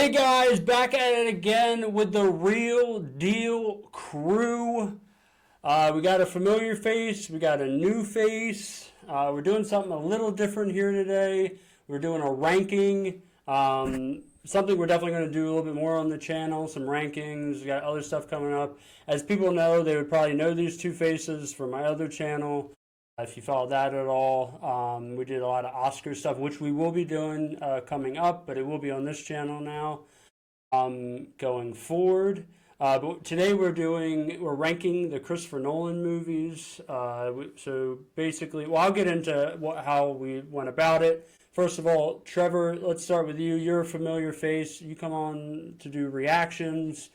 Hey guys, back at it again with the Real Deal crew. We got a familiar face, we got a new face. We're doing something a little different here today. We're doing a ranking. Something we're definitely going to do a little bit more on the channel, some rankings. We got other stuff coming up. As people know, they would probably know these two faces from my other channel. If you follow that at all, we did a lot of Oscar stuff, which we will be doing coming up, but it will be on this channel now going forward. But today we're ranking the Christopher Nolan movies. So basically, well, I'll get into how we went about it. First of all, Trevor, let's start with you. You're a familiar face. You come on to do reactions.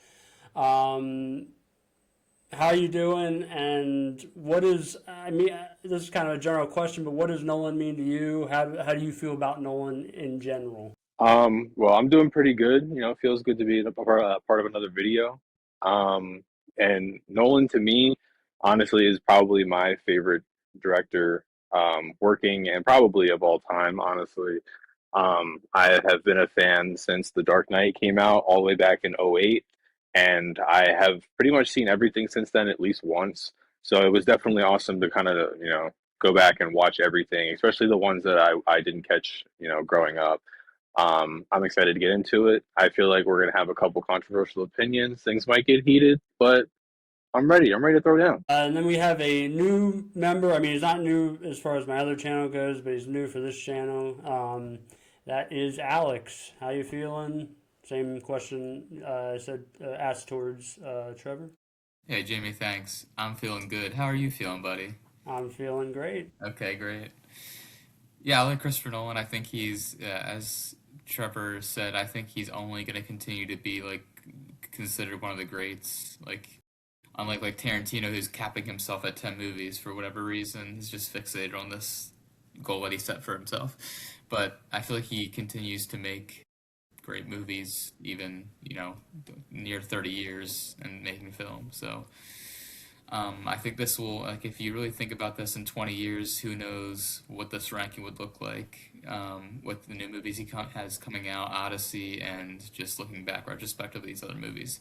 How you doing? And what is, I mean, this is kind of a general question, but what does Nolan mean to you? How do you feel about Nolan in general? Well, I'm doing pretty good. It feels good to be a part of another video. Um, and Nolan, to me, honestly, is probably my favorite director, working and probably of all time, honestly. I have been a fan since The Dark Knight came out all the way back in '08, and I have pretty much seen everything since then at least once. So it was definitely awesome to kind of, go back and watch everything, especially the ones that I didn't catch, growing up. I'm excited to get into it. I feel like we're gonna have a couple controversial opinions. Things might get heated, but I'm ready. I'm ready to throw down. And then we have a new member. I mean, he's not new as far as my other channel goes, but he's new for this channel. That is Alex. How you feeling? Same question I said asked towards Trevor. Hey Jamie, thanks. I'm feeling good. How are you feeling, buddy? I'm feeling great. Okay, great. Yeah, I like Christopher Nolan. I think he's, as Trevor said, I think he's only going to continue to be like considered one of the greats. Like, unlike like Tarantino, who's capping himself at 10 movies for whatever reason, he's just fixated on this goal that he set for himself. But I feel like he continues to make great movies, even near 30 years and making film. So I think this will, like, if you really think about this in 20 years, who knows what this ranking would look like with the new movies has coming out, Odyssey, and just looking back retrospectively these other movies.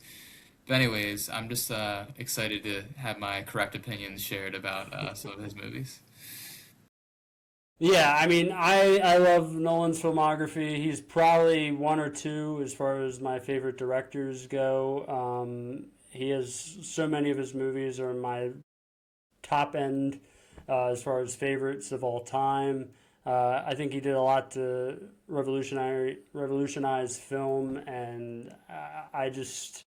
But anyways, I'm just excited to have my correct opinions shared about some of his movies. Yeah, I mean, I love Nolan's filmography. He's probably one or two as far as my favorite directors go. He has so many of his movies are in my top end as far as favorites of all time. I think he did a lot to revolutionize film, and I just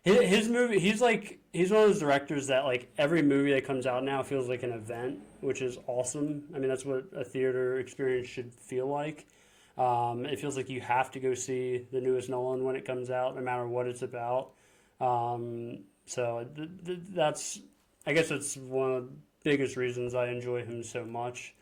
his movie. He's one of those directors that like every movie that comes out now feels like an event, which is awesome. I mean, that's what a theater experience should feel like. It feels like you have to go see the newest Nolan when it comes out, no matter what it's about. That's, I guess that's one of the biggest reasons I enjoy him so much.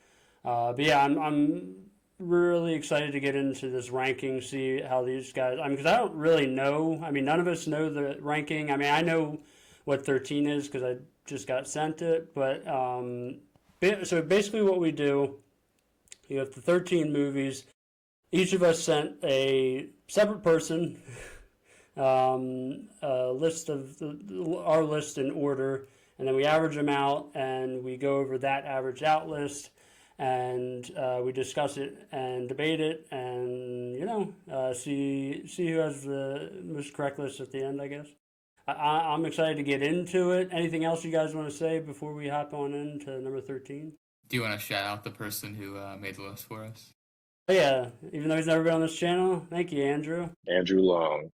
But yeah, I'm really excited to get into this ranking, see how these guys. I mean, because I don't really know. I mean, none of us know the ranking. I mean, I know what 13 is because I just got sent it. But so basically, what we do, you have the 13 movies. Each of us sent a separate person a list of our list in order, and then we average them out, and we go over that averaged out list, and we discuss it and debate it, and see who has the most correct list at the end. I guess I'm excited to get into it. Anything else you guys want to say before we hop on into number 13? Do you want to shout out the person who made the list for us? Oh, yeah, even though he's never been on this channel, thank you, Andrew. Andrew Long.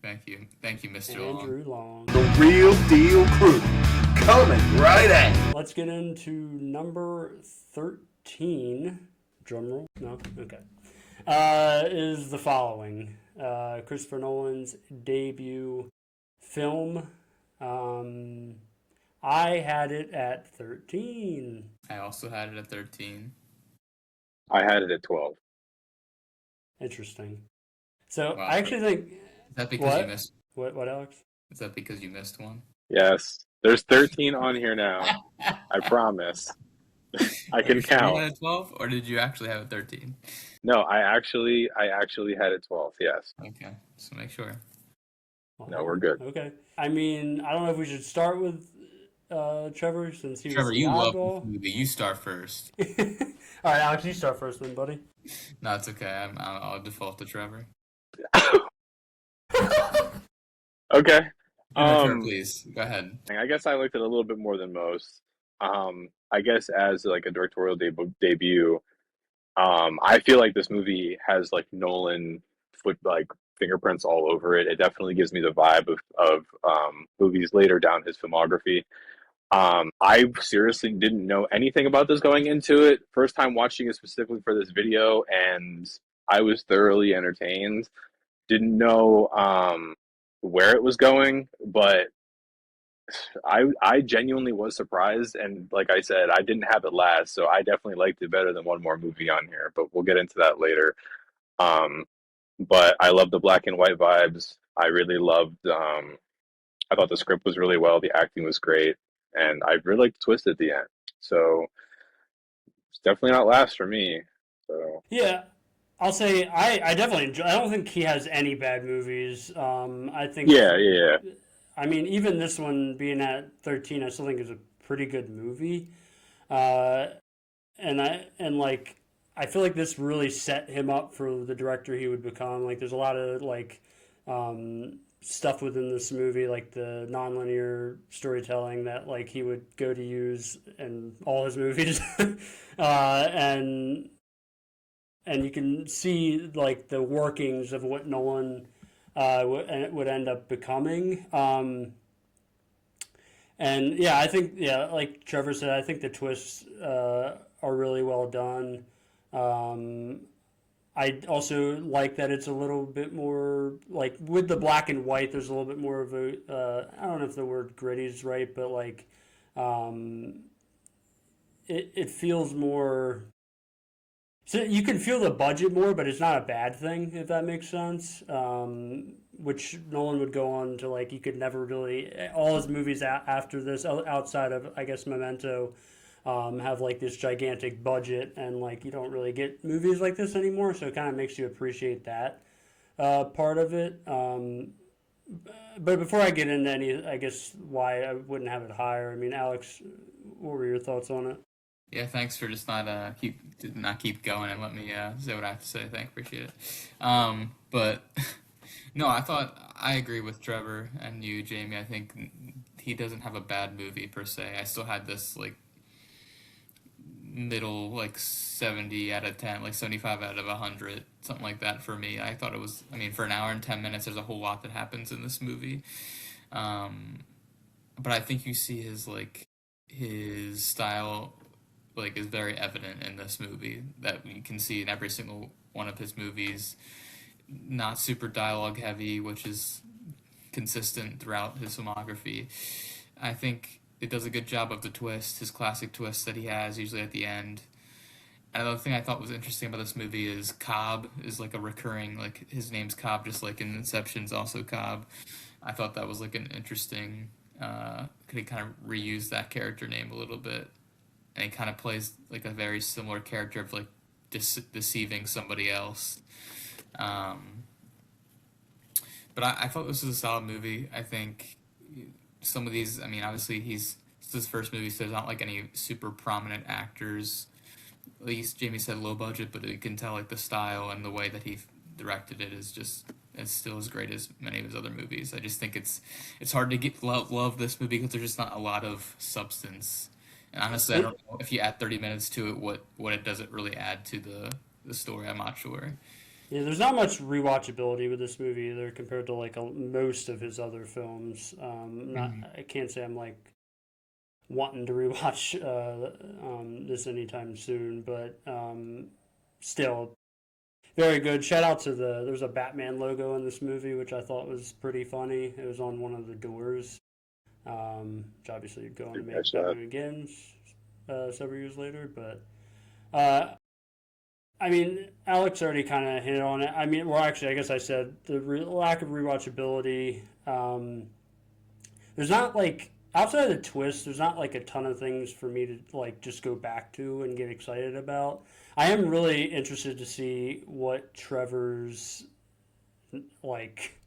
Thank you, Mr. Long. Andrew Long. The Real Deal crew coming right at you. Let's get into number 13. Drum roll? No? Okay. Is the following Christopher Nolan's debut film. I had it at 13. I also had it at 13. I had it at 12. Interesting. So Wow. I actually think. Is that because What? you missed? What, Alex? Is that because you missed one? Yes, there's 13 on here now. I promise. I Are you can sure you count. had a 12, or did you actually have a 13? No, I actually had a 12. Yes. Okay, just to make sure. No, Wow. we're good. Okay. I mean, I don't know if we should start with Trevor since he was Trevor, the you love this oddball. movie. You start first. All right, Alex, you start first, then, buddy. No, it's okay. I'll default to Trevor. Okay. No, Trevor, Um, please go ahead. I guess I liked it a little bit more than most. I guess as like a directorial debut, I feel like this movie has like Nolan fingerprints all over it. It definitely gives me the vibe of movies later down his filmography. I seriously didn't know anything about this going into it. First time watching it specifically for this video, and I was thoroughly entertained. Didn't know where it was going, but I genuinely was surprised, and like I said, I didn't have it last, so I definitely liked it better than one more movie on here. But we'll get into that later. Um, but I love the black and white vibes. I really loved. I thought the script was really well. The acting was great, and I really liked the twist at the end. So it's definitely not last for me. So Yeah, I'll say I definitely enjoy. I don't think he has any bad movies. I think, yeah, yeah, I mean, even this one being at 13, I still think is a pretty good movie. Uh, and like I feel like this really set him up for the director he would become. Like there's a lot of like stuff within this movie, like the nonlinear storytelling that like he would go to use in all his movies, and you can see like the workings of what Nolan would end up becoming. And yeah, I think yeah, like Trevor said, I think the twists are really well done. Um, I also like that it's a little bit more like with the black and white. There's a little bit more of a I don't know if the word gritty is right, but like um, it feels more. So you can feel the budget more, but it's not a bad thing if that makes sense. Which Nolan would go on to like you could never really all his movies after this outside of I guess Memento have like this gigantic budget and like you don't really get movies like this anymore. So it kind of makes you appreciate that part of it. But before I get into any, I guess why I wouldn't have it higher. I mean, Alex, what were your thoughts on it? Yeah, thanks for just not keep going and let me say what I have to say. Thank appreciate it. But no, I thought I agree with Trevor and you, Jamie. I think he doesn't have a bad movie per se. I still had this like middle like 70 out of 10, like 75 out of 100, something like that for me. I thought it was. I mean, for an hour and 10 minutes, there's a whole lot that happens in this movie. Um, but I think you see his style like is very evident in this movie that you can see in every single one of his movies. Not super dialogue heavy, which is consistent throughout his filmography. I think it does a good job of the twist, his classic twist that he has usually at the end. Another thing I thought was interesting about this movie is Cobb is like a recurring, like his name's Cobb, just like in Inception's also Cobb. I thought that was like an interesting, could he kind of reuse that character name a little bit, and he kind of plays like a very similar character of like deceiving somebody else. Um, but I thought this was a solid movie. I think some of these, I mean, obviously it's his first movie, so there's not like any super prominent actors. At least Jamie said low budget, but you can tell like the style and the way that he directed it is just it's still as great as many of his other movies. I just think it's hard to love this movie because there's just not a lot of substance. And honestly, I don't know if you add 30 minutes to it, what it doesn't really add to the story. I'm not sure. Yeah, there's not much rewatchability with this movie either compared to like most of his other films. Not, Mhm. I can't say I'm like wanting to rewatch this anytime soon, but still very good. Shout out to there's a Batman logo in this movie, which I thought was pretty funny. It was on one of the doors, which obviously would go on to didn't make catch that. Batman Begins several years later, but. Uh, I mean, Alex already kind of hit on it. I mean, well, actually, I guess I said the lack of rewatchability. There's not like outside of the twist, there's not like a ton of things for me to like just go back to and get excited about. I am really interested to see what Trevor's like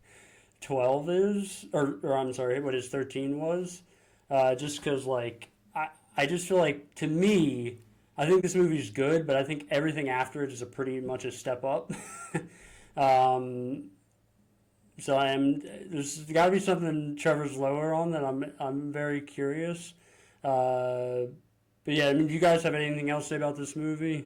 12 is, or I'm sorry, what his 13 was. Just because like I just feel like to me, I think this movie's good, but I think everything after it is a pretty much a step up. um, so there's got to be something Trevor's lower on that I'm very curious. Uh, but yeah, I mean, do you guys have anything else to say about this movie?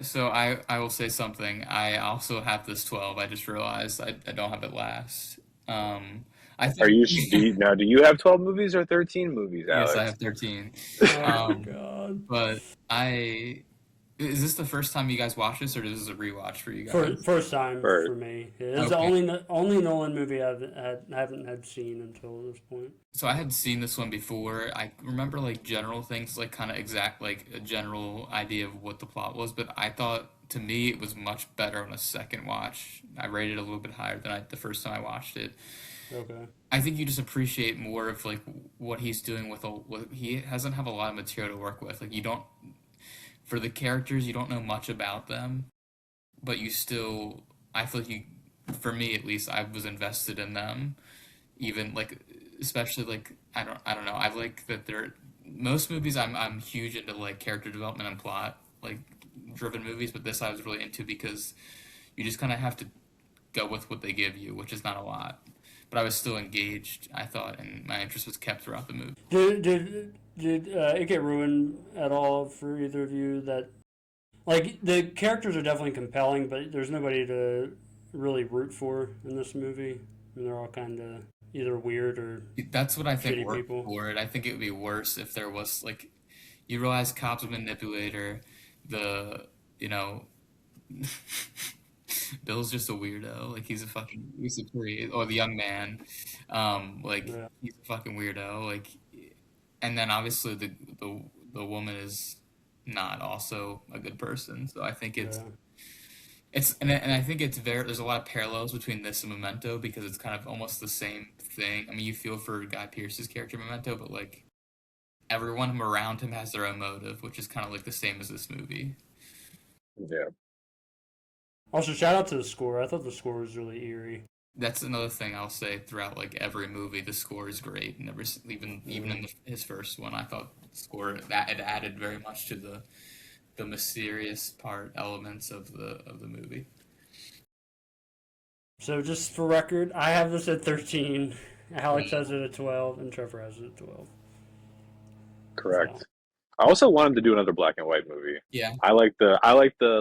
So I will say something. I also have this 12. I just realized I don't have it last. Um, I Are think you now? Do you have 12 movies or 13 movies, yes, I Alex? have 13. Oh my Um, god! but I is this the first time you guys watch this, or is this a rewatch for you guys? First time Or for me. It's the Okay. only Nolan movie haven't had seen until this point. So I had seen this one before. I remember like general things, like kind of exact, like a general idea of what the plot was, but I thought to me it was much better on a second watch. I rated it a little bit higher than the first time I watched it. Okay. I think you just appreciate more of like what he's doing with what he doesn't have a lot of material to work with. Like you don't for the characters, you don't know much about them, but you still I feel like you for me at least I was invested in them even like especially like I don't know. I like that they're most movies I'm huge into like character development and plot like driven movies, but this I was really into because you just kind of have to go with what they give you, which is not a lot. But I was still engaged, I thought, and my interest was kept throughout the movie. Did it get ruined at all for either of you? That like the characters are definitely compelling, but there's nobody to really root for in this movie. I mean, they're all kind of either weird or That's what I think shitty worked people. for it. I think it would be worse if there was like you realize Cobb's a manipulator, the you know Bill's just a weirdo. Like he's a pretty or the young man. Like Yeah, he's a fucking weirdo. Like and then obviously the woman is not also a good person. So I think yeah, it's and I think it's very there's a lot of parallels between this and Memento because it's kind of almost the same thing. I mean, you feel for Guy Pearce's character in Memento, but like everyone around him has their own motive, which is kind of like the same as this movie. yeah, Also, shout out to the score. I thought the score was really eerie. That's another thing I'll say throughout like every movie. The score is great. Never even Yeah. in his first one, I thought the score that it added very much to the mysterious part elements of the movie. So just for record, I have this at 13. Alex Yeah. has it at 12, and Trevor has it at 12. So correct. I also want him to do another black and white movie. Yeah, I like the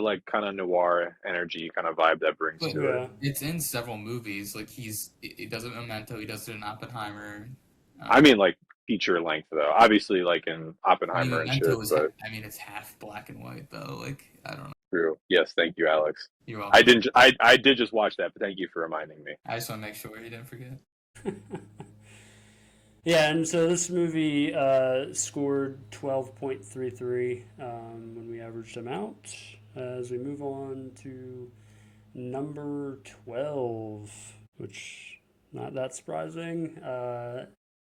like kind of noir energy kind of vibe that brings but to it. yeah, it's in several movies. Like he does it in Memento, he does it in Oppenheimer. I Um, mean like feature length though. Obviously like in I mean Oppenheimer and shit, Memento is but I mean it's half black and white though. Like I don't know. true. Yes, thank you, Alex. You're welcome. I did just watch that, but thank you for reminding me. I just want to make sure you didn't forget. yeah. And so this movie scored 12.33 when we averaged them out. As we move on to number 12, which not that surprising.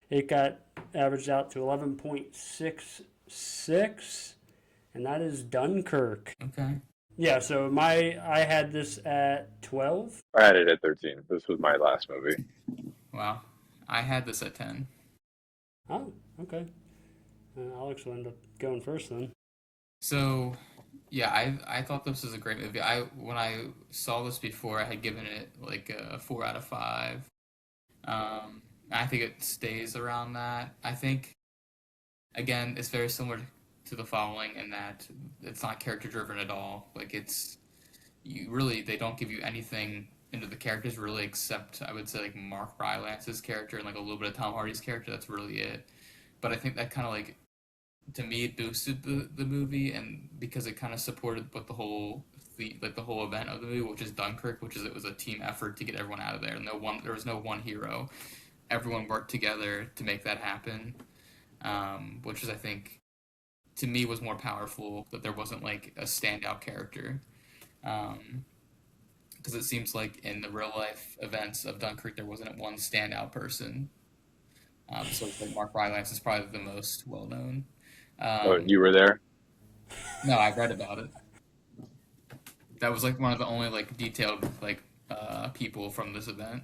It got averaged out to 11.66, and that is Dunkirk. Okay. Yeah, so I had this at 12. I had it at 13. This was my last movie. Wow. I had this at 10. Oh, okay. Alex will end up going first then. So, yeah, I thought this was a great movie. When I saw this before, I had given it like a 4 out of 5. I think it stays around that. I think again, it's very similar to the following in that it's not character driven at all. Like they don't give you anything into the characters really except I would say like Mark Rylance's character and like a little bit of Tom Hardy's character. That's really it. But I think that kind of like to me it boosted the movie and because it kind of supported what the whole event of the movie, which is Dunkirk, which is it was a team effort to get everyone out of there. There was no one hero. Everyone worked together to make that happen, which is I think to me was more powerful that there wasn't like a standout character. Because it seems like in the real life events of Dunkirk there wasn't one standout person. So like Mark Rylance is probably the most well known. Oh, Um, you were there? no, I read about it. That was like one of the only like detailed like people from this event.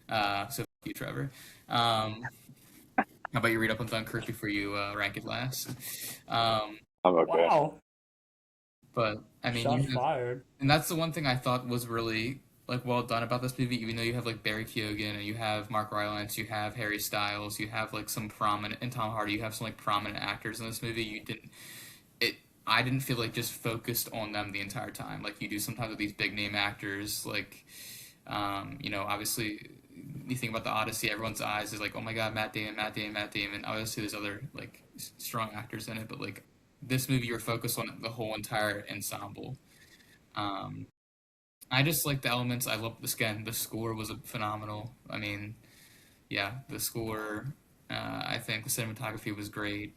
So thank you, Trevor. How about you read up on Dunkirk before you rank it last? Um, I'm okay. Wow, but I mean, shots fired. and that's the one thing I thought was really like well done about this movie. Even though you have like Barry Keoghan and you have Mark Rylance, you have Harry Styles, you have like some prominent and Tom Hardy, you have some like prominent actors in this movie. You didn't it. I didn't feel like just focused on them the entire time, like you do sometimes with these big name actors. Like, obviously, you think about the Odyssey, everyone's eyes is like, oh my god, Matt Damon, Matt Damon, Matt Damon. Obviously, there's other like strong actors in it, but like this movie, you're focused on the whole entire ensemble. Um, I just like the elements. I love this again. The score was phenomenal. I mean, yeah, the score. I think the cinematography was great,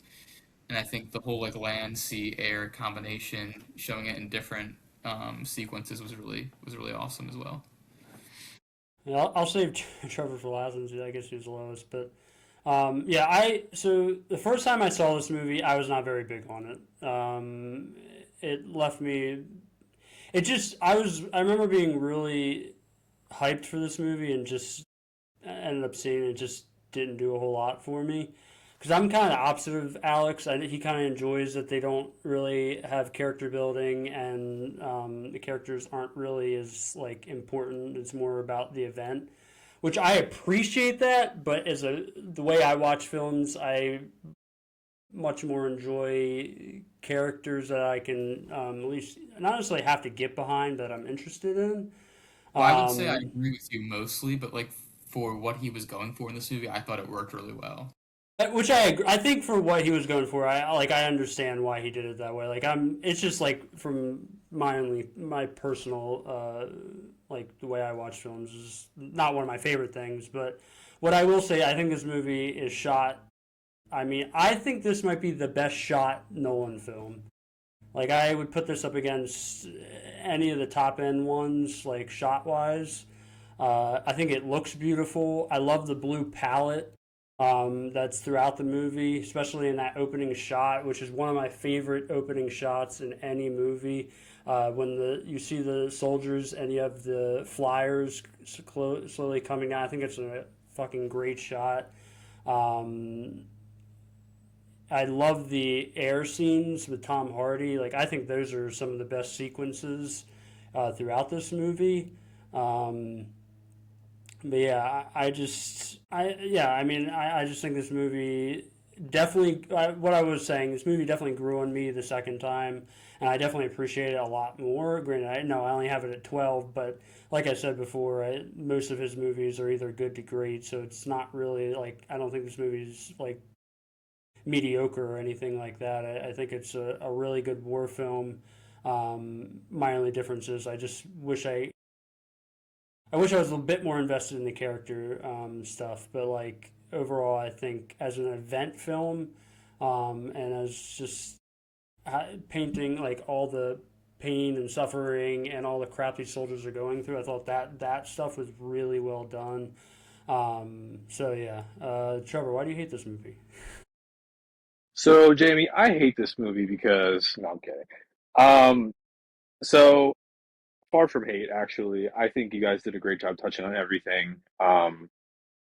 and I think the whole like land, sea, air combination, showing it in different sequences was really awesome as well. Yeah, I'll save Trevor for last, since I guess he was the lowest. But yeah, so the first time I saw this movie, I was not very big on it. It left me. It just I remember being really hyped for this movie and just ended up seeing it. Just didn't do a whole lot for me. Because I'm kind of the opposite of Alex. He kind of enjoys that they don't really have character building, and the characters aren't really as like important. It's more about the event, which I appreciate that. But the way I watch films, I much more enjoy characters that I can at least not necessarily have to get behind, that I'm interested in. Well, I would say I Um, agree with you mostly, but like for what he was going for in this movie, I thought it worked really well. Which I agree. I think for what he was going for, I understand why he did it that way. Like it's just like from my personal like the way I watch films is not one of my favorite things. But what I will say, I think this movie is shot. I mean, I think this might be the best shot Nolan film. Like I would put this up against any of the top end ones, like shot wise. I think it looks beautiful. I love the blue palette that's throughout the movie, especially in that opening shot, which is one of my favorite opening shots in any movie. When you see the soldiers and you have the flyers slowly coming down, I think it's a fucking great shot. Um, I love the air scenes with Tom Hardy. Like I think those are some of the best sequences throughout this movie. Um, but yeah, I mean, I just think this movie definitely, what I was saying, this movie definitely grew on me the second time, and I definitely appreciate it a lot more. Granted, I know I only have it at 12, but like I said before, most of his movies are either good to great, so it's not really like, I don't think this movie is like mediocre or anything like that. I think it's a really good war film. My only difference is I wish I was a little bit more invested in the character stuff, but like overall, I think as an event film and as just painting like all the pain and suffering and all the crap these soldiers are going through, I thought that stuff was really well done. So yeah, Trevor, why do you hate this movie? So, Jamie, I hate this movie because no, I'm kidding. Um, so far from hate, actually, I think you guys did a great job touching on everything.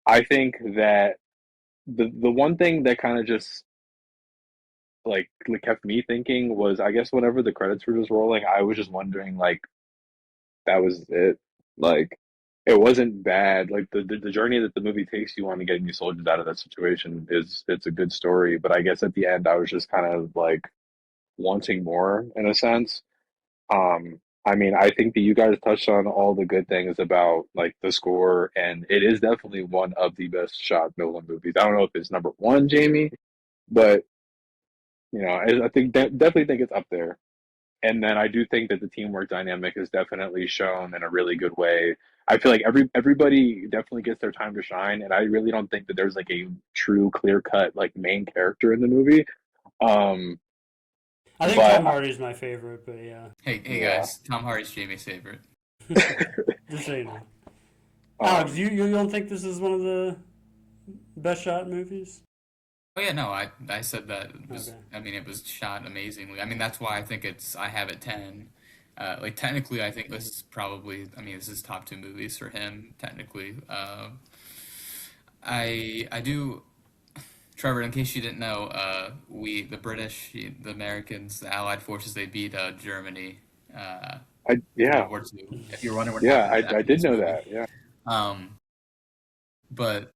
I think that the one thing that kind of just like kept me thinking was, I guess whenever the credits were just rolling, I was just wondering like that was it. Like it wasn't bad. Like the journey that the movie takes you on to getting these soldiers out of that situation is it's a good story. But I guess at the end, I was just kind of like wanting more in a sense. I mean, I think that you guys touched on all the good things about like the score, and it is definitely one of the best shot Nolan movies. I don't know if it's number one, Jamie, but I think definitely think it's up there. And then I do think that the teamwork dynamic is definitely shown in a really good way. I feel like everybody definitely gets their time to shine, and I really don't think that there's like a true clear cut like main character in the movie. Um, I think but Tom Hardy is my favorite, but yeah, Hey yeah, guys, Tom Hardy's Jamie's favorite. just so you know. Alex, um, you don't think this is one of the best shot movies? Oh yeah, no, I said that it was. Okay. I mean, it was shot amazingly. I mean, that's why I think I have it 10. Like technically, I think this is probably. I mean, this is top two movies for him technically. I do. Trevor, in case you didn't know, the British, the Americans, the Allied forces, they beat Germany in Yeah, World War II. If you're wondering what yeah, happened I after did this know movie, that. Yeah. um, but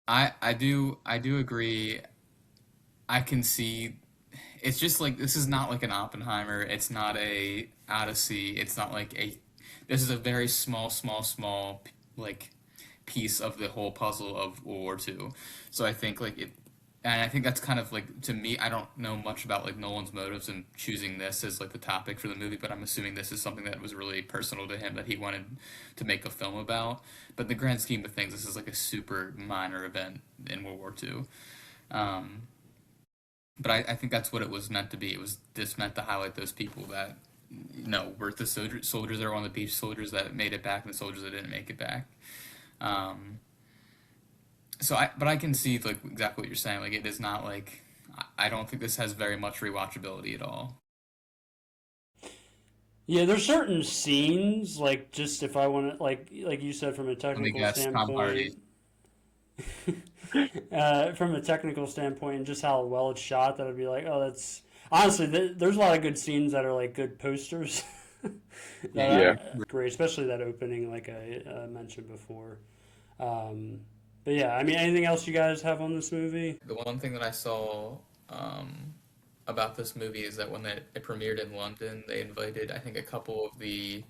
I do agree. I can see. It's just like this is not like an Oppenheimer. It's not a Odyssey. It's not like a. This is a very small like piece of the whole puzzle of World War II. So I think like it, and I think that's kind of like to me. I don't know much about like Nolan's motives in choosing this as like the topic for the movie, but I'm assuming this is something that was really personal to him that he wanted to make a film about. But in the grand scheme of things, this is like a super minor event in World War II. Um, but I think that's what it was meant to be. It was just meant to highlight those people that were the soldiers that were on the beach, soldiers that made it back, and the soldiers that didn't make it back. Um, but I can see like exactly what you're saying. Like it is not like I don't think this has very much rewatchability at all. Yeah, there's certain scenes like just if I want to like you said from a Let me technical guess, Tom Hardy. standpoint, from a technical standpoint and just how well it's shot, that I'd be like, oh, that's honestly there's a lot of good scenes that are like good posters that Yeah, Yeah. are great, especially that opening like I mentioned before. Um, but yeah, I mean, anything else you guys have on this movie? the one thing that I saw um, about this movie is that when it premiered in London, they invited I think a couple of the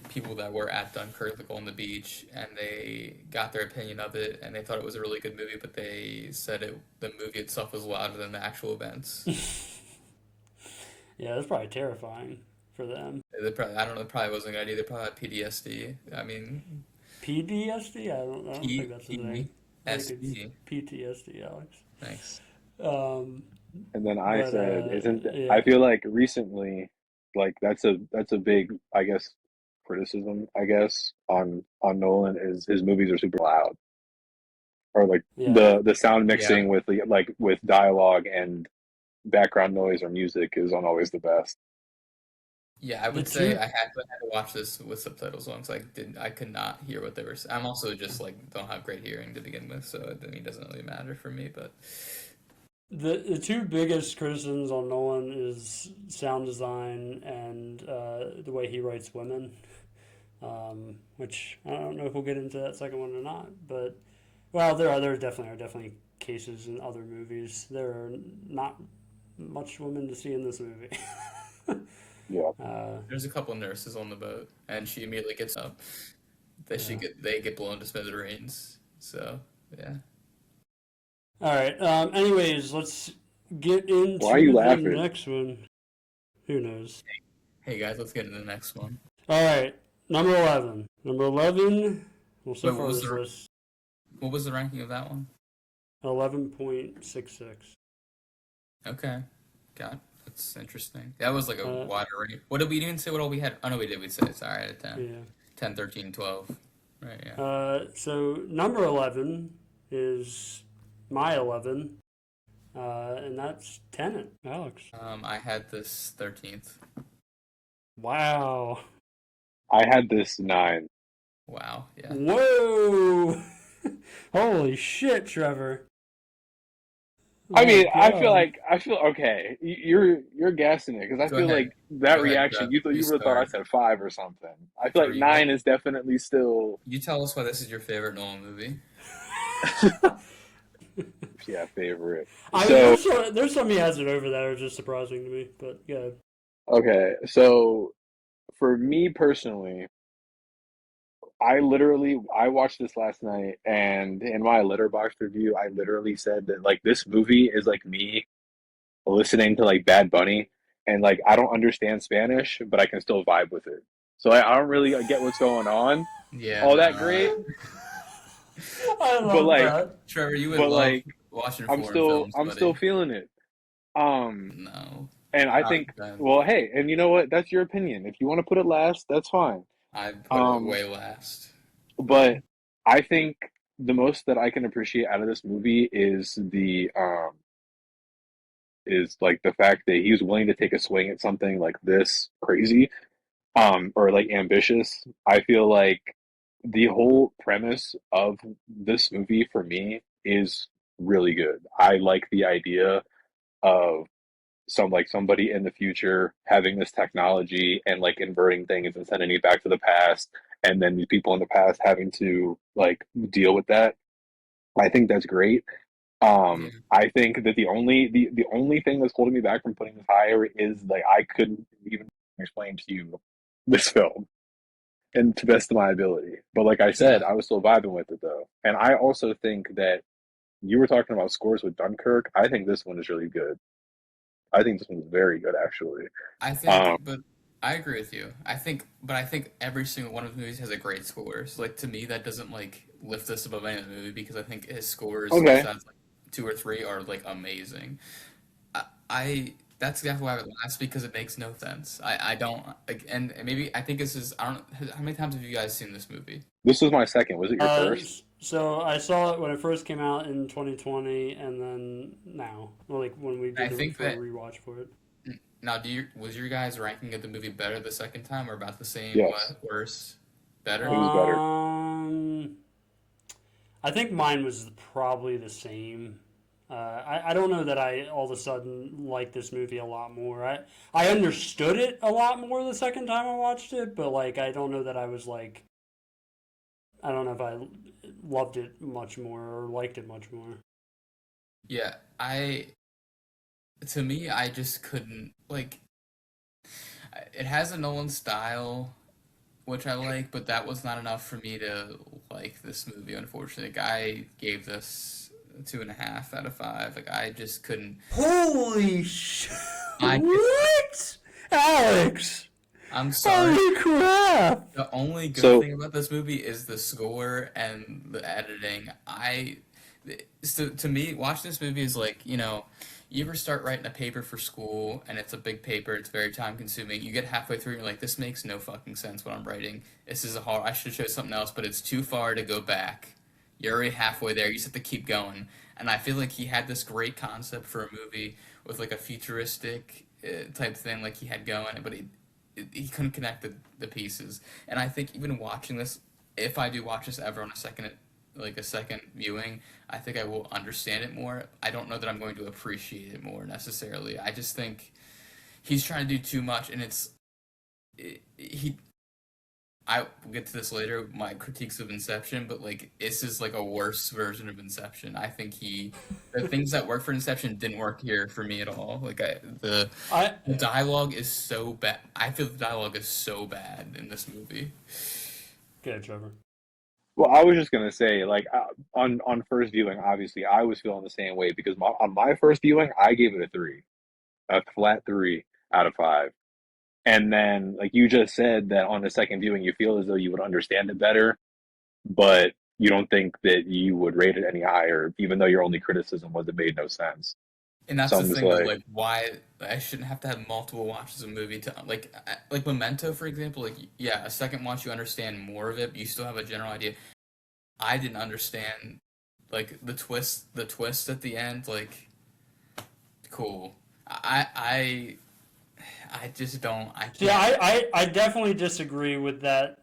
people that were at Dunkirk like, on the beach, and they got their opinion of it, and they thought it was a really good movie, but they said the movie itself was louder than the actual events. Yeah, that's probably terrifying for them. I don't know, it probably wasn't a good idea. They probably had PTSD. I mean, PTSD? I don't think that's a thing. I think it's PTSD. PTSD, Alex. Thanks. Um, And then I but said, isn't yeah, I feel like recently, like that's a big, I guess, criticism, I guess, on Nolan is his movies are super loud, or like yeah. the sound Yeah, mixing with like with dialogue and background noise or music is not always the best. yeah. I The would say two, I had to watch this with subtitles on, because I could not hear what they were saying. I'm also just like don't have great hearing to begin with, so it doesn't really matter for me. But the two biggest criticisms on Nolan is sound design and the way he writes women. Which I don't know if we'll get into that second one or not, but well, there definitely cases in other movies. There are not much women to see in this movie. Yeah. there's a couple nurses on the boat, and she immediately gets up. Yeah. They get blown to smithereens. So yeah. All right. Anyways, let's get Why are you into the laughing? next one. Who knows? Hey guys, let's get into the next one. All right. Number 11. Number 11. Well, so Wait, far this list, what was the ranking of that one? 11.66. Okay, got it. That's interesting. That was like a Uh, wider range. What did we even say? What all we had? Oh no, we did. We said sorry at 10. yeah. 10, 13, 12. Right, yeah. So number 11 is my 11, and that's Tenet. Alex. I had this 13th. Wow. I had this 9. Wow, yeah. Whoa. Holy shit, Trevor. I Oh my mean, god. I feel okay. You're guessing it because I Go feel ahead. like that Go ahead, reaction. Trev. You You would have thought I start. said 5 or something. I feel Trevor, like 9 is definitely still you tell us why this is your favorite Nolan movie. yeah favorite. I mean, So there's some he has it over that are just surprising to me, but yeah. okay, so for me personally, I watched this last night, and in my Letterboxd review, I literally said that like this movie is like me listening to like Bad Bunny, and like I don't understand Spanish, but I can still vibe with it. So I don't really get what's going on Yeah, all that no. great, I but love that. Trevor, you would but love like watching foreign films, I'm still buddy. feeling it. Um, No, and I not think, then. well, hey, and you know what? That's your opinion. If you want to put it last, that's fine. I'd put it Um, way last. but I think the most that I can appreciate out of this movie is like the fact that he was willing to take a swing at something like this crazy, or like ambitious. I feel like the whole premise of this movie for me is really good. I like the idea of somebody in the future having this technology and like inverting things and sending it back to the past, and then these people in the past having to like deal with that. I think that's great. Yeah. I think that the only thing that's holding me back from putting this higher is like I couldn't even explain to you this film and to best of my ability. But like I said, Yeah. I was still vibing with it though. And I also think that you were talking about scores with Dunkirk. I think this one is really good. I think this one's very good actually. I think, Um, but I agree with you. I think every single one of the movies has a great score. So, like to me, that doesn't like lift us above any other movie because I think his scores, okay. besides like two or three, are like amazing. I that's exactly why I would last because it makes no sense. I don't like, and maybe I think this is I don't how many times have you guys seen this movie? This was my second. Was it your first? So I saw it when it first came out in 2020, and then now, well, like when we I did the think for a that rewatch for it. now was your guys ranking of the movie better the second time or about the same? Yes, What worse? Better? it was better. Um, I think mine was probably the same. I don't know that I all of a sudden like this movie a lot more. I understood it a lot more the second time I watched it, but like I don't know that I was like I don't know if I loved it much more or liked it much more. Yeah, I to me I just couldn't like it has a Nolan style which I like, but that was not enough for me to like this movie. Unfortunately, like, I gave this 2.5 out of 5. Like I just couldn't. Holy sh! I What? Alex! I'm sorry. Holy crap! The only good So thing about this movie is the score and the editing. So to me, watching this movie is like, you ever start writing a paper for school and it's a big paper, it's very time consuming. You get halfway through and you're like, this makes no fucking sense what I'm writing. This is a hard, I should show something else, but it's too far to go back. You're already halfway there, you just have to keep going. And I feel like he had this great concept for a movie with like a futuristic type thing like he had going, but he couldn't connect the pieces. And I think even watching this, if I do watch this ever on a second viewing, I think I will understand it more. I don't know that I'm going to appreciate it more necessarily. I just think he's trying to do too much, and he. I will get to this later, my critiques of Inception, but like this is like a worse version of Inception. I think the things that work for Inception didn't work here for me at all. Like I the dialogue is so bad. I feel the dialogue is so bad in this movie. Good, Trevor. well, I was just gonna say, like, on first viewing, obviously, I was feeling the same way because on my first viewing, I gave it a three, a flat 3 out of 5. And then, like you just said, that on the second viewing, you feel as though you would understand it better, but you don't think that you would rate it any higher, even though your only criticism was it made no sense. And that's So the I'm just thing though, like, like why I shouldn't have to have multiple watches of a movie to like Memento, for example. Like yeah, a second watch you understand more of it, but you still have a general idea. I didn't understand like the twist at the end. Like cool. I just don't. I See, can't. I definitely disagree with that.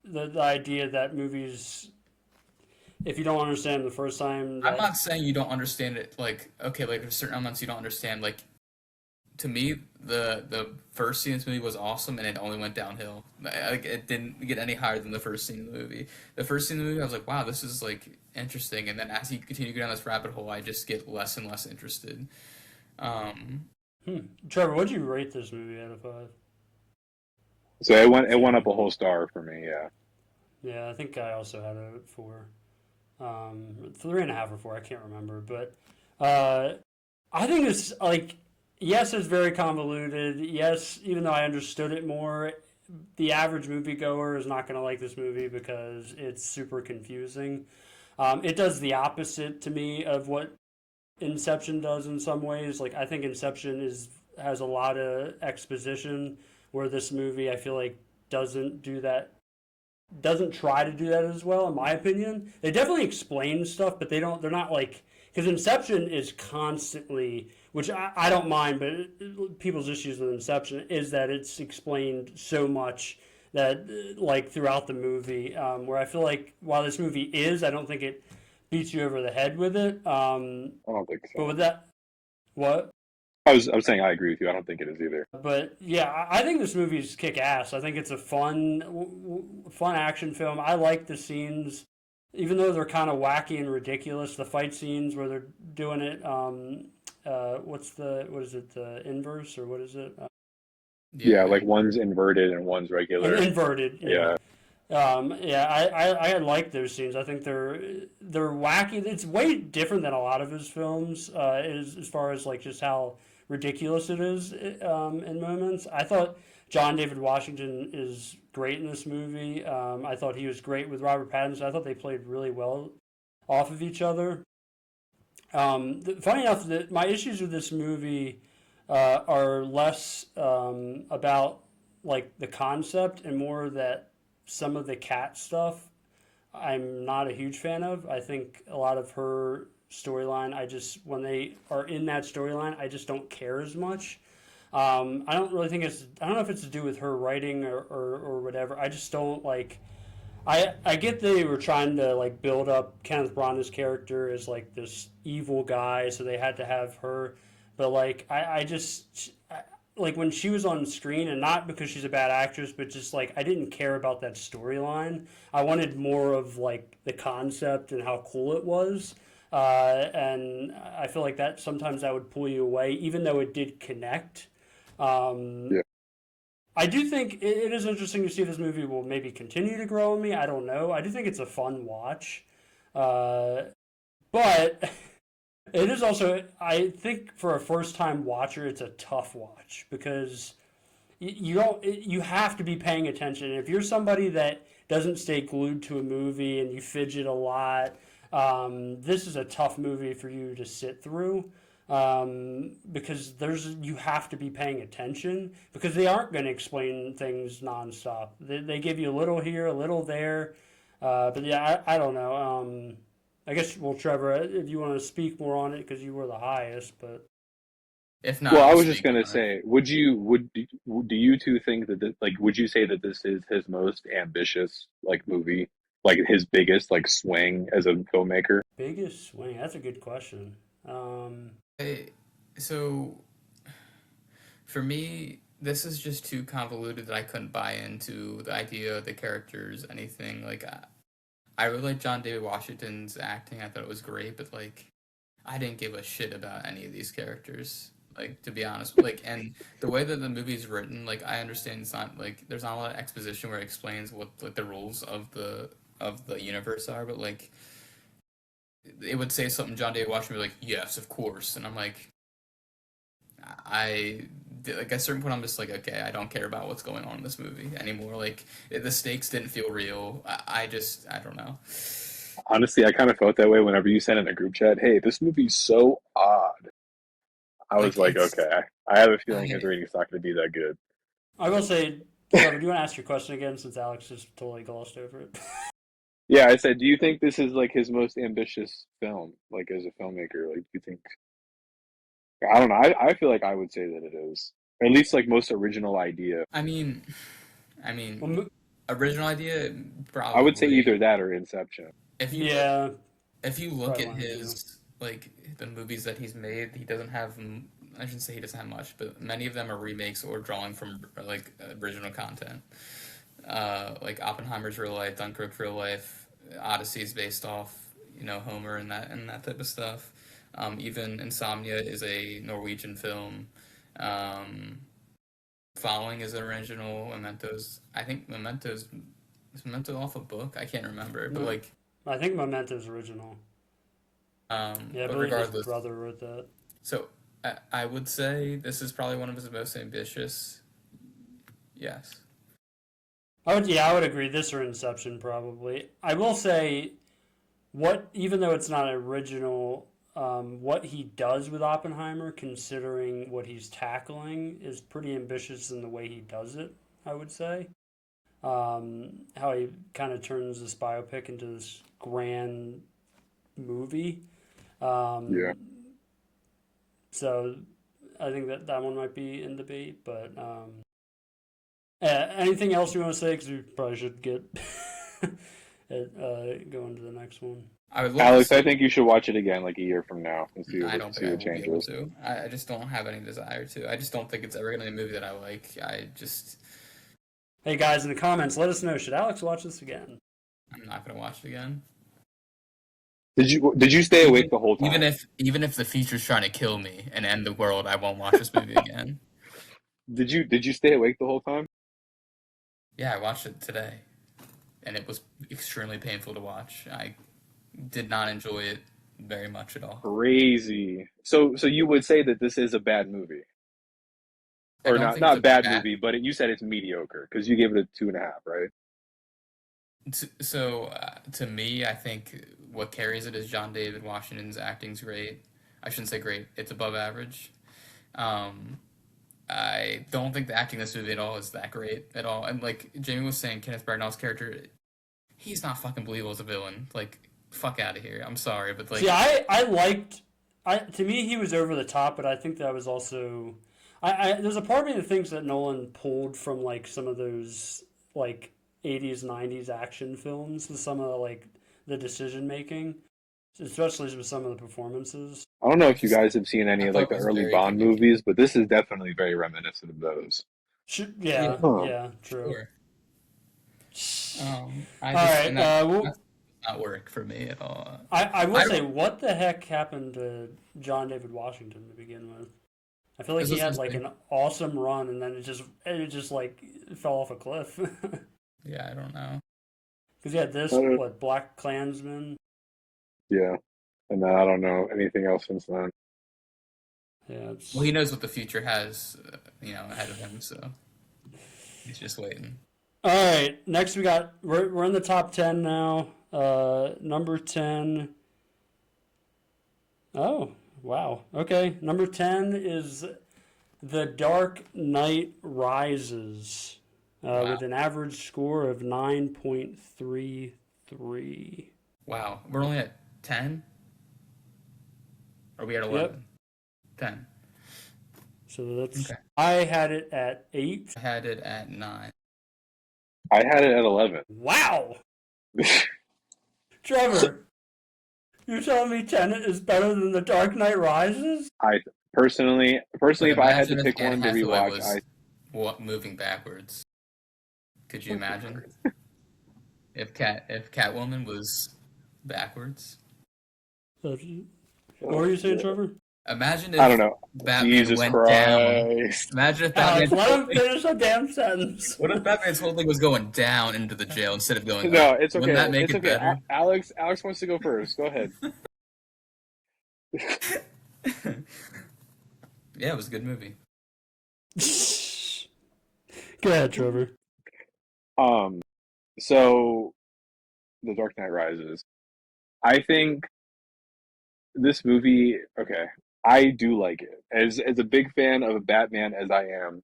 The idea that movies, if you don't understand the first time, I'm that not saying you don't understand it. Like okay, like there's certain elements you don't understand. Like to me, the first scene in this movie was awesome, and it only went downhill. Like it didn't get any higher than the first scene in the movie. The first scene in the movie, I was like, wow, this is like interesting. And then as you continue to go down this rabbit hole, I just get less and less interested. Um, Trevor, what'd you rate this movie out of 5? so it went up a whole star for me. Yeah. Yeah, I think I also had a 4, 3.5 or 4. I can't remember, but uh, I think it's like yes, it's very convoluted. Yes, even though I understood it more, the average moviegoer is not going to like this movie because it's super confusing. It does the opposite to me of what Inception does in some ways. Like I think Inception has a lot of exposition, where this movie I feel like doesn't do that doesn't try to do that as well, in my opinion. They definitely explain stuff, but they're not like, because Inception is constantly, which I don't mind, but people's issues with Inception is that it's explained so much that like throughout the movie, where I feel like while this movie is, I don't think it beats you over the head with it. I don't think But so. with that, what? I was saying I agree with you. I don't think it is either. But yeah, I think this movie's kick ass. I think it's a fun action film. I like the scenes, even though they're kind of wacky and ridiculous. The fight scenes where they're doing it. What is it? The inverse or what is it? Yeah, Yeah, like one's inverted and one's regular. Inverted. Yeah. Yeah. Yeah, I like those scenes. I think they're wacky. It's way different than a lot of his films, as far as like just how ridiculous it is in moments. I thought John David Washington is great in this movie. I thought he was great with Robert Pattinson. I thought they played really well off of each other. Funny enough, that my issues with this movie are less about like the concept and more that some of the cat stuff I'm not a huge fan of. I think a lot of her storyline, when they are in that storyline, I just don't care as much. I don't really think I don't know if it's to do with her writing or whatever. I just don't like, I get they were trying to like build up Kenneth Branagh's character as like this evil guy, so they had to have her. But like, I just like when she was on screen, and not because she's a bad actress, but just like I didn't care about that storyline. I wanted more of like the concept and how cool it was. And I feel like that sometimes that would pull you away, even though it did connect. Um, Yeah. I do think it is interesting to see if this movie will maybe continue to grow on me. I don't know. I do think it's a fun watch. Uh, but it is also, I think for a first time watcher, it's a tough watch because you don't, you have to be paying attention. If you're somebody that doesn't stay glued to a movie and you fidget a lot, this is a tough movie for you to sit through. Because you have to be paying attention because they aren't going to explain things nonstop. They give you a little here, a little there. But yeah, I don't know. I guess, well, Trevor, if you want to speak more on it because you were the highest, but if not, Well, I I'll was just speak gonna on it. say, do you two think that would you say that this is his most ambitious like movie, like his biggest like swing as a filmmaker? biggest swing, that's a good question. I, so for me, this is just too convoluted that I couldn't buy into the idea, the characters, anything. Like, I really like John David Washington's acting. I thought it was great, but like, I didn't give a shit about any of these characters. Like, to be honest, like, and the way that the movie's written, like, I understand it's not like there's not a lot of exposition where it explains what like the rules of the universe are, but like, it would say something. John David Washington would be like, "Yes, of course," and I'm like, I like at a certain point I'm just like, okay, I don't care about what's going on in this movie anymore. Like the stakes didn't feel real. I don't know. Honestly, I kind of felt that way whenever you sent in a group chat, "Hey, this movie's so odd." I was Like like, it's okay, I have a feeling his I rating's not going to be that good. I will say, Trevor, do you want to ask your question again since Alex just totally glossed over it? Yeah, I said, do you think this is like his most ambitious film, like as a filmmaker? Like, do you think? I don't know. I feel like I would say that it is, or at least like most original idea. I mean I Well, mean original idea I would say either probably. that or Inception. If you look yeah, if you look probably at one of the two. his like the movies that he's made, he doesn't have I shouldn't say he doesn't have much, but many of them are remakes or drawing from like original content. Like Oppenheimer's real life, Dunkirk's real life, Odyssey is based off Homer and that type of stuff. Even Insomnia is a Norwegian film. Um, Following is original. Memento's I think Memento's is Memento off a book. I can't remember, but No, like I think Memento's original. Yeah, I but believe his regardless, brother wrote that. so I would say this is probably one of his most ambitious. Yes. I would agree. This or Inception probably. I will say even though it's not original, what he does with Oppenheimer, considering what he's tackling, is pretty ambitious in the way he does it. I would say. how he kind of turns this biopic into this grand movie. Yeah. So I think that one might be in debate, but anything else you want to say? Because we probably should get go into the next one. I would love to Alex, see. I think you should watch it again like a year from now and see I what, don't see think I what will be able changes. to. I just don't have any desire to. I just don't think it's ever going to be a movie that I like. I just, Hey guys, in the comments, let us know. Should Alex watch this again? I'm not going to watch it again. Did you stay awake the whole time? Even if the future's trying to kill me and end the world, I won't watch this movie again. Did you stay awake the whole time? Yeah, I watched it today, and it was extremely painful to watch. I did not enjoy it very much at all. Crazy. So you would say that this is a bad movie, I or don't not think it's a bad bad. movie, but you said it's mediocre because you gave it a 2.5, right? So to me, I think what carries it is John David Washington's acting's great. I shouldn't say great; it's above average. I don't think the acting in this movie at all is that great at all. And like Jamie was saying, Kenneth Branagh's character, he's not fucking believable as a villain. Like, fuck out of here. I'm sorry, but like, See, to me, he was over the top, but I think that was also, there's a part of me that thinks that Nolan pulled from like some of those like 80s, 90s action films with some of like the decision making, especially with some of the performances. I don't know I if you just guys have seen any I of thought like it the was early very Bond convincing. movies, but this is definitely very reminiscent of those. Yeah, Huh. yeah, true. Sure. I All just right, and that well, does not work for me at all. I will I say, don't. what the heck happened to John David Washington to begin with? I feel like This he was had supposed like to be. an awesome run, and then it just like fell off a cliff. Because Yeah, I don't know. he had I this, don't- what, Black Klansman? yeah, and then I don't know anything else since then. Yeah, Well, he it's knows what the future has, ahead of him, so he's just waiting. all right. Next, we're in the top 10 now. Number 10. Oh, wow. Okay, number 10 is The Dark Knight Rises, Wow, with an average score of 9.33. wow. We're only at 10. Or are we at Yep. 11? 10. So that's Okay. I had it at 8. I had it at 9. I had it at 11. Wow, Trevor, you're telling me Tenet is better than The Dark Knight Rises? I personally, But if I had to imagine if pick Anne one to Hathaway rewatch, was moving backwards. Could you imagine if Catwoman was backwards? What were you saying, Trevor? Imagine I don't if know. Batman Jesus went down. Christ. Imagine if Alex, Batman's let him whole finish a damn sentence. What if Batman's whole thing was going down into the jail instead of going No, up? it's Wouldn't okay. that make It's it okay. better? Alex wants to go first. Go ahead. Yeah, it was a good movie. Go ahead, Trevor. So The Dark Knight Rises. I think this movie, okay, I do like it. As a big fan of Batman as I am,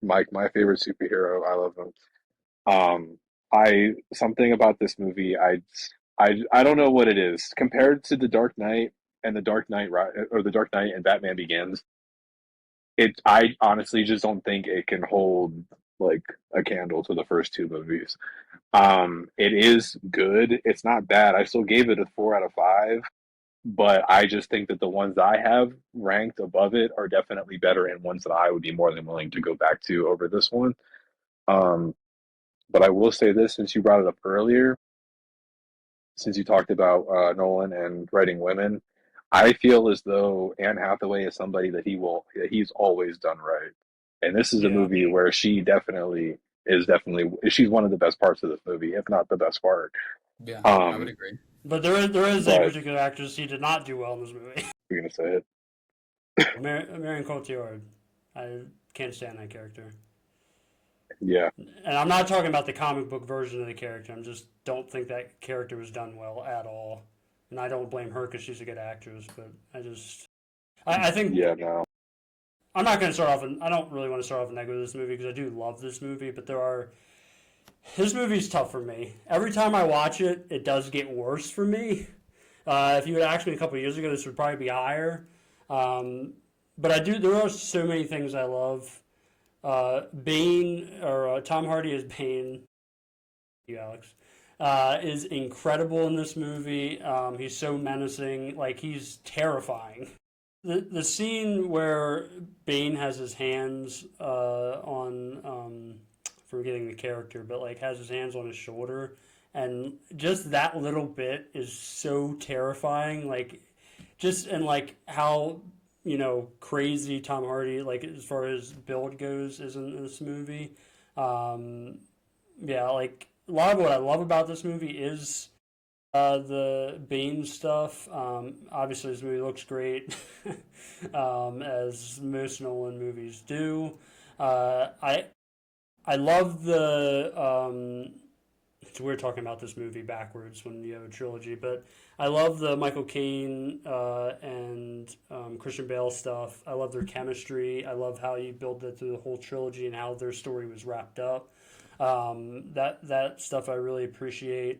my favorite superhero, I love him. I something about this movie, I don't know what it is compared to The Dark Knight and The Dark Knight and Batman Begins. I honestly just don't think it can hold like a candle to the first two movies. It is good. It's not bad. I still gave it a 4 out of 5, but I just think that the ones I have ranked above it are definitely better and ones that I would be more than willing to go back to over this one. Um, but I will say this, since you brought it up earlier, since you talked about Nolan and writing women, I feel as though Anne Hathaway is somebody that he's always done right, and this is a Yeah. movie where she's one of the best parts of this movie, if not the best part. Yeah, I would Um, agree. But there is a but particular actress he did not do well in this movie. you're gonna say it. Marion Cotillard. I can't stand that character. Yeah, And I'm not talking about the comic book version of the character. I just don't think that character was done well at all. And I don't blame her because she's a good actress, but I think yeah, no, I'm not going to start off. I don't really want to start off negative with this movie because I do love this movie, but there are This movie's tough for me. Every time I watch it, it does get worse for me. If you had asked me a couple of years ago, this would probably be higher. But I do. There are so many things I love. Bane or Tom Hardy as Bane. You, Alex, is incredible in this movie. He's so menacing. Like he's terrifying. The scene where Bane has his hands on forgetting the character, but like has his hands on his shoulder, and just that little bit is so terrifying. Like, just and like how crazy Tom Hardy like as far as build goes is in this movie. Yeah, like a lot of what I love about this movie is the Bane stuff. Obviously, this movie looks great, as most Nolan movies do. I love the. It's weird talking about this movie backwards when you have a trilogy, but I love the Michael Caine and Christian Bale stuff. I love their chemistry. I love how you build that through the whole trilogy and how their story was wrapped up. That stuff I really appreciate.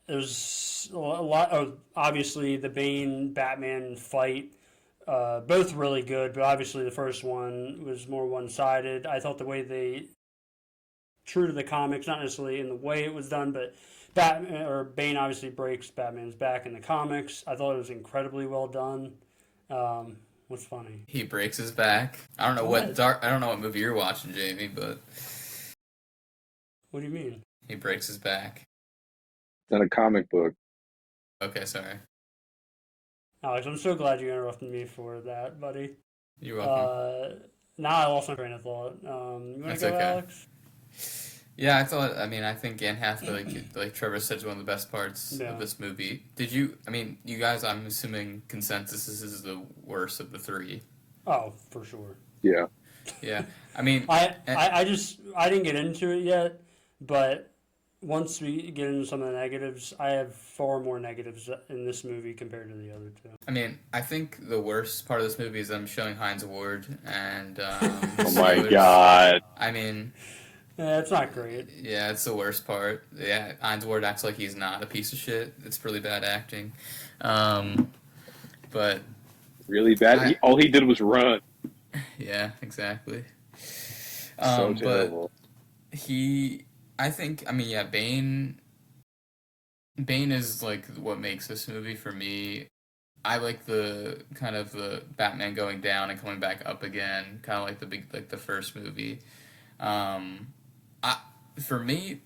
There's a lot of obviously the Bane Batman fight, both really good, but obviously the first one was more one-sided. I thought the way they true to the comics, not necessarily in the way it was done, but Bane obviously breaks Batman's back in the comics. I thought it was incredibly well done. What's funny? He breaks his back. I don't know I don't know what movie you're watching, Jamie, but What do you mean? he breaks his back. It's in a comic book. Okay, sorry. Alex, I'm so glad you interrupted me for that, buddy. You're welcome. Now I lost my train of thought. You want That's to go, okay. Alex? Yeah, I think Anne Hathaway, like Trevor said, is one of the best parts of this movie. You guys, I'm assuming consensus this is the worst of the three. Oh, for sure. Yeah. Yeah, I mean, I didn't get into it yet, but once we get into some of the negatives, I have far more negatives in this movie compared to the other two. I mean, I think the worst part of this movie is them showing Heinz Ward and. Oh my god. I mean. Yeah, it's not great. Yeah, it's the worst part. Yeah, Heinz Ward acts like he's not a piece of shit. It's really bad acting. But really bad. All he did was run. Yeah, exactly. So terrible. Bane is like what makes this movie for me. I like the kind of the Batman going down and coming back up again, kind of like the first movie. For me,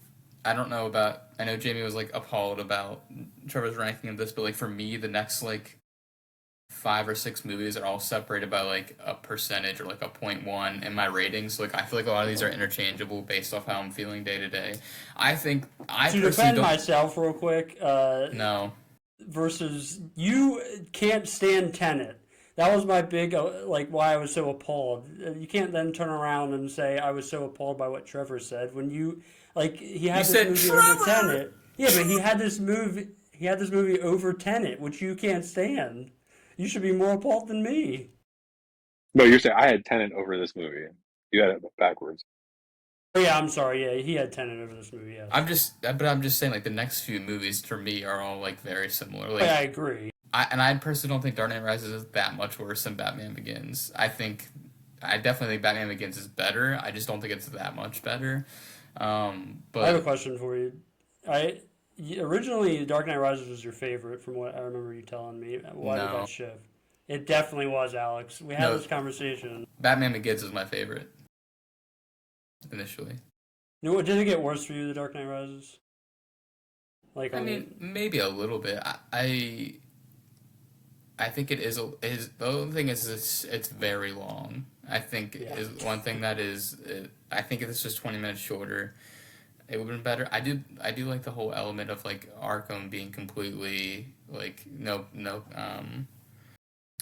I don't know about. I know Jamie was like appalled about Trevor's ranking of this, but like for me, the next like 5 or 6 movies are all separated by like a percentage or like a 0.1 in my ratings. Like I feel like a lot of these are interchangeable based off how I'm feeling day to day. I think to defend myself real quick. No. Versus you can't stand Tenet. That was my big why I was so appalled. You can't then turn around and say I was so appalled by what Trevor said when he had this movie over Tenet. Yeah, but he had this movie over Tenet, which you can't stand. You should be more appalled than me. No, you're saying I had Tenet over this movie. You had it backwards. Oh yeah, I'm sorry. Yeah, he had Tenet over this movie. Yes. I'm just saying like the next few movies for me are all like very similar. Like, I agree. I personally don't think Dark Knight Rises is that much worse than Batman Begins. I definitely think Batman Begins is better. I just don't think it's that much better. But I have a question for you. Originally, Dark Knight Rises was your favorite, from what I remember you telling me. Why did that shift? It definitely was, Alex. We had this conversation. Batman Begins is my favorite. Initially. Did it get worse for you, The Dark Knight Rises? Maybe a little bit. I think it is. The only thing is it's very long. I think is one thing that is. I think if this was 20 minutes shorter, it would have been better. I do like the whole element of like Arkham being completely like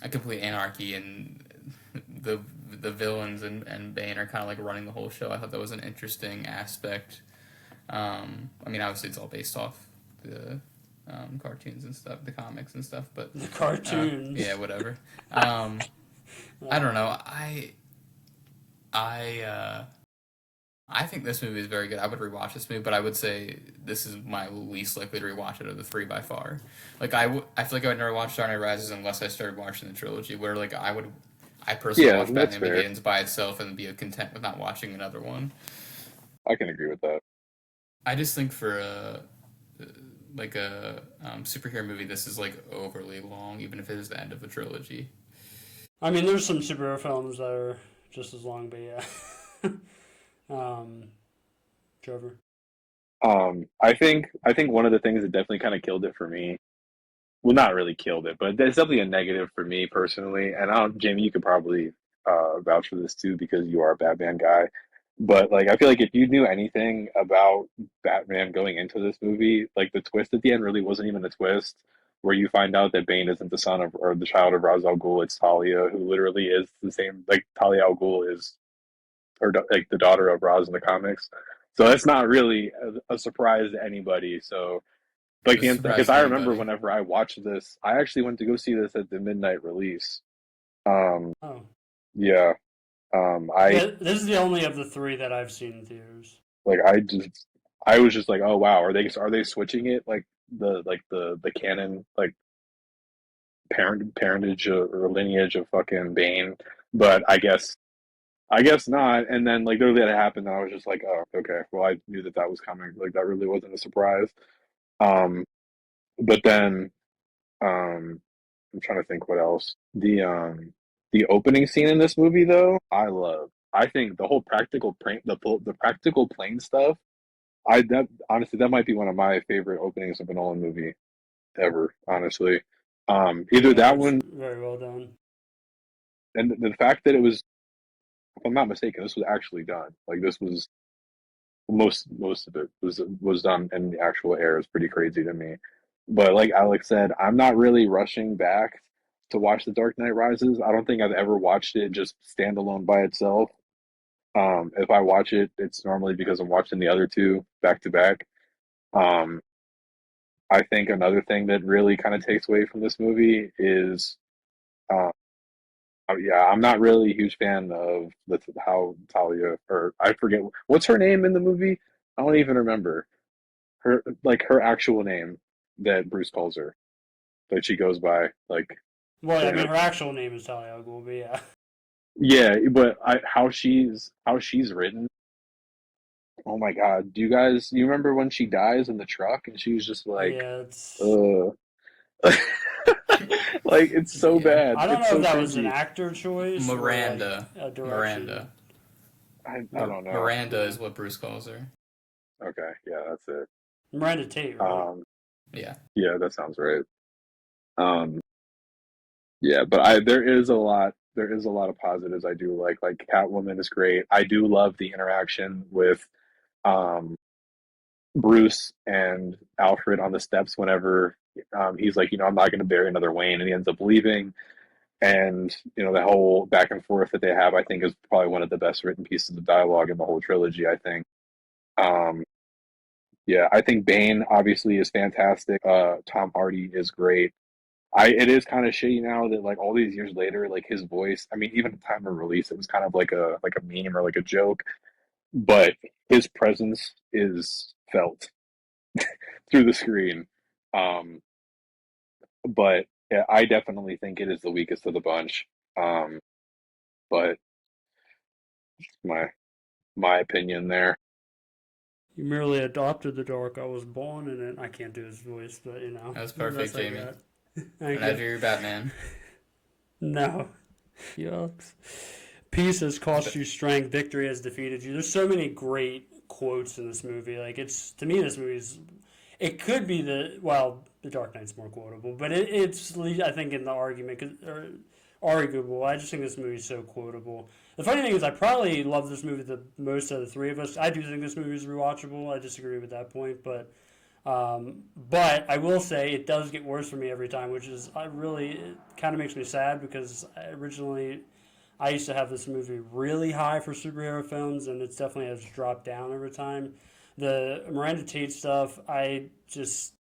a complete anarchy, and the villains and Bane are kind of like running the whole show. I thought that was an interesting aspect. Obviously it's all based off the cartoons and stuff, the comics and stuff, but the cartoons. Yeah, whatever. I don't know. I think this movie is very good. I would rewatch this movie, but I would say this is my least likely to rewatch it of the three by far. Like I feel like I would never watch Dark Knight Rises unless I started watching the trilogy. Where like I personally Yeah, watch that's Batman fair. Begins by itself and be content with not watching another one. I can agree with that. I just think for like a superhero movie, this is like overly long, even if it is the end of a trilogy. I mean, there's some superhero films that are just as long, but yeah. um, Trevor. I think one of the things that definitely kind of killed it for me, well, not really killed it, but it's definitely a negative for me personally. And I don't, Jamie, you could probably vouch for this too because you are a Batman guy. But like, I feel like if you knew anything about Batman going into this movie, like the twist at the end really wasn't even a twist, where you find out that Bane isn't the son of or the child of Ra's al Ghul, it's Talia, who literally is the same. Like Talia al Ghul is like the daughter of Ra's in the comics. So that's not really a surprise to anybody. So like This because surprised I remember anybody. whenever I watched this, I actually went to go see this at the midnight release. Um, Oh, yeah. I yeah. This is the only of the three that I've seen in theaters. like I was just like, oh wow, are they switching it like the canon like parentage or lineage of fucking Bane? But I guess not. And then like literally that happened, and I was just like, oh okay, well I knew that was coming. Like that really wasn't a surprise. Um, but then I'm trying to think what else. The opening scene in this movie though, I love. I think the whole practical plane the practical plane stuff. I that honestly that might be one of my favorite openings of a Nolan movie ever. Honestly, either Yeah, that it's one very well done. and the fact that it was, if I'm not mistaken, this was actually done. Like this was most of it was done in the actual air. Is pretty crazy to me. But like Alex said, I'm not really rushing back to watch The Dark Knight Rises. I don't think I've ever watched it just standalone by itself. If I watch it, it's normally because I'm watching the other two back to back. Um, I think another thing that really kind of takes away from this movie is, uh, yeah, I'm not really a huge fan of how Talia, or I forget what's her name in the movie. I don't even remember her actual name that Bruce calls her, that she goes by. Like, Well, I mean, damn. her actual name is Talia al Ghul, but yeah. Yeah, but how she's written. Oh my God, you remember when she dies in the truck and she's just like, Yeah, it's. uh, like it's so Yeah, bad. I don't It's know if so that was an cringy. actor choice or like Miranda, a direction. Miranda, I don't know. Miranda Yeah. is what Bruce calls her. Okay, yeah, that's it. Miranda Tate, right? Um, Yeah, yeah, that sounds right. Um, yeah, but there is a lot of positives I do like Catwoman is great. I do love the interaction with um Bruce and Alfred on the steps whenever he's like, I'm not going to bury another Wayne, and he ends up leaving. And the whole back and forth that they have, I think, is probably one of the best written pieces of dialogue in the whole trilogy. I think. Um, yeah, I think Bane obviously is fantastic. Tom Hardy is great. It is kind of shitty now that like all these years later, like his voice. I mean, even at the time of release, it was kind of like a meme or like a joke, but his presence is felt through the screen. Um, but yeah, I definitely think it is the weakest of the bunch. Um, but my my opinion there. You merely adopted the dark. I was born in it. I can't do his voice, but that was the perfect, best I Jamie. got. Thank And now you. do your Batman. No. Yucks. Peace has cost you strength. Victory has defeated you. There's so many great quotes in this movie. Like it's to me, this movie's. It could be the Dark Knight's more quotable, but it's I think in the argument or arguable. I just think this movie's so quotable. The funny thing is, I probably love this movie the most of the three of us. I do think this movie is rewatchable. I disagree with that point, but I will say it does get worse for me every time, which is it kind of makes me sad because I used to have this movie really high for superhero films, and it definitely has dropped down over time. The Miranda Tate stuff, I just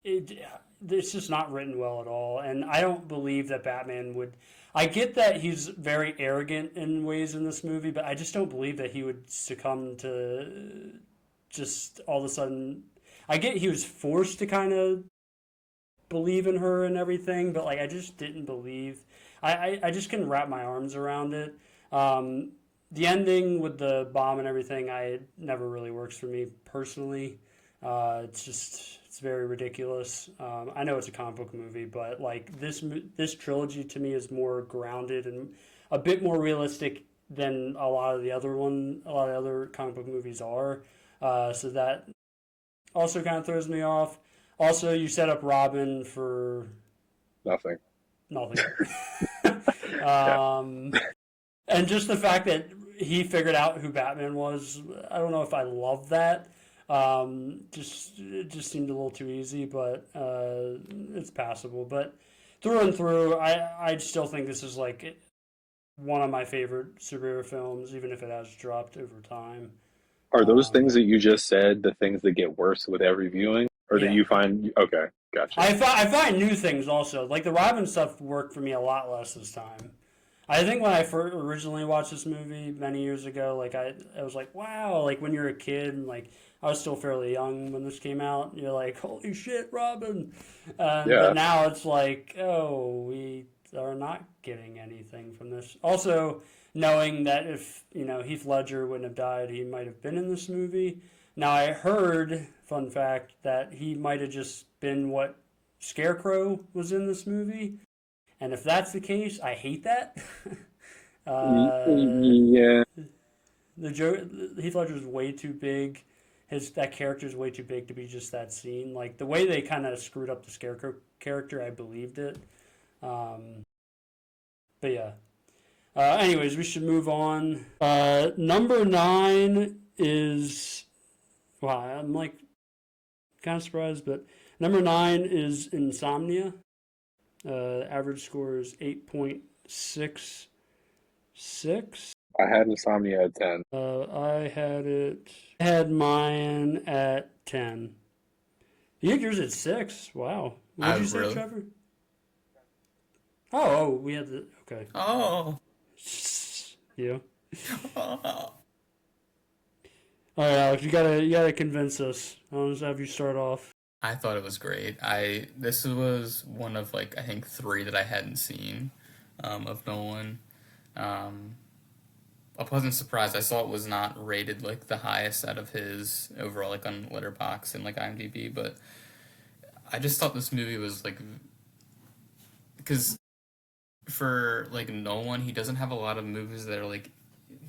it's just not written well at all, and I don't believe that Batman would. I get that he's very arrogant in ways in this movie, but I just don't believe that he would succumb to just all of a sudden. I get he was forced to kind of believe in her and everything, but like I just didn't believe. I just couldn't wrap my arms around it. The ending with the bomb and everything, I never really works for me personally. It's very ridiculous. I know it's a comic book movie, but like this trilogy to me is more grounded and a bit more realistic than a lot of the other comic book movies are. So that also kind of throws me off. Also, you set up Robin for Nothing. nothing. Yeah. And just the fact that he figured out who Batman was, I don't know if I love that. It just seemed a little too easy, but it's passable. But through and through, I still think this is like one of my favorite superhero films, even if it has dropped over time. Are those Um, things that you just said the things that get worse with every viewing, or that yeah. you find? Okay, gotcha. I find new things also. Like the Robin stuff worked for me a lot less this time. I think when I first originally watched this movie many years ago, like I was like, wow, like when you're a kid and like I was still fairly young when this came out, you're like, holy shit, Robin. But Yeah. now it's like, oh, we are not getting anything from this. Also, knowing that if, Heath Ledger wouldn't have died, he might have been in this movie. Now I heard, fun fact, that he might have just been what Scarecrow was in this movie. And if that's the case, I hate that. Yeah. Heath Ledger is way too big. That character is way too big to be just that scene. Like the way they kind of screwed up the Scarecrow character, I believed it. But yeah. Anyways, we should move on. Number 9 is wow. I'm like kind of surprised, but number 9 is Insomnia. Average score is 8.66. I had insomnia at 10. I had mine at 10. You had yours at 6. Wow. What did you say, Really? Trevor? Oh, we had the okay. Oh. Yeah. Oh. All right, Alex, you gotta convince us. I'll just have you start off. I thought it was great. This was one of like I think 3 that I hadn't seen of Nolan. A pleasant surprise. I saw it was not rated like the highest out of his overall like on Letterboxd and like IMDb, but I just thought this movie was like because for like Nolan, he doesn't have a lot of movies that are like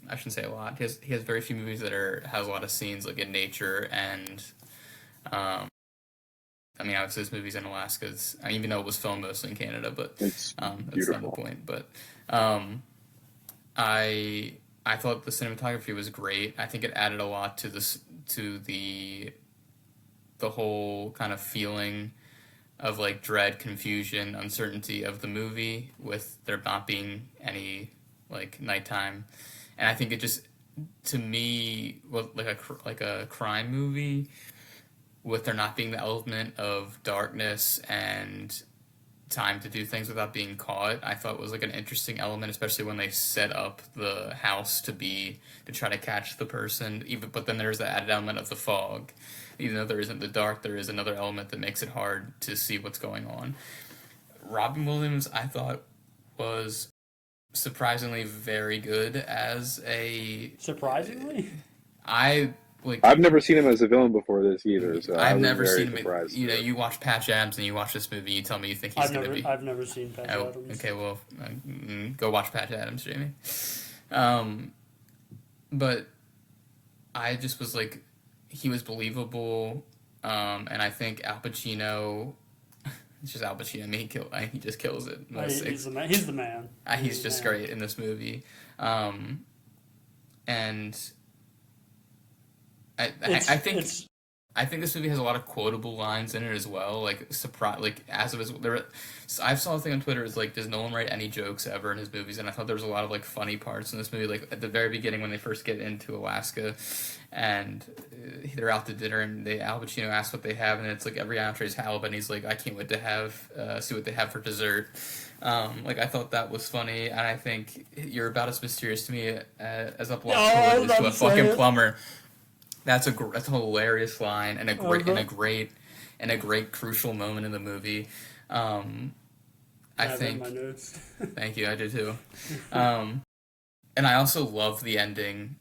I shouldn't say a lot. He has very few movies that has a lot of scenes like in nature and I mean, obviously, this movie's in Alaska. Even though it was filmed mostly in Canada, but It's that's not the beautiful. point. But I thought the cinematography was great. I think it added a lot to the whole kind of feeling of like dread, confusion, uncertainty of the movie with there not being any like nighttime, and I think it just to me was like a crime movie with there not being the element of darkness and time to do things without being caught. I thought was like an interesting element, especially when they set up the house to try to catch the person. But then there's the added element of the fog. Even though there isn't the dark, there is another element that makes it hard to see what's going on. Robin Williams, I thought, was surprisingly very good as a. Surprisingly? I've never seen him as a villain before this either, so I I've was never very seen him. surprised. You watch Patch Adams and you watch this movie. You tell me you think he's going to be. I've never seen Patch Oh, Adams. okay. Well, go watch Patch Adams, Jamie. But I just was like, he was believable, and I think Al Pacino. It's just Al Pacino. I mean, he just kills it. He's the man. He's the man. He's just great in this movie, and I think I think this movie has a lot of quotable lines in it as well. Like surprise, like as of his there, I saw a thing on Twitter. Is like, does Nolan write any jokes ever in his movies? And I thought there was a lot of like funny parts in this movie. Like at the very beginning when they first get into Alaska, and they're out to dinner, and Al Pacino asks what they have, and it's like every entree is halibut, and he's like, I can't wait to have see what they have for dessert. Like I thought that was funny, and I think you're about as mysterious to me as a I was is about to a to say fucking it. plumber. That's a hilarious line and a great crucial moment in the movie. I have it in think. my notes. Thank you. I do too. And I also love the ending,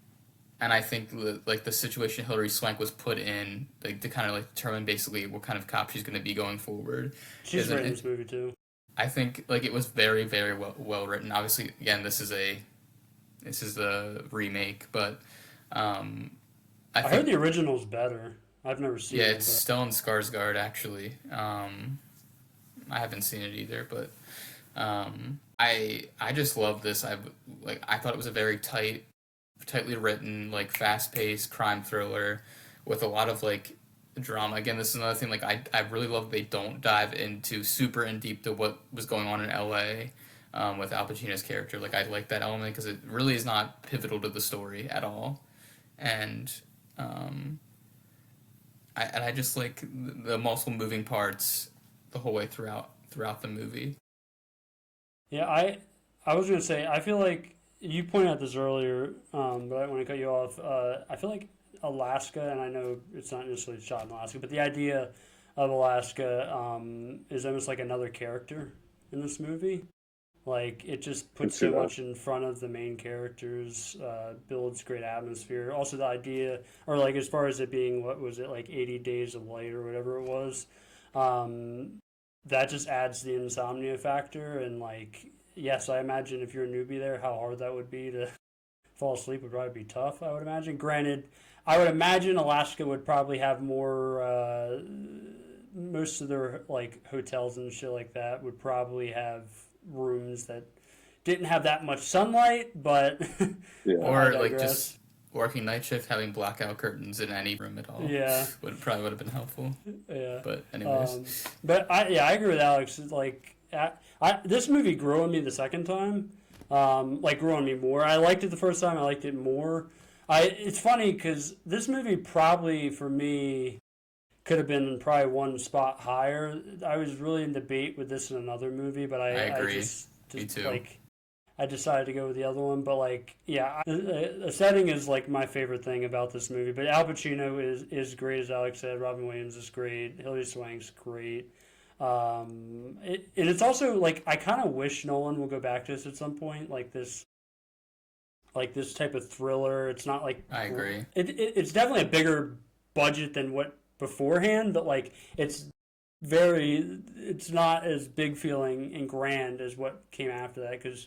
and I think the situation Hilary Swank was put in, like to kind of like determine basically what kind of cop she's going to be going forward. She's great in this movie too. I think like it was very very well written. Obviously, again, this is the remake, but. I heard the original's better. I've never seen it. Yeah, it's still in Skarsgård, actually. I haven't seen it either, but I just love this. I thought it was a very tightly written, like fast paced crime thriller with a lot of like drama. Again, this is another thing. Like I really love they don't dive into super in deep to what was going on in L.A. With Al Pacino's character. Like I like that element because it really is not pivotal to the story at all, and. I just like the multiple moving parts the whole way throughout the movie. Yeah, I was gonna say I feel like you pointed out this earlier, but I want to cut you off. I feel like Alaska, and I know it's not necessarily shot in Alaska, but the idea of Alaska is almost like another character in this movie. Like it just puts so much in front of the main characters, builds great atmosphere. Also, the idea, or like as far as it being, what was it, like 80 Days of Light or whatever it was, that just adds the insomnia factor. And like, yes, I imagine if you're a newbie there, how hard that would be to fall asleep would probably be tough. I would imagine. Granted, I would imagine Alaska would probably have more. Most of their like hotels and shit like that would probably have rooms that didn't have that much sunlight, but Yeah. Or like just working night shift, having blackout curtains in any room at all. Yeah, would have been helpful. Yeah, But anyways, but I agree with Alex. Like, this movie grew on me the second time. Like grew on me more. I liked it the first time. I liked it more. It's funny because this movie probably for me could have been probably one spot higher. I was really in debate with this and another movie, but I agree. I just Me too. like I decided to go with the other one. But like, yeah, the setting is like my favorite thing about this movie. But Al Pacino is great, as Alex said. Robin Williams is great. Hilary Swank's great. And it's also like I kind of wish Nolan will go back to this at some point, like this type of thriller. It's not like I agree. It's definitely a bigger budget than what beforehand, but like it's not as big feeling and grand as what came after that, because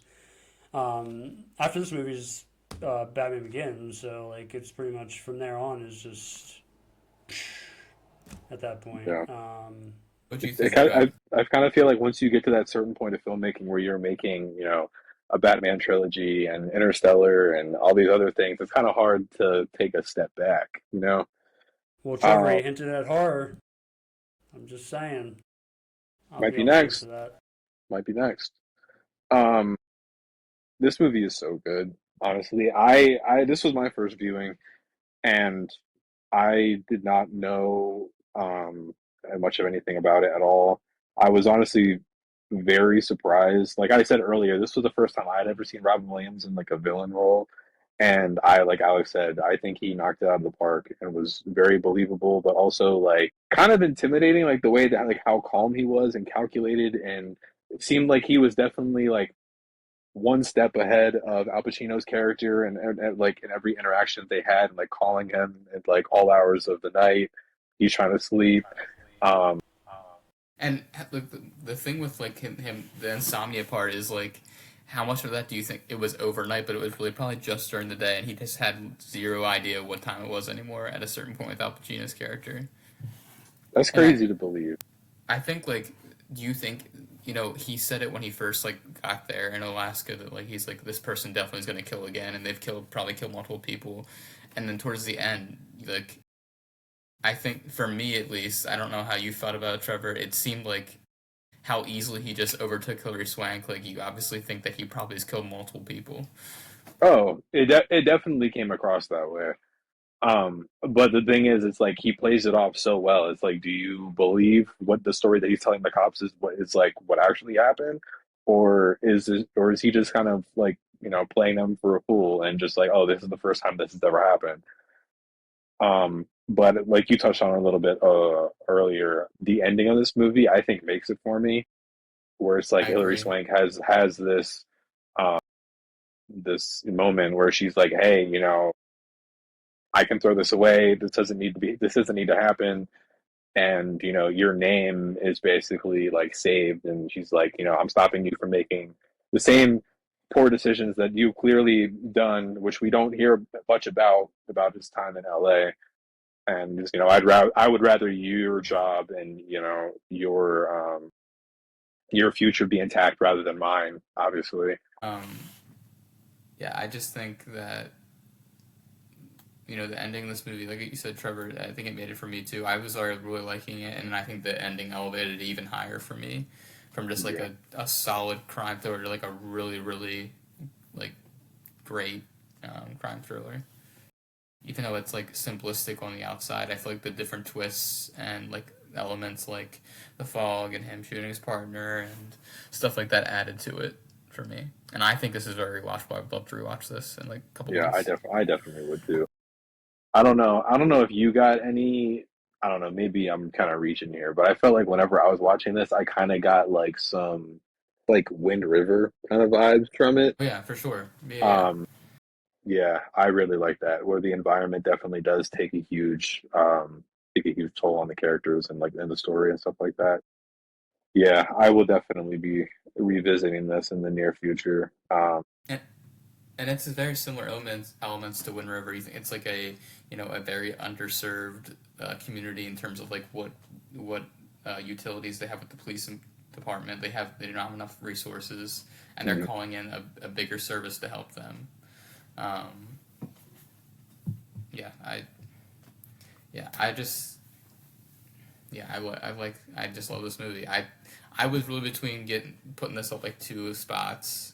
after this movie's Batman Begins, so like it's pretty much from there on is just at that point. Yeah. What do you think? I kind of feel like once you get to that certain point of filmmaking where you're making, a Batman trilogy and Interstellar and all these other things, it's kind of hard to take a step back, Well, Trevor hinted at horror. I'm just saying. Might be next. Might be next. This movie is so good. Honestly, I this was my first viewing, and I did not know much of anything about it at all. I was honestly very surprised. Like I said earlier, this was the first time I had ever seen Robin Williams in like a villain role. And like Alex said, I think he knocked it out of the park and was very believable, but also like kind of intimidating, like the way that like how calm he was and calculated, and it seemed like he was definitely like one step ahead of Al Pacino's character, and like in every interaction they had, and like calling him at like all hours of the night, he's trying to sleep. And the thing with like him, the insomnia part is like, how much of that do you think it was overnight, but it was really probably just during the day, and he just had zero idea what time it was anymore at a certain point with Al Pacino's character? That's crazy to believe. I think like, do you think, he said it when he first like got there in Alaska that like he's like, this person definitely is going to kill again, and they've probably killed multiple people, and then towards the end, like I think for me at least, I don't know how you thought about it, Trevor. It seemed like how easily he just overtook Hilary Swank. Like you obviously think that he probably has killed multiple people. Oh, it definitely came across that way. But the thing is, it's like he plays it off so well. It's like, do you believe what the story that he's telling the cops is what is like what actually happened, or is he just kind of like playing them for a fool and just like, oh, this is the first time this has ever happened. But like you touched on a little bit earlier, the ending of this movie I think makes it for me, where it's like I Hilary agree. Swank has this um this moment where she's like, hey, I can throw this away. This doesn't need to happen. And, your name is basically like saved. And she's like, I'm stopping you from making the same poor decisions that you clearly done, which we don't hear much about his time in LA. And just, I would rather your job and, your future be intact rather than mine, obviously. Um, yeah, I just think that the ending of this movie, like you said, Trevor, I think it made it for me too. I was already really liking it, and I think the ending elevated it even higher for me, from just like Yeah. a solid crime thriller to like a really really like great crime thriller. Even though it's like simplistic on the outside, I feel like the different twists and like elements like the fog and him shooting his partner and stuff like that added to it for me. And I think this is very rewatchable. I'd love to rewatch this in like a couple Yeah, months. I definitely would too. I don't know. I don't know if you got any. I don't know. Maybe I'm kind of reaching here, but I felt like whenever I was watching this, I kind of got like some like Wind River kind of vibes from it. Oh, yeah, for sure. Yeah, yeah. Um, yeah, I really like that. Where the environment definitely does take a huge toll on the characters and like in the story and stuff like that. Yeah, I will definitely be revisiting this in the near future. And, and it's very similar elements to Wind River. It's like a very underserved community in terms of like what utilities they have with the police department. They don't have enough resources, and they're Mhm. calling in a bigger service to help them. Um, yeah, I just I just love this movie. I was really between getting putting this up like two spots.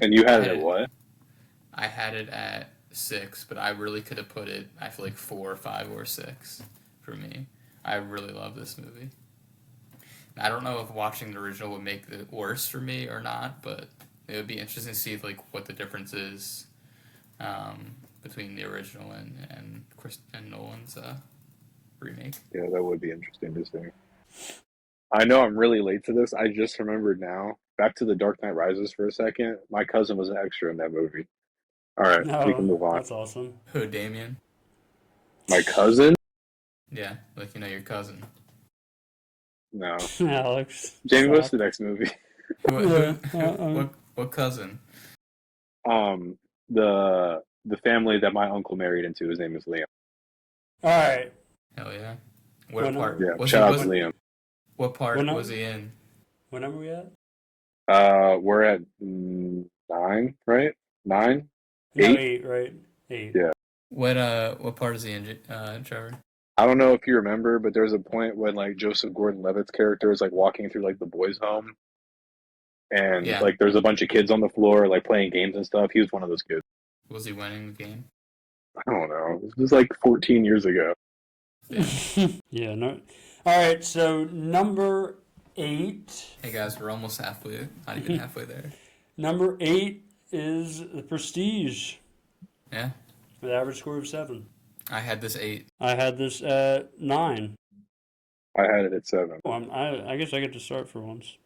And you I had had it at it what? I had it at 6, but I really could have put it, I feel like 4, 5, or 6 for me. I really love this movie. I don't know if watching the original would make it worse for me or not, but it would be interesting to see like what the difference is between the original and Nolan's remake. Yeah, that would be interesting to see. I know I'm really late to this. I just remembered now. Back to The Dark Knight Rises for a second. My cousin was an extra in that movie. All right, we can No, move on. that's awesome. Who, Damien? My cousin? Yeah, like your cousin. No. Alex, Jamie, what's the stop. next movie? Who, Yeah, who what cousin? Um, the family that my uncle married into. His name is Liam. all right. Hell yeah. What When part Yeah, was he shout out to was Liam. what when part was he in? when are we at? We're at nine, right? Nine, No, eight. 8, right? 8. Yeah. What part is he in, Trevor? I don't know if you remember, but there's a point when like Joseph Gordon-Levitt's character is like walking through like the boys' home, and Yeah. like there's a bunch of kids on the floor like playing games and stuff. He was one of those kids. Was he winning the game? I don't know. This was like 14 years ago. Damn. Yeah, no. All right, so number 8. Hey guys, we're almost halfway. Not even halfway there. Number 8 is The Prestige, Yeah. with an average score of 7. I had this 8. I had this at 9. I had it at seven. Well, I guess I get to start for once.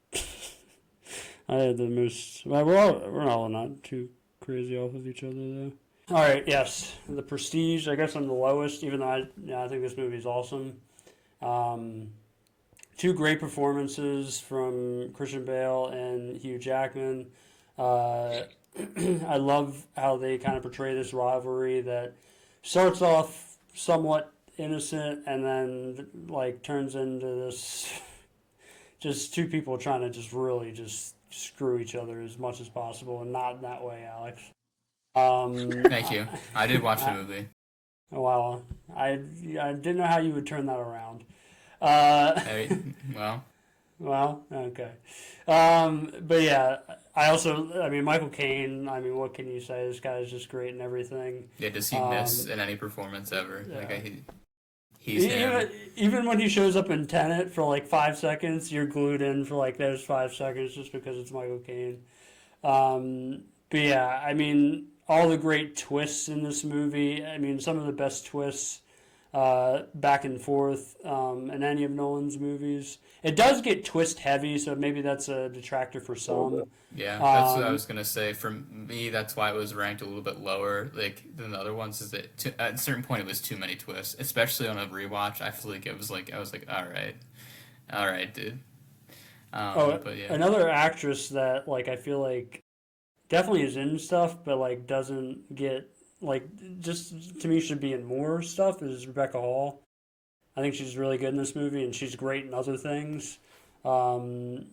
I had the most. Well, we're all not too crazy off of each other though. All right, yes, The Prestige. I guess I'm the lowest, even though I think this movie is awesome. Um, Two great performances from Christian Bale and Hugh Jackman. Uh, I love how they kind of portray this rivalry that starts off somewhat innocent and then like turns into this just two people trying to just really just screw each other as much as possible, and not in that way, Alex. Thank you. I did watch the I, movie. Oh, wow. I didn't know how you would turn that around. Uh, Hey, well, well, okay. But yeah, I mean, Michael Caine, I mean, what can you say? This guy is just great and everything. yeah, does he miss Um, in any performance ever? Like, yeah. he's him. Even when he shows up in Tenet for like 5 seconds, you're glued in for like those 5 seconds just because it's Michael Caine. But yeah, I mean, all the great twists in this movie. I mean, some of the best twists back and forth in any of Nolan's movies. It does get twist heavy, so maybe that's a detractor for A little bit. some. Yeah, that's what I Um, was gonna say. For me, that's why it was ranked a little bit lower, like than the other ones. Is that at a certain point it was too many twists, especially on a rewatch. I feel like it was like I was like, all right, dude. oh, But yeah, another actress that like I feel like definitely is in stuff, but like doesn't get like just to me should be in more stuff is Rebecca Hall. I think she's really good in this movie, and she's great in other things. Um,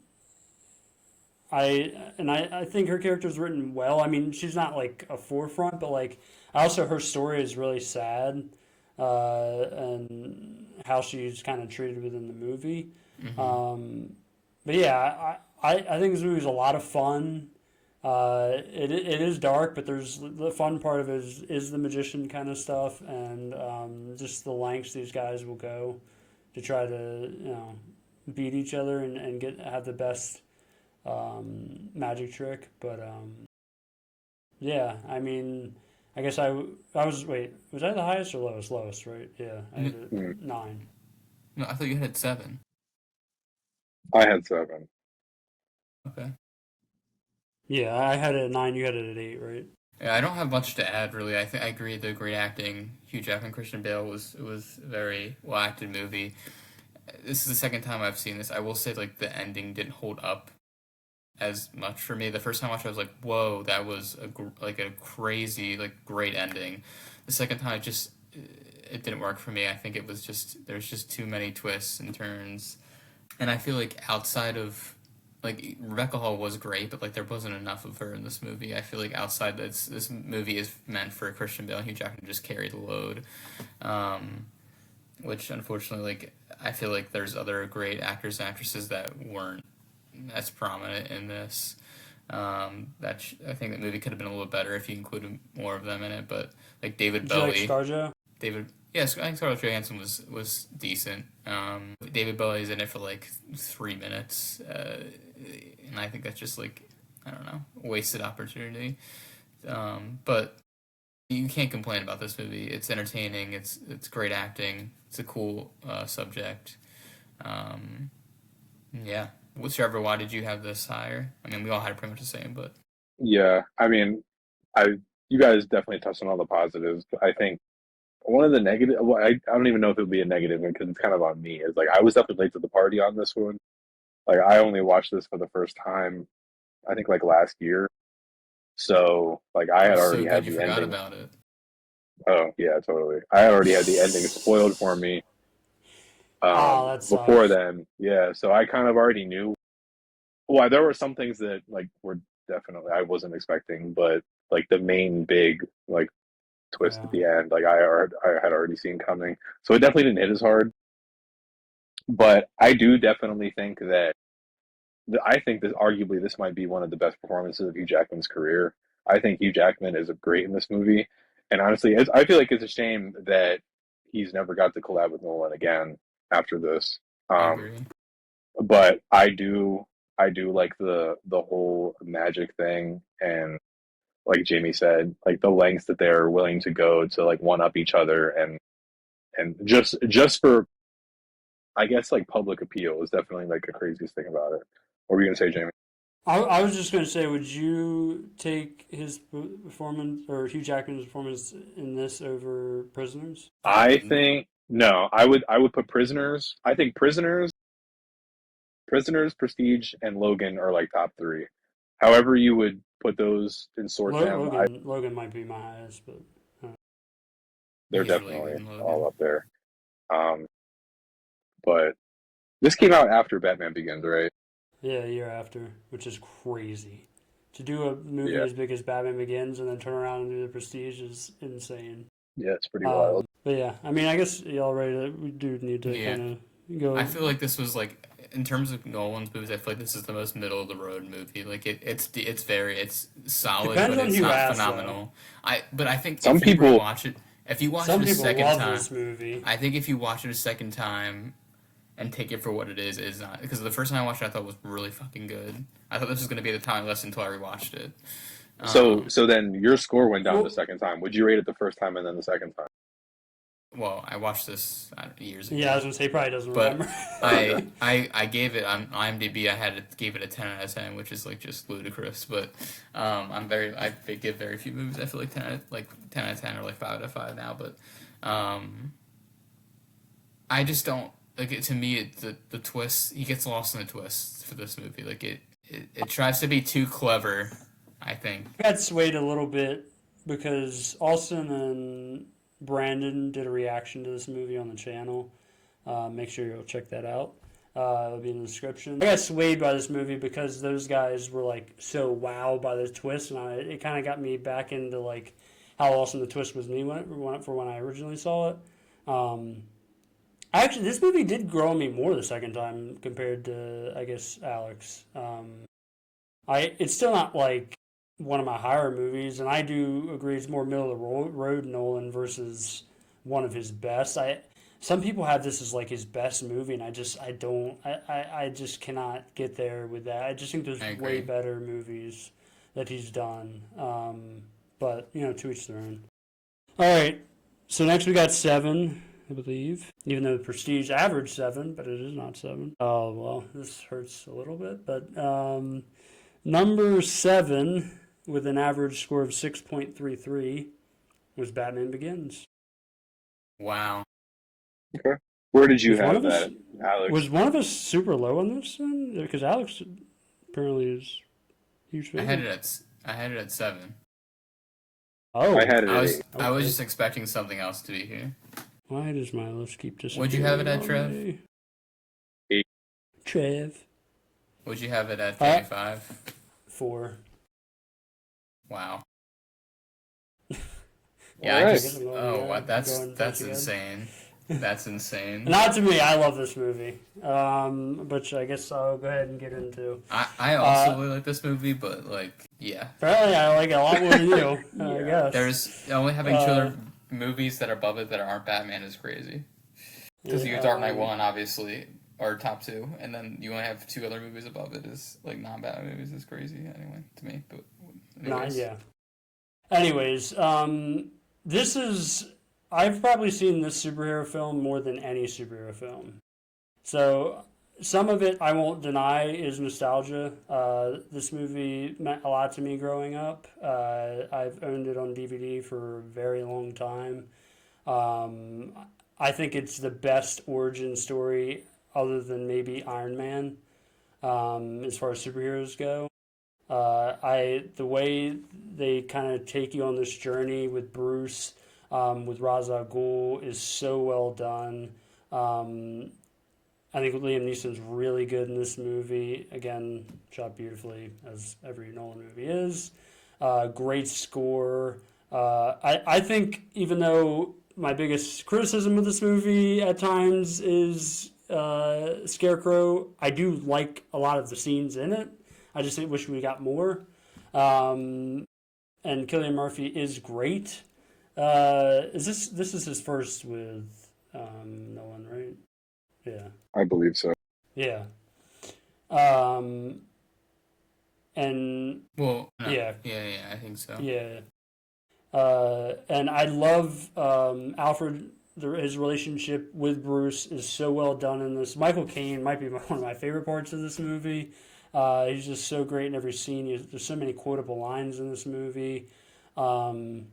I think her character's written well. I mean, she's not like a forefront, but like also her story is really sad, and how she's kind of treated within the movie. hmm But yeah, I think this movie's a lot of fun. It is dark, but there's the fun part of it is the magician kind of stuff, and just the lengths these guys will go to try to beat each other and get have the best magic trick. But yeah, I mean, I guess I was wait, was I the highest or lowest? Lowest, right? Yeah, I had a Hmm. 9. no, I thought you had 7. I had 7. Okay. Yeah, I had it at 9. You had it at 8, right? Yeah, I don't have much to add really. I agree. The great acting, Hugh Jackman, Christian Bale was a very well acted movie. This is the second time I've seen this. I will say like the ending didn't hold up as much for me. The first time I watched, it, I was like, "Whoa, that was like a crazy, like great ending." The second time, it didn't work for me. I think it was just there's just too many twists and turns, and I feel like outside of like Rebecca Hall was great, but like there wasn't enough of her in this movie. I feel like outside this movie is meant for Christian Bale and Hugh Jackman to just carry the load, um, which unfortunately like I feel like there's other great actors and actresses that weren't as prominent in this. I think the movie could have been a little better if you included more of them in it. But like David Did you like Bowie, ScarJo? yes, I think Scarlett Johansson was decent. David Bowie's in it for like 3 minutes, and I think that's just like I don't know, wasted opportunity. But you can't complain about this movie. It's entertaining. It's great acting. It's a cool subject. Um, yeah. What's Trevor? Why did you have this higher? I mean, we all had pretty much the same, but Yeah, I mean, I you guys definitely touched on all the positives. But I think one of the negative, well, I don't even know if it would be a negative because it's kind of on me. Is like I was definitely late to the party on this one. Like I only watched this for the first time, I think like last year. So like I I had was already so good had you the forgot ending. about it. Oh yeah, totally. I had already had the ending spoiled for me Oh, that before sucks. then. Yeah, so I kind of already knew. Well, there were some things that like were definitely I wasn't expecting, but like the main big like twist at Yeah. the end, like I had already seen coming. So it definitely didn't hit as hard. But I do definitely think that I think that arguably this might be one of the best performances of Hugh Jackman's career. I think Hugh Jackman is great in this movie, and honestly, I feel like it's a shame that he's never got to collab with Nolan again after this. I Um, agree. but I do like the whole magic thing, and like Jamie said, like the lengths that they're willing to go to like one up each other, and just for I guess like public appeal is definitely like the craziest thing about it. What were you gonna say, Jamie? I was just going to say, would you take his performance or Hugh Jackman's performance in this over Prisoners? I I wouldn't. think no, I would put Prisoners. I think Prisoners, Prestige, and Logan are like top three. However, you would put those and sort them, Logan might be my highest, but they're He's really definitely good in all Logan. up there. Um, but this came out after Batman Begins, right? yeah, a year after, which is crazy. To do a movie Yeah, as big as Batman Begins and then turn around and do The Prestige is insane. Yeah, it's pretty wild. But yeah, I mean, I guess y'all ready we do need to Yeah. kind of go. I feel like this was like in terms of Nolan's movies, I feel like this is the most middle of the road movie. Like it's solid, Depends but on it's who you not ask, phenomenal. But I think Some if you people, rewatch it, if you watch Some it a people second love time, this movie. I think if you watch it a second time and take it for what it is not because the first time I watched it, I thought it was really fucking good. I thought this was gonna be the time lesson until I rewatched it. so then your score went down Well, the second time. Would you rate it the first time and then the second time? Well, I watched this years yeah, I was ago, gonna say he probably doesn't but remember. Okay. I gave it on IMDb. Gave it a 10 out of 10, which is like just ludicrous. But I give very few movies. I feel like 10 out of 10 or like 5 out of 5 now. But I just don't like it. To me, the twist, he gets lost in the twist for this movie. Like it tries to be too clever, I think. I got swayed a little bit because Austin and Brandon did a reaction to this movie on the channel. Make sure you'll check that out. It'll be in the description. I got swayed by this movie because those guys were like so wowed by the twist, and it kind of got me back into like how awesome the twist was when I originally saw it. Actually, this movie did grow on me more the second time compared to, I guess, Alex. It's still not like one of my higher movies, and I do agree it's more middle of the road Nolan versus one of his best. Some people have this as like his best movie, and I just cannot get there with that. I just think there's I way agree. better movies that he's done. But to each their own. All right, so next we got Seven, I believe. Even though the Prestige averaged 7, but it is not 7. Oh well, this hurts a little bit, but number 7 with an average score of 6.33 was Batman Begins. Wow. Okay. Where did you Was one have of us that, Alex? was one of us super low on this one? Because Alex apparently is a huge I fan. had it at 7. Oh, I had it I at was 8. I was okay. just expecting something else to be here. Why does my list keep disappearing? What'd you have it at, on Trev? me? 8. Trev. Would you have it at 35? 4. Wow. All Yeah, right. that's again. insane. That's insane. Not to me. I love this movie. But I guess I'll go ahead and get into. I also really like this movie, but like, yeah. Apparently, I like it a lot more than you. I Yeah. guess. There's only having 2 other movies that are above it that aren't Batman is crazy. Because you Dark Knight 1, obviously, are top 2, and then you only have 2 other movies above it is like non-Batman movies is crazy anyway to me. But anyways. Yeah. Anyways, this is. I've probably seen this superhero film more than any superhero film. So some of it I won't deny is nostalgia. This movie meant a lot to me growing up. I've owned it on DVD for a very long time. I think it's the best origin story other than maybe Iron Man, as far as superheroes go. The way they kind of take you on this journey with Bruce, with Ra's al Ghul is so well done. I think Liam Neeson's really good in this movie. Again, shot beautifully, as every Nolan movie is. Great score. I think even though my biggest criticism of this movie at times is Scarecrow, I do like a lot of the scenes in it. I just wish we got more. And Cillian Murphy is great. This is his first with Nolan, right? Yeah. I believe so. Yeah. And Well, no. Yeah. Yeah, I think so. yeah. And I love Alfred. His relationship with Bruce is so well done in this. Michael Caine might be one of my favorite parts of this movie. He's just so great in every scene. There's so many quotable lines in this movie. Another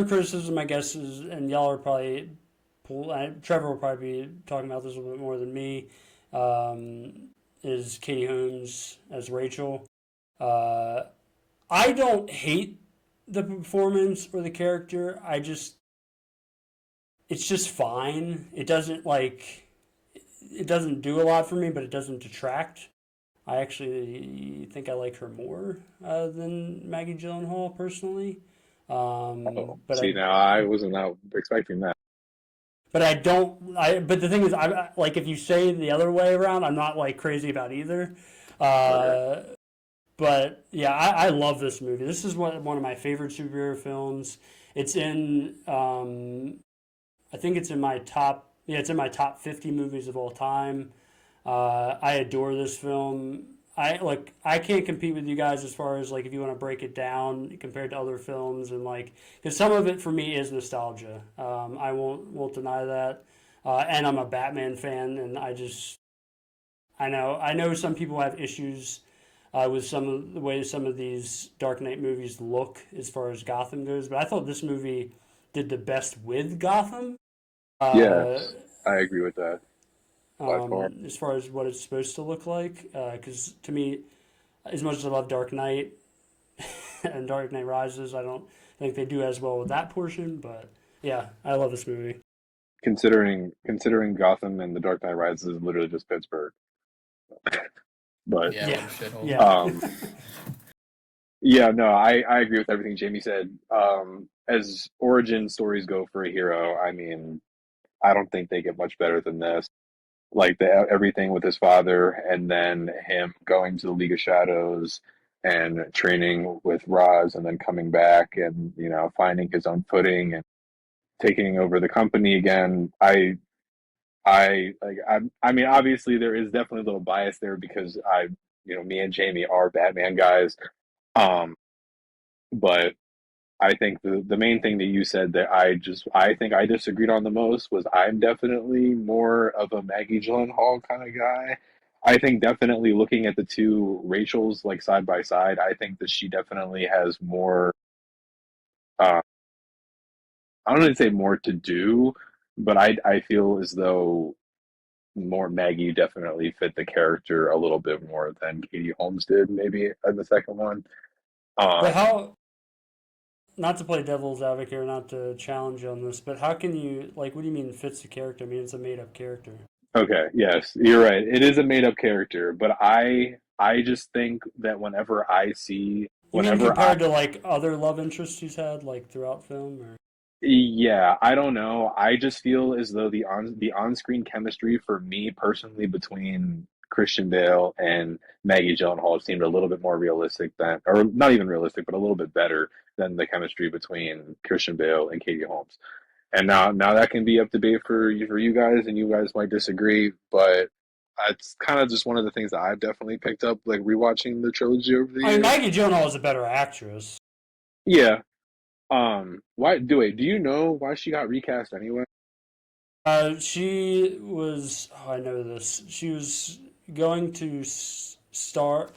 criticism, I guess, is, and y'all are probably, Trevor will probably be talking about this a little bit more than me, is Katie Holmes as Rachel. I don't hate the performance or the character. It's just fine. It doesn't do a lot for me, but it doesn't detract. I actually think I like her more than Maggie Gyllenhaal personally. But See, now I wasn't out expecting that. but I don't. But the thing is, I like if you say the other way around, I'm not like crazy about either. Okay. Uh, but yeah, I love this movie. This is one of my favorite superhero films. It's in I think it's in my top. Yeah, it's in my top 50 movies of all time. I adore this film. I can't compete with you guys as far as like if you want to break it down compared to other films and like because some of it for me is nostalgia. I won't deny that. And I'm a Batman fan, and I know some people have issues with some of the way some of these Dark Knight movies look as far as Gotham goes, but I thought this movie did the best with Gotham. Uh, Yes, I agree with that by far. as far as what it's supposed to look like. Because to me, as much as I love Dark Knight and Dark Knight Rises, I don't think they do as well with that portion. But yeah, I love this movie. Considering Gotham and The Dark Knight Rises is literally just Pittsburgh. But Yeah, what Yeah, a shithole. yeah. um, yeah, no, I agree with everything Jamie said. As origin stories go for a hero, I mean, I don't think they get much better than this. Like everything with his father, and then him going to the League of Shadows and training with Roz, and then coming back and finding his own footing and taking over the company again. I mean, obviously there is definitely a little bias there because me and Jamie are Batman guys. Um, but I think the main thing that you said that I think I disagreed on the most was I'm definitely more of a Maggie Gyllenhaal kind of guy. I think definitely looking at the two Rachels like side by side, I think that she definitely has more. Uh, I don't want to say more to do, but I feel as though more Maggie definitely fit the character a little bit more than Katie Holmes did, maybe in the second one. But Um, how? Not to play devil's advocate or not to challenge you on this, but how can you like? What do you mean fits the character? I mean, it's a made up character. okay, yes, you're right. It is a made up character, but I just think that You mean whenever I compared to like other love interests he's had like throughout film, or? yeah, I don't know. I just feel as though the on-screen chemistry for me personally between Christian Bale and Maggie Gyllenhaal seemed a little bit more realistic than, or not even realistic, but a little bit better than the chemistry between Christian Bale and Katie Holmes. And now that can be up debate for you guys, and you guys might disagree, but it's kind of just one of the things that I've definitely picked up, like rewatching the trilogy over the I mean, years. Maggie Gyllenhaal is a better actress. Yeah. Do you know why she got recast anyway? She was. Oh, I know this. She was going to star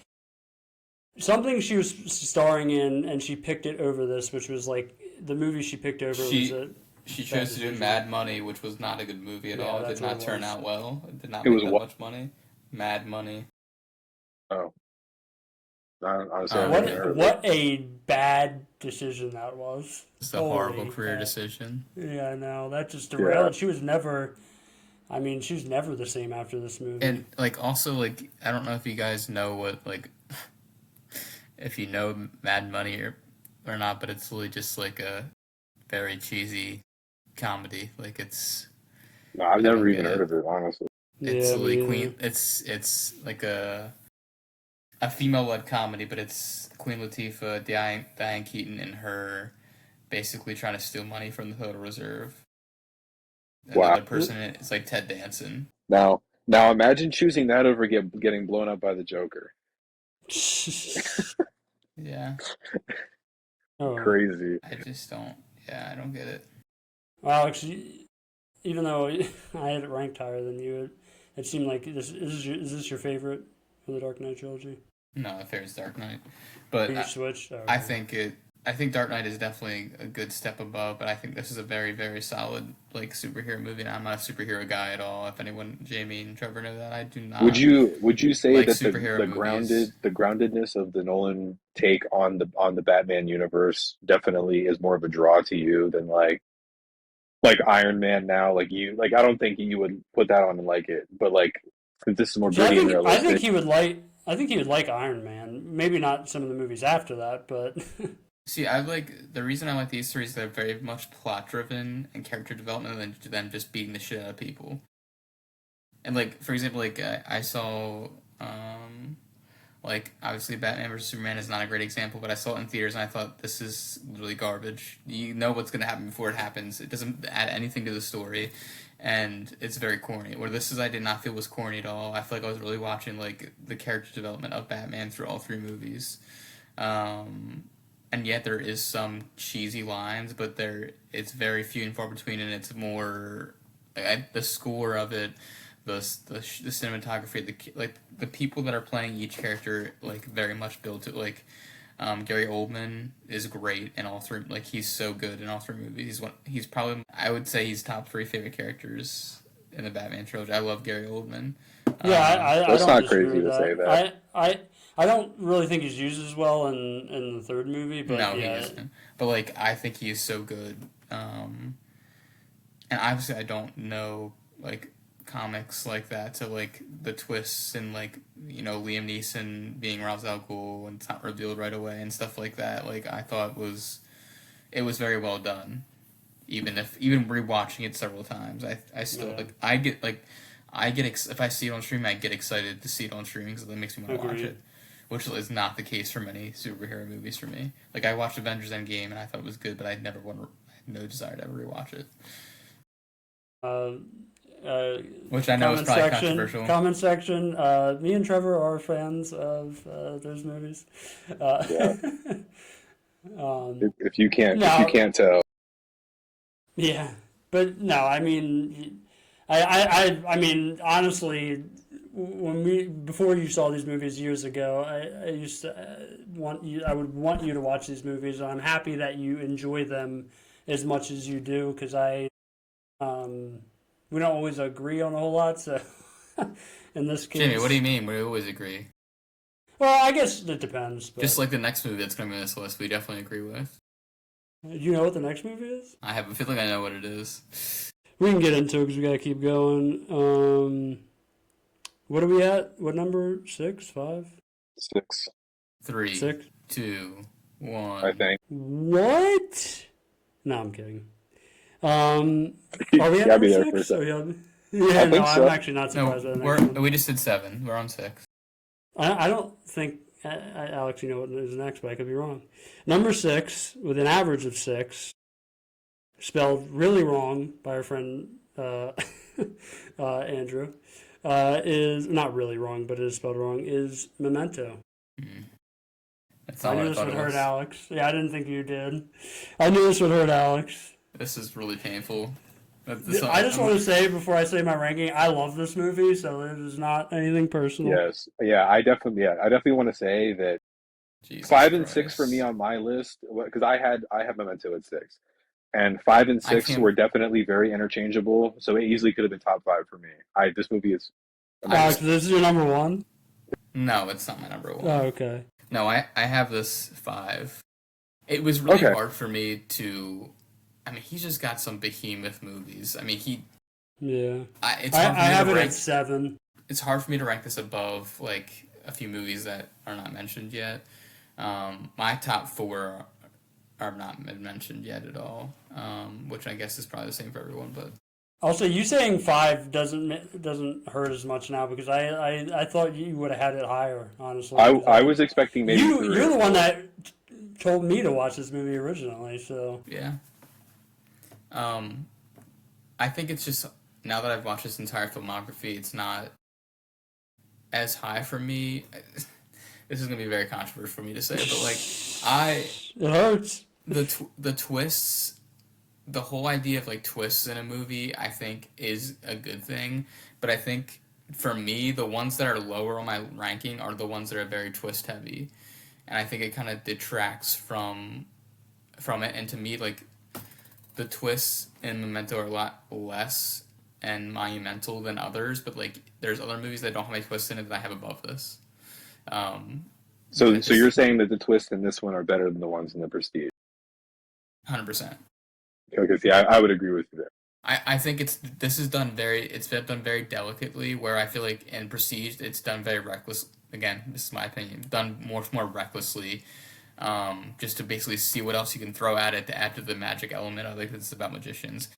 something she was starring in, and she picked it over this, which was like the movie she picked over was She a she bad chose to do decision. Mad Money, which was not a good movie at Yeah, all. It did that's what it not turn was. out well. It did not It make was that what? much money. Mad Money. Oh, honestly, I Uh, haven't even What heard of it. what a bad decision that was. it's a horrible Holy career crap! decision. Yeah, I know that just Yeah. derailed. She was never. I mean, she was never the same after this movie. And like also like I don't know if you guys know what like if you know Mad Money or not, but it's really just like a very cheesy comedy. Like No, I've I never don't even get heard it. of it, honestly. It's Yeah, really me either. Queen. It's like a female led comedy, but it's Queen Latifah, Diane Keaton, and her basically trying to steal money from the Federal Reserve. Wow. Another person in it is like Ted Danson. Now imagine choosing that over getting blown up by the Joker. Yeah, Oh, Crazy. I just don't. Yeah, I don't get it. Alex, even though I had it ranked higher than you, it seemed like is this your favorite for the Dark Knight trilogy? No, the favorite's Dark Knight, Or but you switched? Oh, I okay. think it. I think Dark Knight is definitely a good step above, but I think this is a very, very solid like superhero movie. And I'm not a superhero guy at all. If anyone, Jamie and Trevor know that, I do not Would you say like that superhero movies. the groundedness of the Nolan take on the Batman universe definitely is more of a draw to you than like Iron Man now? Like you like I don't think you would put that on and like it, but like since this is more See, I gritty and think I think realistic. he would like. I think he would like Iron Man. Maybe not some of the movies after that, but See, the reason I like these three is they're very much plot driven and character development than just beating the shit out of people. And like, for example, like I saw, like obviously Batman vs Superman is not a great example, but I saw it in theaters and I thought this is literally garbage. You know what's gonna happen before it happens. It doesn't add anything to the story, and it's very corny. Where this is, I did not feel was corny at all. I feel like I was really watching like the character development of Batman through all three movies. And yet there is some cheesy lines, but it's very few and far between, and it's more the score of it, the cinematography, the people that are playing each character like very much built it. Like Gary Oldman is great in all three. Like he's so good in all three movies. He's probably, I would say he's top three favorite characters in the Batman trilogy. I love Gary Oldman. Yeah, I That's don't not disagree crazy with to say that. I don't really think he's used as well in the third movie, but No, he yeah, isn't. But like, I think he is so good. And obviously, I don't know like comics like that. So like the twists and like Liam Neeson being Ra's al Ghul and it's not revealed right away and stuff like that. Like I thought it was very well done. Even rewatching it several times, I still if I see it on streaming, I get excited to see it on streaming because that makes me want to watch Agreed. it. Which is not the case for many superhero movies for me. Like I watched Avengers Endgame and I thought it was good, but I had no desire to ever rewatch it. Which I know is probably controversial. Comment section. Me and Trevor are fans of those movies. Yeah. If you No. can't tell, Yeah, but no, I mean, I mean, honestly, before you saw these movies years ago, I used to I would want you to watch these movies. I'm happy that you enjoy them as much as you do, because we don't always agree on a whole lot. So in this case, Jamie, what do you mean? We always agree. well, I guess it depends. But Just like the next movie that's going to be on this list, we definitely agree with. you know what the next movie is? I feel like I know what it is. We can get into it because we got to keep going. What are we at? What number? 6, 5, 6, 3, 6? 2, 1. I think. What? No, I'm kidding. Are we You at gotta number be there for a 6? second. Yeah, I no, think so. I'm actually not No, surprised. At the next one. we just did 7. We're on 6. I don't think, Alex, you know what is next, but I could be wrong. Number 6, with an average of 6, spelled really wrong by our friend Andrew, is not really wrong, but it is spelled wrong, is Memento. That's I not knew what I this thought would it hurt was. Alex. Yeah, I didn't think you did. I knew this would hurt Alex. This is really painful. I just want to say before I say my ranking, I love this movie, so it is not anything personal. Yes. Yeah, I definitely want to say that Jesus 5 and 6 for Christ. me on my list, because I have Memento at 6. And 5 and I 6 can't- were definitely very interchangeable, so it easily could have been top 5 for me. This movie is Alex, this is your number 1? No, it's not my number 1. Oh, okay. No, I have this 5. It was really Okay. hard for me to. I mean, he's just got some behemoth movies. I mean, Yeah. It's I hard for me have to it rank. at 7. It's hard for me to rank this above like a few movies that are not mentioned yet. My top 4 are not mentioned yet at all, which I guess is probably the same for everyone. But Also, you saying 5 doesn't hurt as much now, because I thought you would have had it higher, honestly. I was expecting maybe you're 3 the or one 4. that told me to watch this movie originally, so yeah, I think it's just now that I've watched this entire filmography, it's not as high for me. This is gonna be very controversial for me to say, but like it hurts. the twists, the whole idea of like twists in a movie, I think is a good thing. But I think for me, the ones that are lower on my ranking are the ones that are very twist heavy, and I think it kind of detracts from it. And to me, like the twists in Memento are a lot less and monumental than others. But like there's other movies that don't have any twists in it that I have above this. So you're saying that the twists in this one are better than the ones in The Prestige? 100%. Because yeah, I would agree with you there. I think it's done very delicately, where I feel like in Prestige it's done very reckless. Again, this is my opinion. Done much more recklessly, just to basically see what else you can throw at it to add to the magic element of it, because it's about magicians.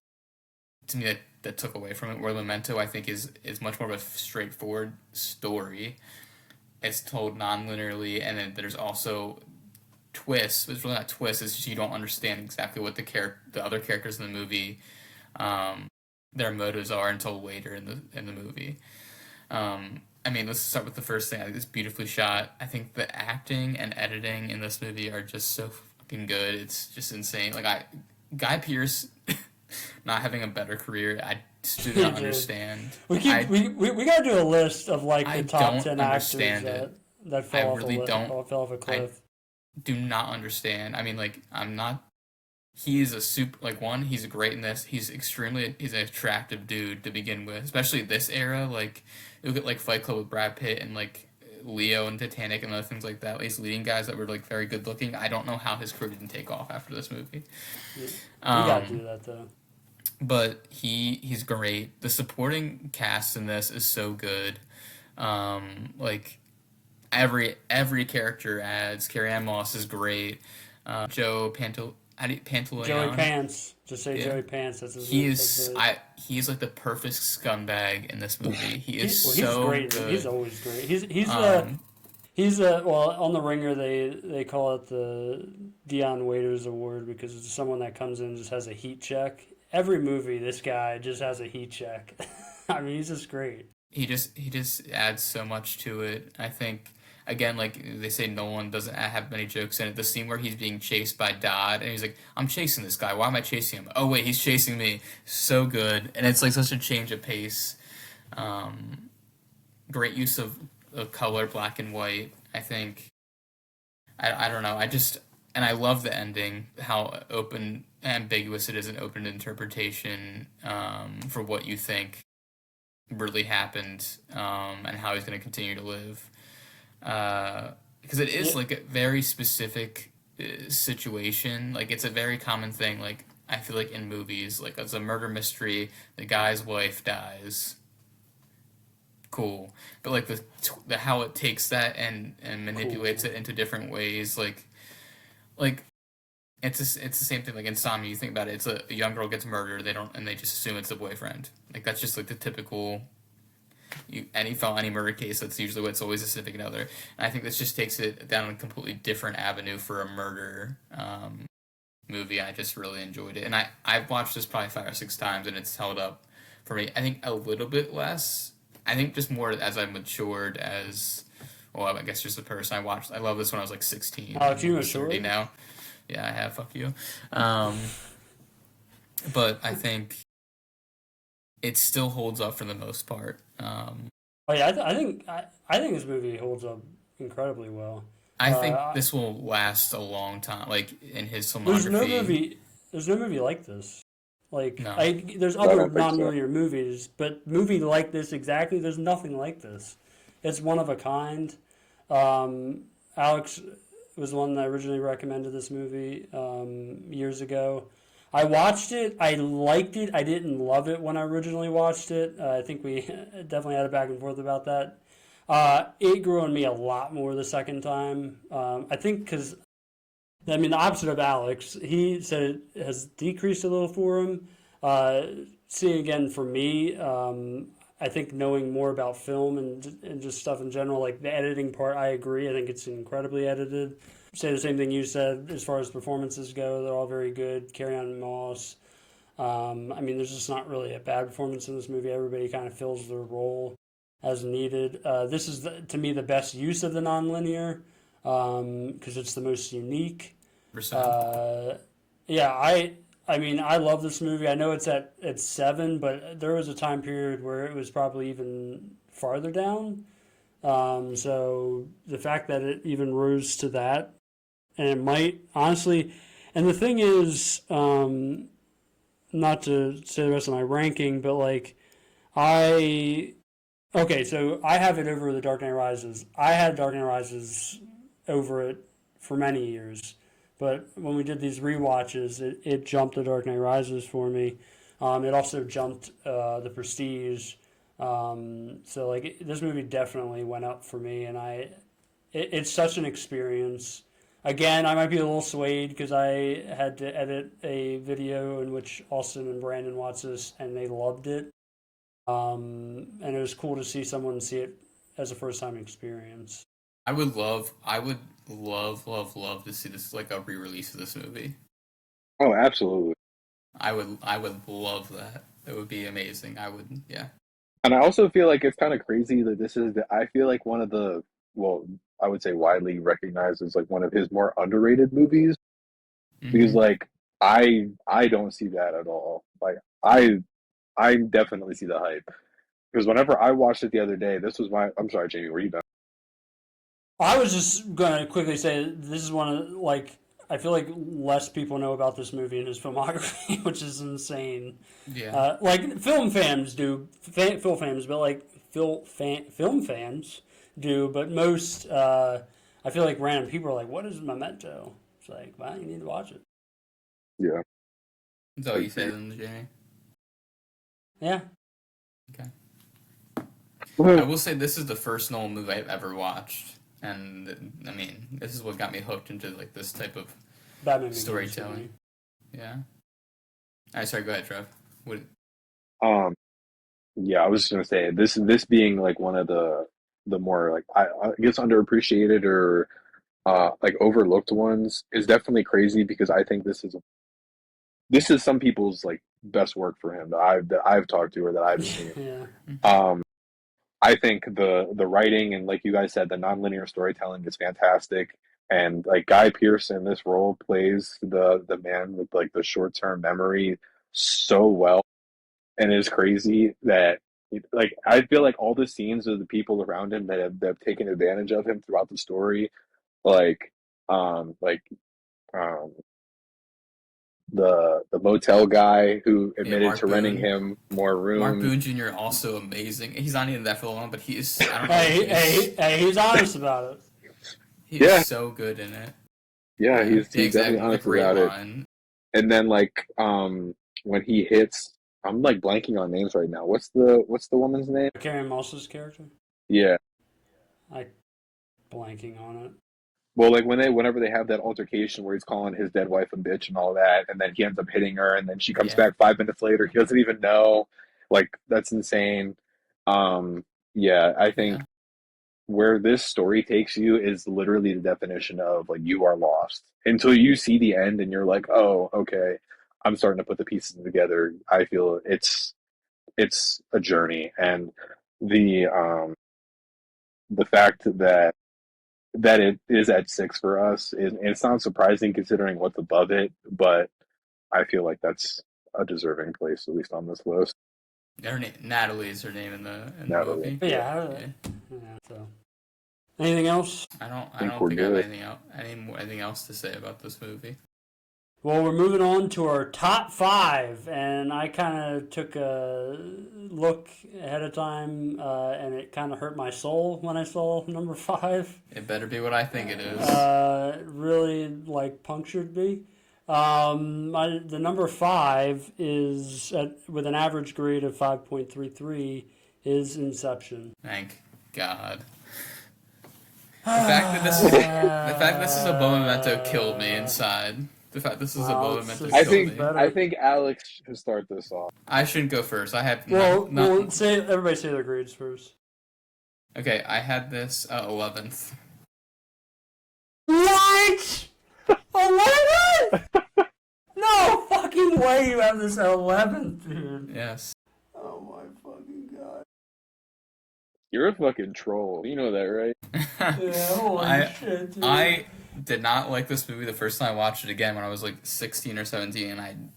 To me, that took away from it. Where Memento, I think, is much more of a straightforward story. It's told non-linearly, and then there's also twists. But it's really not twists. It's just you don't understand exactly what the other characters in the movie, their motives are until later in the movie. I mean, let's start with the first thing. I think it's beautifully shot. I think the acting and editing in this movie are just so fucking good. It's just insane. Like, Guy Pearce not having a better career, I just do not understand. We got to do a list of like the top 10 actors that fell off a cliff. I do not understand. I mean, like, he's a super, like, one, he's great in this. He's an attractive dude to begin with, especially this era. Like, you look at like Fight Club with Brad Pitt and like Leo and Titanic and other things like that. He's leading guys that were like very good looking. I don't know how his career didn't take off after this movie. We gotta do that though. But he's great. The supporting cast in this is so good. Like, every character adds. Carrie-Anne Moss is great. Joe Pantoliano. Joey Pants. Just say Joey Pants. That's his name. He's like the perfect scumbag in this movie. He's so great. Good. He's always great. He's well, on The Ringer they call it the Dion Waiters Award because it's someone that comes in and just has a heat check. Every movie, this guy just has a heat check. I mean, he's just great. He just adds so much to it. I think, again, like they say, Nolan doesn't have many jokes in it. The scene where he's being chased by Dodd, and he's like, I'm chasing this guy. Why am I chasing him? Oh, wait, he's chasing me. So good. And it's like such a change of pace. Great use of color, black and white, I think. I don't know. And I love the ending, how ambiguous it is and open to interpretation for what you think really happened and how he's going to continue to live. Because it is like a very specific situation. Like, it's a very common thing. Like, I feel like in movies, like, it's a murder mystery, the guy's wife dies. Cool. But like the how it takes that and manipulates it into different ways, like it's the same thing. Like Insomnia, you think about it, it's a young girl gets murdered, they just assume it's a boyfriend. Like, that's just like the typical any murder case, that's usually what's always a significant other. And I think this just takes it down a completely different avenue for a murder movie. I just really enjoyed it, and I've watched this probably 5 or 6 times, and it's held up for me. I think a little bit less. I think just more as I've matured as, well, I guess just a person. I love this when I was like 16. Oh, if you matured now. Yeah, I have. Fuck you. But I think it still holds up for the most part. Oh yeah, I think this movie holds up incredibly well. I think this will last a long time. Like, in his filmography, there's no movie like this. Like, no. There's other non-linear movies, but movie like this exactly, there's nothing like this. It's one of a kind. Alex was the one that originally recommended this movie years ago. I watched it. I liked it. I didn't love it when I originally watched it. I think we definitely had a back and forth about that. It grew on me a lot more the second time. I think because, I mean, the opposite of Alex, he said it has decreased a little for him. Seeing again for me, I think knowing more about film and just stuff in general, like the editing part, I agree. I think it's incredibly edited. Say the same thing you said as far as performances go. They're all very good. Carrie-Anne Moss. I mean, there's just not really a bad performance in this movie. Everybody kind of fills their role as needed. This is, to me, the best use of the nonlinear because it's the most unique. Yeah, I mean, I love this movie. I know it's at 7, but there was a time period where it was probably even farther down. So the fact that it even rose to that, and it might, honestly, and the thing is, not to say the rest of my ranking, but like, okay, so I have it over The Dark Knight Rises. I had Dark Knight Rises over it for many years. But when we did these rewatches, it jumped The Dark Knight Rises for me. It also jumped The Prestige. So like this movie definitely went up for me, and it's such an experience. Again, I might be a little swayed because I had to edit a video in which Austin and Brandon watched this and they loved it. And it was cool to see someone see it as a first time experience. I would love to see this like a re-release of this movie. Oh, absolutely. I would love that. It would be amazing. Yeah. And I also feel like it's kind of crazy that I feel like one of the, well, I would say widely recognized as like one of his more underrated movies, because Mhm. like I don't see that at all. Like I definitely see the hype, because whenever I watched it the other day, I'm sorry, Jamie, were you done? I was just gonna quickly say this is one of like I feel like less people know about this movie in his filmography, which is insane. Yeah. Like film fans do, film fans, but like film fans do, but most I feel like random people are like, "What is Memento?" It's like, well, you need to watch it. Yeah. Is that what you say then, Jamie? Yeah. Okay. I will say this is the first Nolan movie I've ever watched, and I mean, this is what got me hooked into like this type of Batman begins storytelling. Yeah. All right, sorry. Go ahead, Trev. What? Um, yeah, I was just gonna say this being like one of the more like I guess underappreciated or like overlooked ones is definitely crazy, because I think this is some people's like best work for him that I've talked to or that I've seen. Yeah. Um, I think the writing and, like you guys said, the nonlinear storytelling is fantastic. And like Guy Pearce in this role plays the man with like the short term memory so well, and it's crazy that like I feel like all the scenes of the people around him that have taken advantage of him throughout the story, like like um the motel guy who Yeah, admitted Mark to renting Boone. him more Mark rooms. Boone Jr. also amazing. He's not even that for long, but he is. I don't know. Hey, he's honest about it. He is Yeah, so good in it. yeah, Yeah, he's definitely exactly. The honest great about it. line. And then like when he hits, I'm like blanking on names right now. What's the woman's name? Carrie Moss's character, Yeah. I blanking on it. Well, like whenever they have that altercation where he's calling his dead wife a bitch and all that, and then he ends up hitting her, and then she comes Yeah, back 5 minutes later. He doesn't even know. Like that's insane. Yeah, I think yeah, where this story takes you is literally the definition of like you are lost until you see the end, and you're like, oh, okay, I'm starting to put the pieces together. I feel it's a journey, and the fact that it is at 6 for us is, it's not surprising considering what's above it, but I feel like that's a deserving place, at least on this list. Natalie is her name in the Natalie, movie. But yeah, yeah, Yeah. yeah. So, anything else? I I think don't we're think I have good. anything else to say about this movie. Well, we're moving on to our top 5, and I kind of took a look ahead of time, and it kind of hurt my soul when I saw number 5. It better be what I think it is. Really like punctured me. The number 5 is with an average grade of 5.33 is Inception. Thank God. The fact that this is a memento killed me inside. The fact this is a Wow, memento it's I killed think me. better. I think Alex should start this off. I shouldn't go first. I had Well, not. say everybody say their grades first. Okay, I had this 11th. What? 11? No fucking way you have this at 11th, dude. Yes. Oh my fucking god. You're a fucking troll. You know that, right? Yeah, holy shit, dude. I did not like this movie the first time I watched it again when I was like 16 or 17, and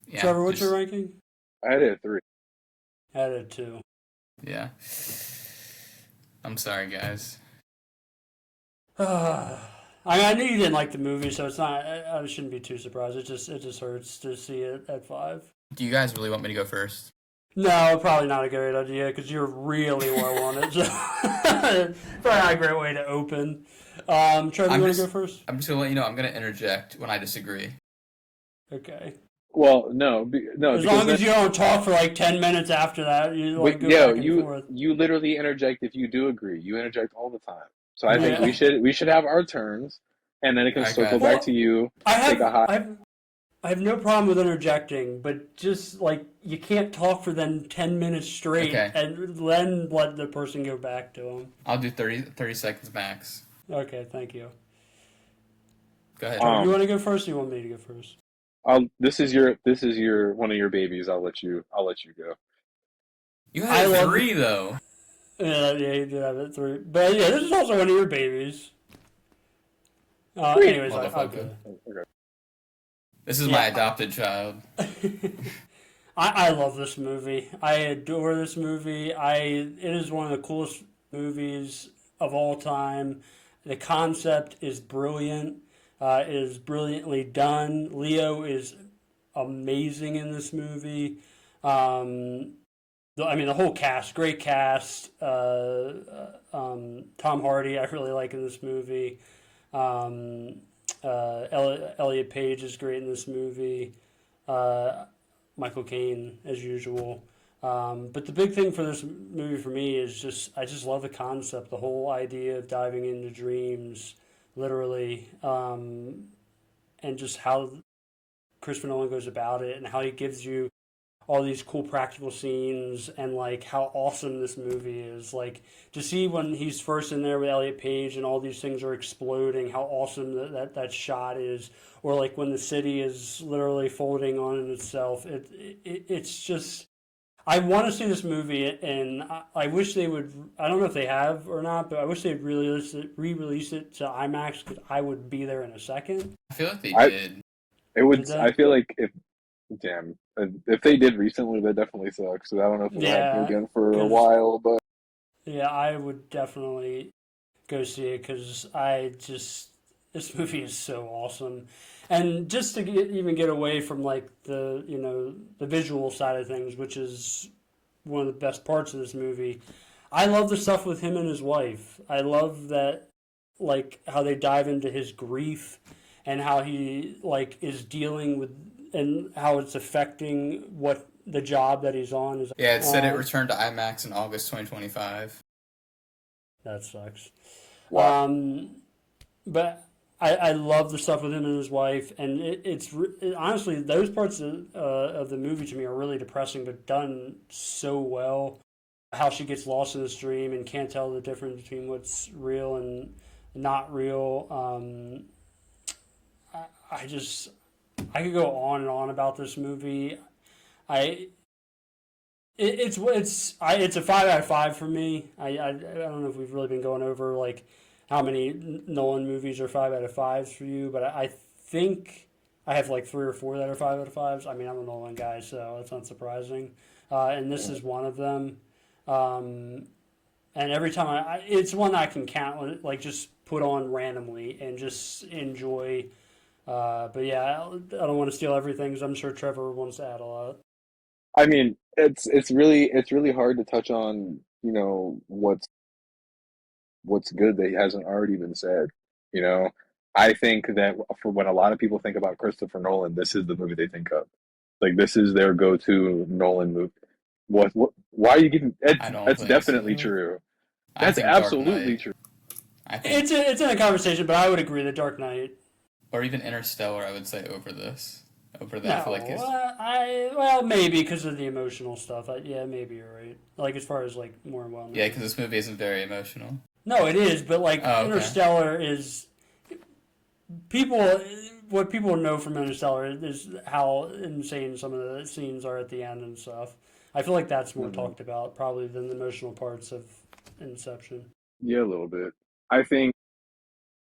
yeah, Trevor, what's just- your ranking? I had it at 3. I had it 2. Yeah. I'm sorry, guys. I knew you didn't like the movie, so it's not. I shouldn't be too surprised. It just hurts to see it at 5. Do you guys really want me to go first? No, probably not a great idea because you're really low on it. So probably not a great way to open. Trevor, you want to go first? I'm just gonna let you know I'm gonna interject when I disagree. Okay. Well, no, no. As because long as then- you don't talk for like 10 minutes after that, you like Wait, go yo, back and forth. you literally interject if you do agree. You interject all the time. So I think Yeah. we should have our turns, and then it can I circle got you. back to you. I Take a have hot. I have no problem with interjecting, but just like you can't talk for then 10 minutes straight Okay. and then let the person go back to them. I'll do 30 seconds max. Okay, thank you. Go ahead. Trevor, you want to go first, or you want me to go first? This is your one of your babies. I'll let you go. You I had love- three though. Yeah, you did have it three, but yeah, this is also one of your babies. Sweet. Anyways, Motherfucker. Okay. This is my adopted child. I love this movie. I adore this movie. It is one of the coolest movies of all time. The concept is brilliant. It is brilliantly done. Leo is amazing in this movie. The whole cast, great cast. Tom Hardy, I really like in this movie. Elliot Page is great in this movie. Michael Caine, as usual. But the big thing for this movie for me is I just love the concept, the whole idea of diving into dreams, literally, and just how Christopher Nolan goes about it and how he gives you all these cool practical scenes and like how awesome this movie is. Like to see when he's first in there with Elliot Page and all these things are exploding, how awesome that shot is, or like when the city is literally folding on in itself. It's just I want to see this movie, and I wish they would. I don't know if they have or not, but I wish they'd re-release it to IMAX because I would be there in a second. I feel like they I- did. It would. Did they? I feel like if they did recently, that definitely sucks. So I don't know if it'll happen again for a 'cause- while, but Yeah, I would definitely go see it because this movie is so awesome, and just to even get away from like the visual side of things, which is one of the best parts of this movie. I love the stuff with him and his wife. I love that, like how they dive into his grief and how he like is dealing with and how it's affecting what the job that he's on is. Yeah, it said it returned to IMAX in August 2025. That sucks. wow. But I love the stuff with him and his wife, and honestly those parts of the movie to me are really depressing, but done so well. How she gets lost in this dream and can't tell the difference between what's real and not real. I could go on and on about this movie. It's a 5 out of 5 for me. I don't know if we've really been going over like how many Nolan movies are 5 out of 5s for you, but I think I have like 3 or 4 that are 5 out of 5s. I mean, I'm a Nolan guy, so that's not surprising. And this is one of them. And every time it's one that I can count, like just put on randomly and just enjoy. But yeah, I don't want to steal everything because I'm sure Trevor wants to add a lot. I mean, it's really hard to touch on, what's good that hasn't already been said. You know, I think that for when a lot of people think about Christopher Nolan, this is the movie they think of. Like this is their go-to Nolan movie. What why are you giving I don't that's think definitely so. true. I That's think Dark absolutely Knight. true. I think, It's in a conversation, but I would agree that Dark Knight. or even Interstellar, I would say over this. Over that, I feel like it's. Well, maybe because of the emotional stuff. Yeah, maybe you're right. Like as far as like more well. Yeah, because this movie isn't very emotional. No, it is, but like Oh, okay. Interstellar is people. What people know from Interstellar is how insane some of the scenes are at the end and stuff. I feel like that's more talked about probably than the emotional parts of Inception. Yeah, a little bit. I think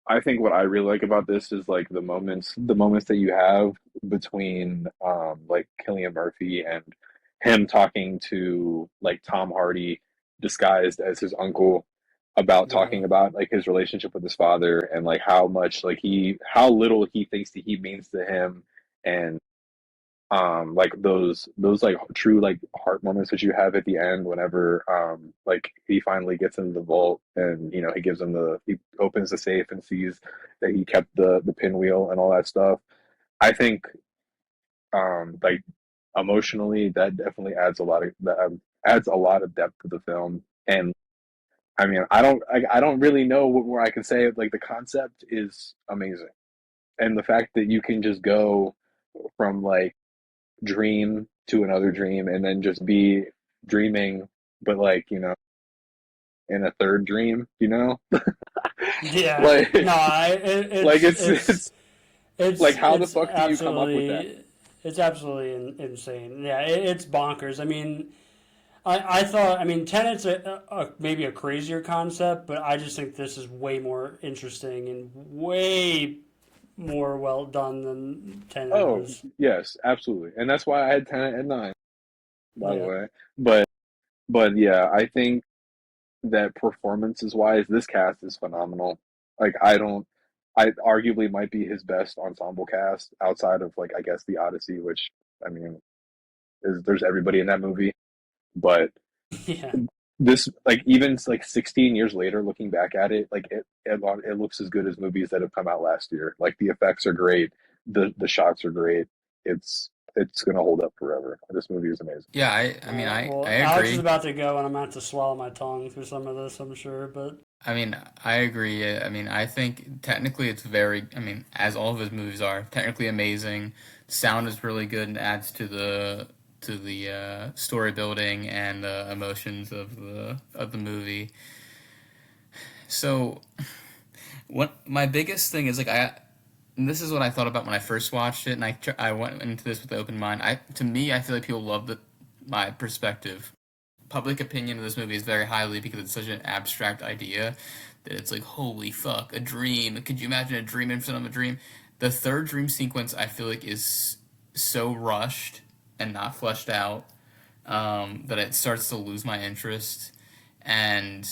what I really like about this is like the moments that you have between like Cillian Murphy and him talking to like Tom Hardy disguised as his uncle about Yeah. talking about like his relationship with his father and like how much like how little he thinks that he means to him, and like those like true like heart moments that you have at the end whenever like he finally gets into the vault and he opens the safe and sees that he kept the pinwheel and all that stuff. I think like emotionally that definitely adds a lot of depth to the film, and I mean, I don't really know where I can say like the concept is amazing, and the fact that you can just go from like dream to another dream and then just be dreaming, but like in a third dream, Yeah, like no, like it's like how the it's fuck do you come up with that? absolutely insane. Yeah, it's bonkers. I mean, I thought, I mean, Tenet's maybe a crazier concept, but I just think this is way more interesting and way more well done than Tenet Oh, is. yes, absolutely. And that's why I had 10 and 9, by the Yeah, way. But yeah, I think that performances wise, this cast is phenomenal. Like I arguably might be his best ensemble cast outside of like I guess the Odyssey, which I mean is there's everybody in that movie. But yeah, this like even like 16 years later looking back at it, like it looks as good as movies that have come out last year. Like the effects are great, the shots are great. It's gonna hold up forever. This movie is amazing. Yeah, I mean, I Well, Alex is agree. about to go, and I'm going to have to swallow my tongue through some of this, I'm sure. But I mean, I agree. I mean, I think technically it's very, I mean, as all of his movies are, technically amazing. Sound is really good and adds to the story building and the emotions of the movie. So, what my biggest thing is like and this is what I thought about when I first watched it, and I went into this with an open mind. To me, I feel like people love my perspective. Public opinion of this movie is very highly because it's such an abstract idea that it's like, holy fuck, a dream. Could you imagine a dream in front of a dream? The third dream sequence I feel like is so rushed and not fleshed out that it starts to lose my interest. And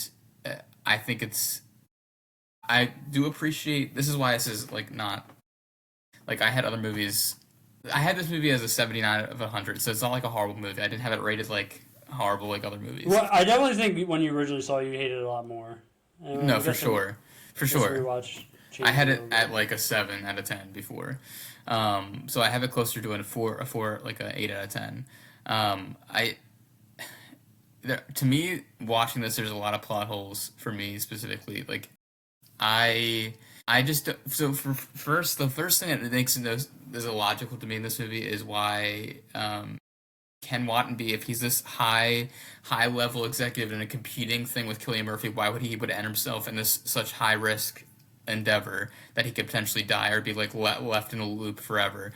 I think I do appreciate, this is why this is like not, like I had other movies, I had this movie as a 79 of 100, so it's not like a horrible movie. I didn't have it rated like horrible like other movies. well, I definitely think when you originally saw it, you hated it a lot more. And No, I'm for guessing sure, for this sure. rewatch I changed had a it little at bit. like a 7 out of 10 before, so I have it closer to a four, like a 8 out of 10. I to me, watching this, there's a lot of plot holes for me specifically. Like I I just so for first the first thing that makes it is illogical to me in this movie is why Ken Wattenby, if he's this high level executive in a competing thing with Cillian Murphy, why would he would enter himself in this such high risk endeavor that he could potentially die or be like left in a loop forever?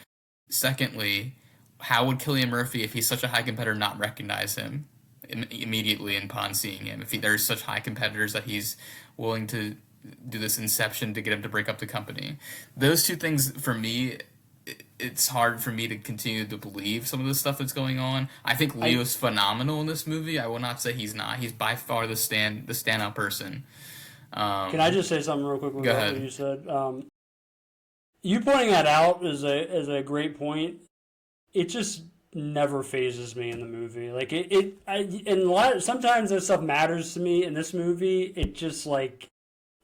Secondly, how would Cillian Murphy, if he's such a high competitor, not recognize him immediately upon seeing him? If there's such high competitors that he's willing to do this inception to get him to break up the company. Those two things for me, it's hard for me to continue to believe some of the stuff that's going on. I think I Leo's phenomenal in this movie. I will not say he's not. He's by far the standout person. Can I Um, just say something real quick Go about what ahead. you said? You pointing that out is a great point. It just never phases me in the movie. Like and sometimes that stuff matters to me in this movie. It just like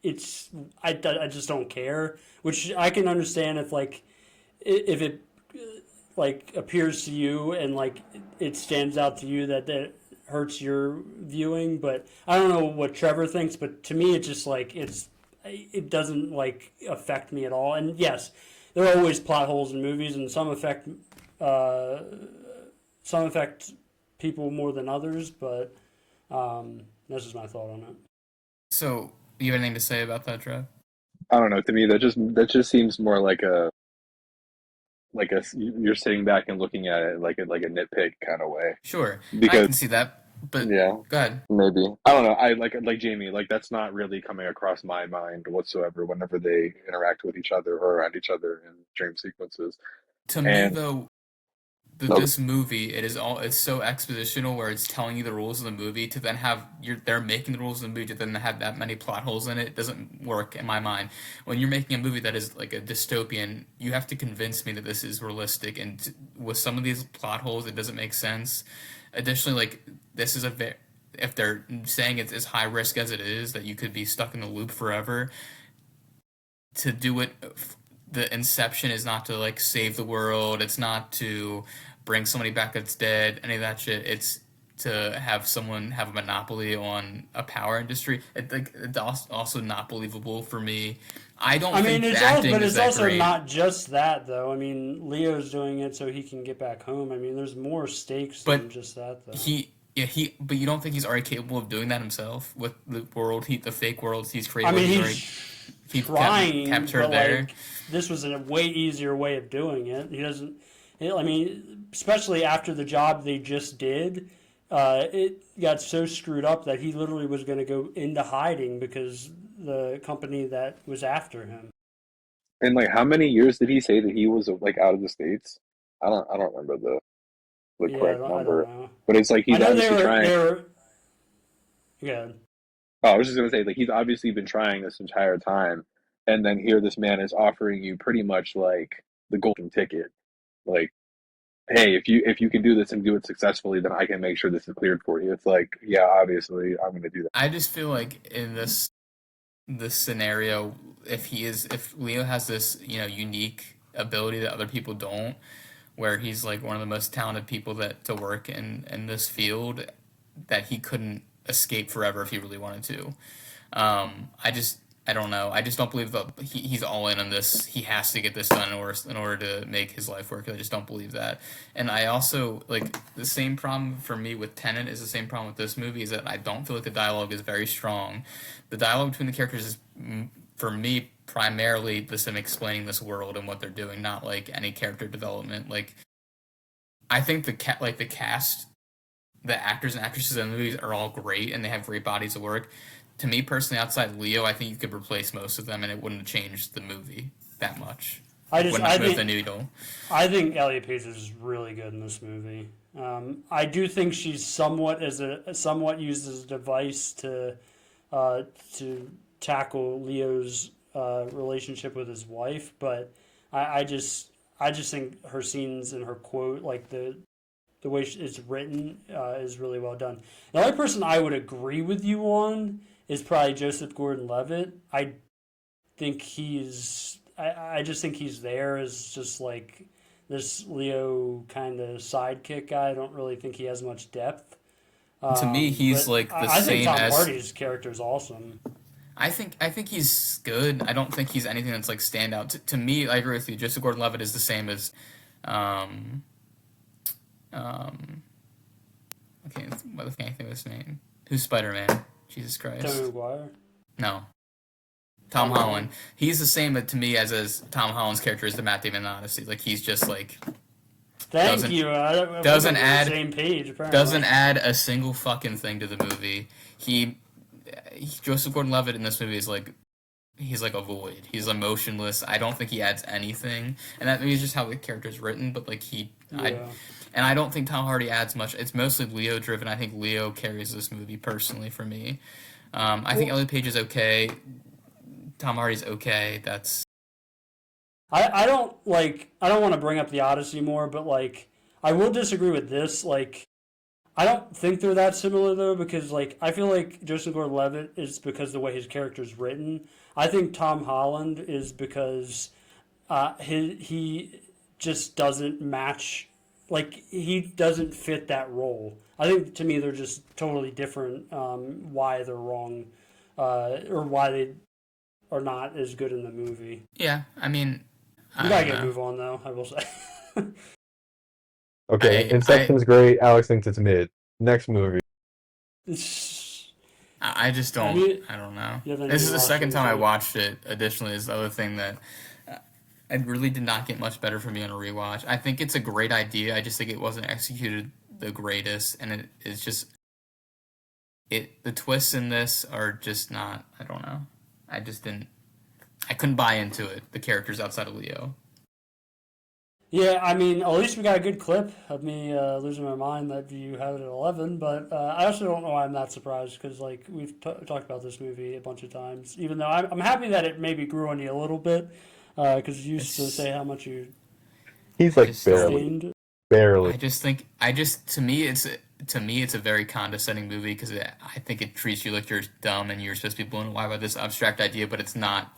it's I just don't care, which I can understand if like if it like appears to you and like it stands out to you that hurts your viewing. But I don't know what Trevor thinks, but to me, it's just like it doesn't like affect me at all. And yes, there are always plot holes in movies, and uh, some affect people more than others. But that's just my thought on it. So, you have anything to say about that, Trev? I don't know. To me, that just seems more like you're sitting back and looking at it like a nitpick kind of way. Sure, I Because can see that. But yeah, go ahead. maybe I don't know. I like Jamie. Like that's not really coming across my mind whatsoever whenever they interact with each other or around each other in dream sequences. To me, And though, no, this movie, it's so expositional where it's telling you the rules of the movie to then have they're making the rules of the movie to then have that many plot holes in it. It doesn't work in my mind. When you're making a movie that is like a dystopian, you have to convince me that this is realistic, and with some of these plot holes it doesn't make sense. Additionally, like this is if they're saying it's as high risk as it is that you could be stuck in the loop forever, to do it, the inception is not to like save the world, it's not to bring somebody back that's dead, any of that shit. It's to have someone have a monopoly on a power industry. It's also not believable for me. I don't I think mean, the acting but is it's that also great. not just that, though. I mean, Leo's doing it so he can get back home. I mean, there's more stakes than But just that, though. but you don't think he's already capable of doing that himself with the world, the fake worlds he's I created? mean, He's he's already trying, kept her but there. like this was a way easier way of doing it. He doesn't. I mean, especially after the job they just did, it got so screwed up that he literally was going to go into hiding because the company that was after him. And like, how many years did he say that he was like out of the states? I don't remember the Yeah, correct I don't number, know. but it's like I he's know obviously trying. they were. Yeah, Oh, I was just gonna say, like, he's obviously been trying this entire time, and then here this man is offering you pretty much like the golden ticket. Like, hey, if you can do this and do it successfully, then I can make sure this is cleared for you. It's like, yeah, obviously I'm gonna do that. I just feel like in this scenario, if Leo has this unique ability that other people don't, where he's like one of the most talented people that to work in this field, that he couldn't escape forever if he really wanted to. I don't know. I just don't believe that he's all in on this. He has to get this done in order to make his life work. I just don't believe that. And I also like the same problem for me with Tenet is the same problem with this movie is that I don't feel like the dialogue is very strong. The dialogue between the characters is for me primarily them explaining this world and what they're doing, not like any character development. Like I think the cast, the actors and actresses in the movies are all great and they have great bodies of work. To me personally, outside Leo, I think you could replace most of them and it wouldn't have changed the movie that much. Wouldn't have moved the needle. I think Elliot Page is really good in this movie. I do think she's somewhat used as a device to tackle Leo's relationship with his wife, but I just think her scenes and her quote, like the way it's written, is really well done. The only person I would agree with you on is probably Joseph Gordon-Levitt. I just think he's there as just like this Leo kind of sidekick guy. I don't really think he has much depth. To me, he's But like the I think same Tom as Hardy's character is awesome. I think he's good. I don't think he's anything that's like standout. To me, I agree with you. Joseph Gordon-Levitt is the same as um okay, what the can't think of his name? Who's Spider-Man? Jesus Tobey Christ. Maguire. No. Tom Holland. He's the same to me as Tom Holland's character is the Matt Damon in Odyssey. Like he's just like Thank doesn't you. doesn't we're on add the same page. Apparently. doesn't add a single fucking thing to the movie. Joseph Gordon-Levitt in this movie is like he's like a void. He's emotionless. I don't think he adds anything, and that maybe is just how the character's written. But like Yeah. I don't think Tom Hardy adds much. It's mostly Leo driven. I think Leo carries this movie personally for me. I think Elliot Page is okay. Tom Hardy's okay. That's I don't want to bring up the Odyssey more, but like I will disagree with this. Like I don't think they're that similar though, because like I feel like Joseph Gordon-Levitt is because the way his character's written. I think Tom Holland is because he just doesn't match. Like he doesn't fit that role. I think to me they're just totally different. Why they're wrong, or why they are not as good in the movie. yeah. I mean, We I gotta don't get know. move on though. I will say. Okay, I Inception's great. Alex thinks it's mid. Next movie. I just don't. You- I don't know. you haven't This is even the watched second it, time I so- watched it. Additionally, is the other thing that it really did not get much better for me on a rewatch. I think it's a great idea. I just think it wasn't executed the greatest, and it's just the twists in this are just not. I don't know. I just didn't. I couldn't buy into it. The characters outside of Leo. Yeah, I mean, at least we got a good clip of me losing my mind that you have it at 11. But I also don't know why I'm that surprised because like we've talked about this movie a bunch of times. Even though I'm happy that it maybe grew on you a little bit because you used to It's- say how much you He's like just don't- barely, stained. barely. To me it's a very condescending movie because I think it treats you like you're dumb and you're supposed to be blown away by this abstract idea, but it's not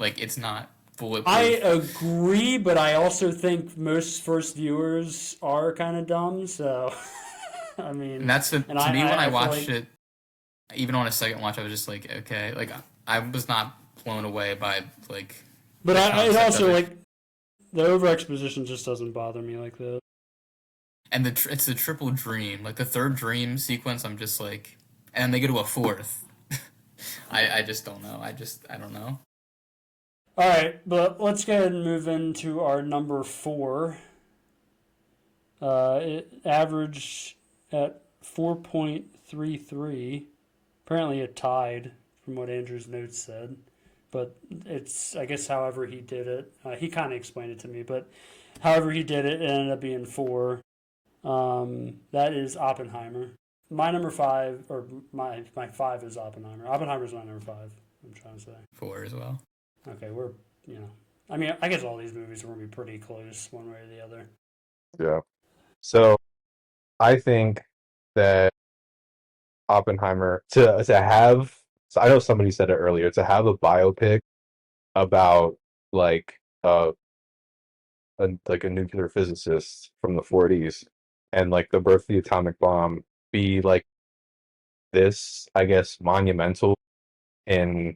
bulletproof. I agree, but I also think most first viewers are kind of dumb. So I mean, And that's to and me when I feel watched like, it, even on a second watch, I was just like, okay, like I was not blown away by like but the it concept also of it. like the over exposition just doesn't bother me like that. And it's the triple dream, like the third dream sequence. I'm just like, and they go to a fourth. I just don't know. I don't know. All right, but let's go ahead and move into our number 4. It averaged at 4.33. Apparently, it tied from what Andrew's notes said, but it's I guess however he did it. He kind of explained it to me, but however he did it, it ended up being 4. That is Oppenheimer. My number 5, or my 5 is Oppenheimer. Oppenheimer's my number 5. I'm trying to say 4 as well. okay. I mean, I guess all these movies are gonna be pretty close, one way or the other. Yeah. So I think that Oppenheimer to have. So I know somebody said it earlier, to have a biopic about like a nuclear physicist from the 40s and like the birth of the atomic bomb be like this, I guess, monumental in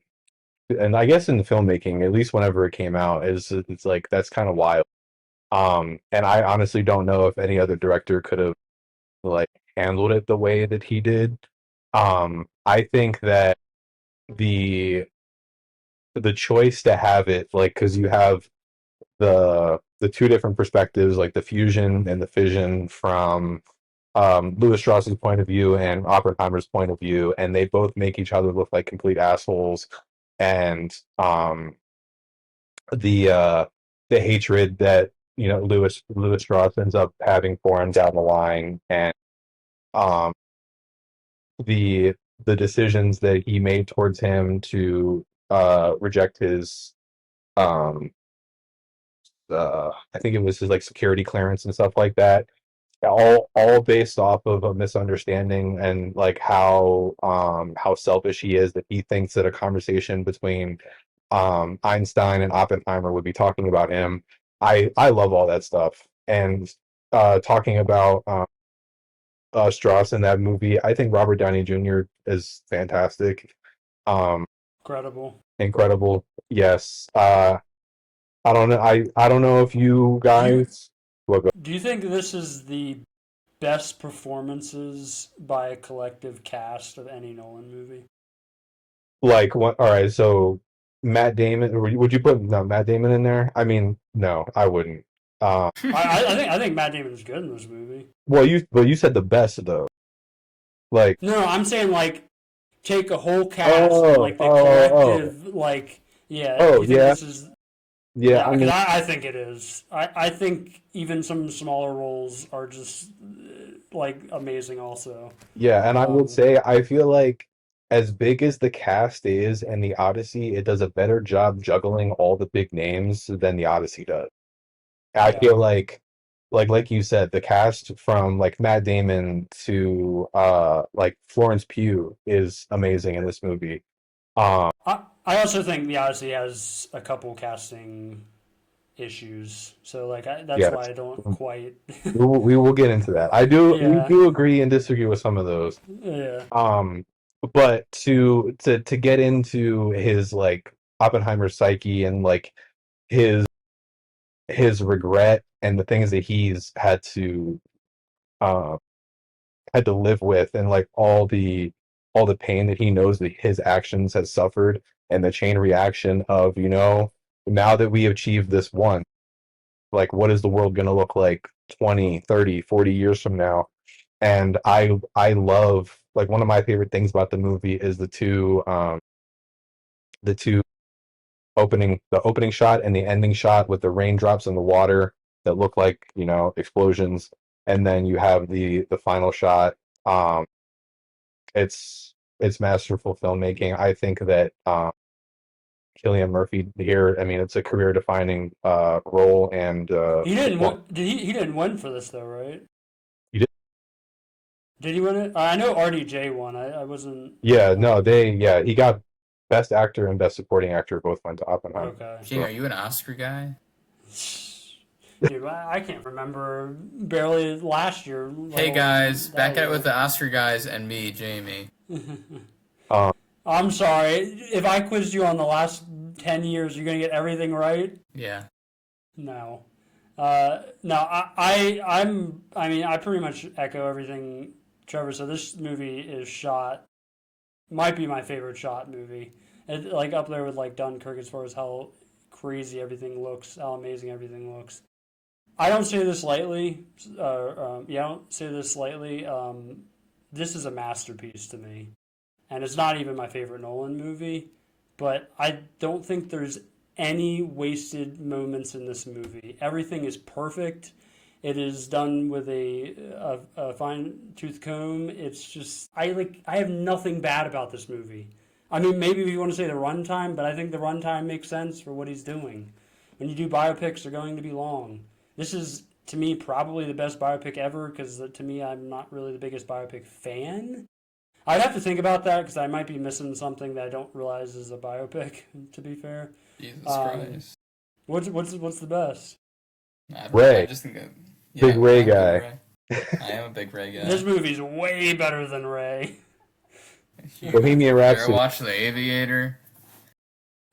and I guess in the filmmaking, at least whenever it came out, it's like that's kind of wild. And I honestly don't know if any other director could have like handled it the way that he did. I think that the the choice to have it like because you have the two different perspectives, like the fusion and the fission from Louis Strauss's point of view and Oppenheimer's point of view, and they both make each other look like complete assholes. And the hatred that Louis Strauss ends up having for him down the line, and um, the the decisions that he made towards him to reject his um, I think it was his like security clearance and stuff like that. All based off of a misunderstanding and like how selfish he is that he thinks that a conversation between Einstein and Oppenheimer would be talking about him. I love all that stuff. And talking about Strauss in that movie, I think Robert Downey Jr. is fantastic. Um, Incredible. Incredible. Yes. I don't know. I don't know if you Do you guys. Well, do you think this is the best performances by a collective cast of any Nolan movie? like what? All right. So Matt Damon. Would you put no Matt Damon in there? I mean, no, I wouldn't. Uh, I think Matt Damon's good in this movie. well, you said the best though. Like, No, I'm saying like take a whole cast and like the oh, collective like yeah. Do oh, you think yeah, this is yeah. yeah? I Because mean, I think it is. I think even some smaller roles are just like amazing also. yeah, and I would Um, say I feel like as big as the cast is in the Odyssey, it does a better job juggling all the big names than the Odyssey does. I yeah. feel like you said, the cast from like Matt Damon to like Florence Pugh is amazing in this movie. Um I also think the Odyssey has a couple casting issues, so like that's yeah, why I don't quite. we will get into that. We Yeah, do agree and disagree with some of those. yeah. Um but to get into his like Oppenheimer psyche and like his his regret and the things that he's uh, had to live with and like all the pain that he knows that his actions has suffered and the chain reaction of now that we achieved this one, like what is the world going to look like 20, 30, 40 years from now. And I love, like, one of my favorite things about the movie is the two opening shot and the ending shot with the raindrops in the water that look like explosions, and then you have the final shot. um it's masterful filmmaking. I think that Cillian Murphy here, I mean, it's a career defining role, and He didn't win. Did he? He didn't win for this though, right? you did, Did he win it? I know RDJ won. I wasn't. yeah, no, he got best actor and best supporting actor both went to Oppenheimer. Okay. Jay, are you an Oscar guy? Dude, I can't remember barely last year. Hey guys, that back at it year. with the Oscar guys and me, Jamie. Um, I'm sorry. If I quizzed you on the last 10 years, you're going to get everything right? Yeah. No. No, I mean, I pretty much echo everything Trevor said. This movie is shot, might be my favorite shot movie. Like up there with like Dunkirk as far as how crazy everything looks, how amazing everything looks. I don't say this lightly. Yeah, I don't say this lightly. This is a masterpiece to me, and it's not even my favorite Nolan movie. But I don't think there's any wasted moments in this movie. Everything is perfect. It is done with a fine tooth comb. It's just I have nothing bad about this movie. I mean, maybe if you want to say the runtime, but I think the runtime makes sense for what he's doing. When you do biopics, they're going to be long. This is, to me, probably the best biopic ever because, to me, I'm not really the biggest biopic fan. I'd have to think about that because I might be missing something that I don't realize is a biopic, to be fair. Jesus Christ. What's the best? Ray. I just think that, Big Ray I'm guy. Ray. I am a big Ray guy. This movie's way better than Ray. Bohemian You ever Rhapsody. watch The Aviator?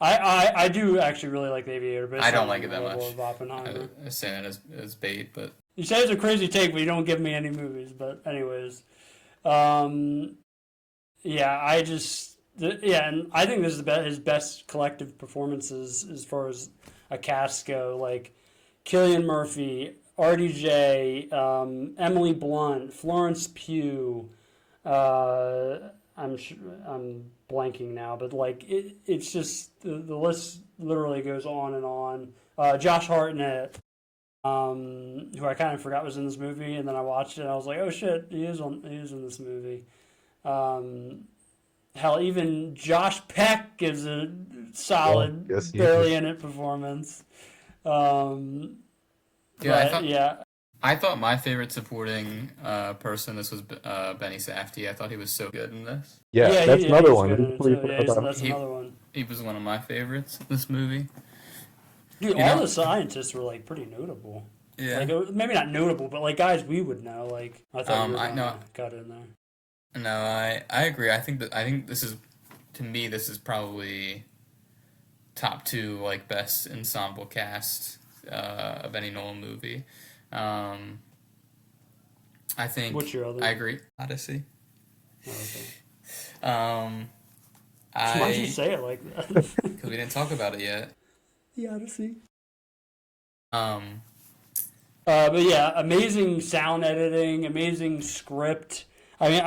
I do actually really like The Aviator, but it's I don't not like it that on the level much. of Oppenheimer. I was saying that as bait, but You say it's a crazy take, but you don't give me any movies. But anyways, yeah, and I think this is his best collective performances as far as a cast go. Like Cillian Murphy, RDJ, Emily Blunt, Florence Pugh. I'm blanking now, but like it's just the list literally goes on and on. Josh Hartnett, who I kind of forgot was in this movie, and then I watched it and I was like, oh shit, he is in this movie. Hell, even Josh Peck gives a solid, Yes, he barely is. in it performance. yeah, But I thought my favorite supporting person this was Benny Safdie. I thought he was so good in this. Yeah, that's another he's one. good in it too. Yeah, that's He- another one. He was one of my favorites in this movie. Dude, You all know- the scientists were like pretty notable. Yeah. Like maybe not notable, but like guys we would know. Like I thought you were I gonna know. got in there. No, I agree. I think this is, to me, this is probably top 2 like best ensemble cast of any Nolan movie. I think. What's your other? I agree. Odyssey. Oh, okay. Why'd you I say it like that? because we didn't talk about it yet. The Odyssey. Um, But yeah, amazing sound editing, amazing script. I mean,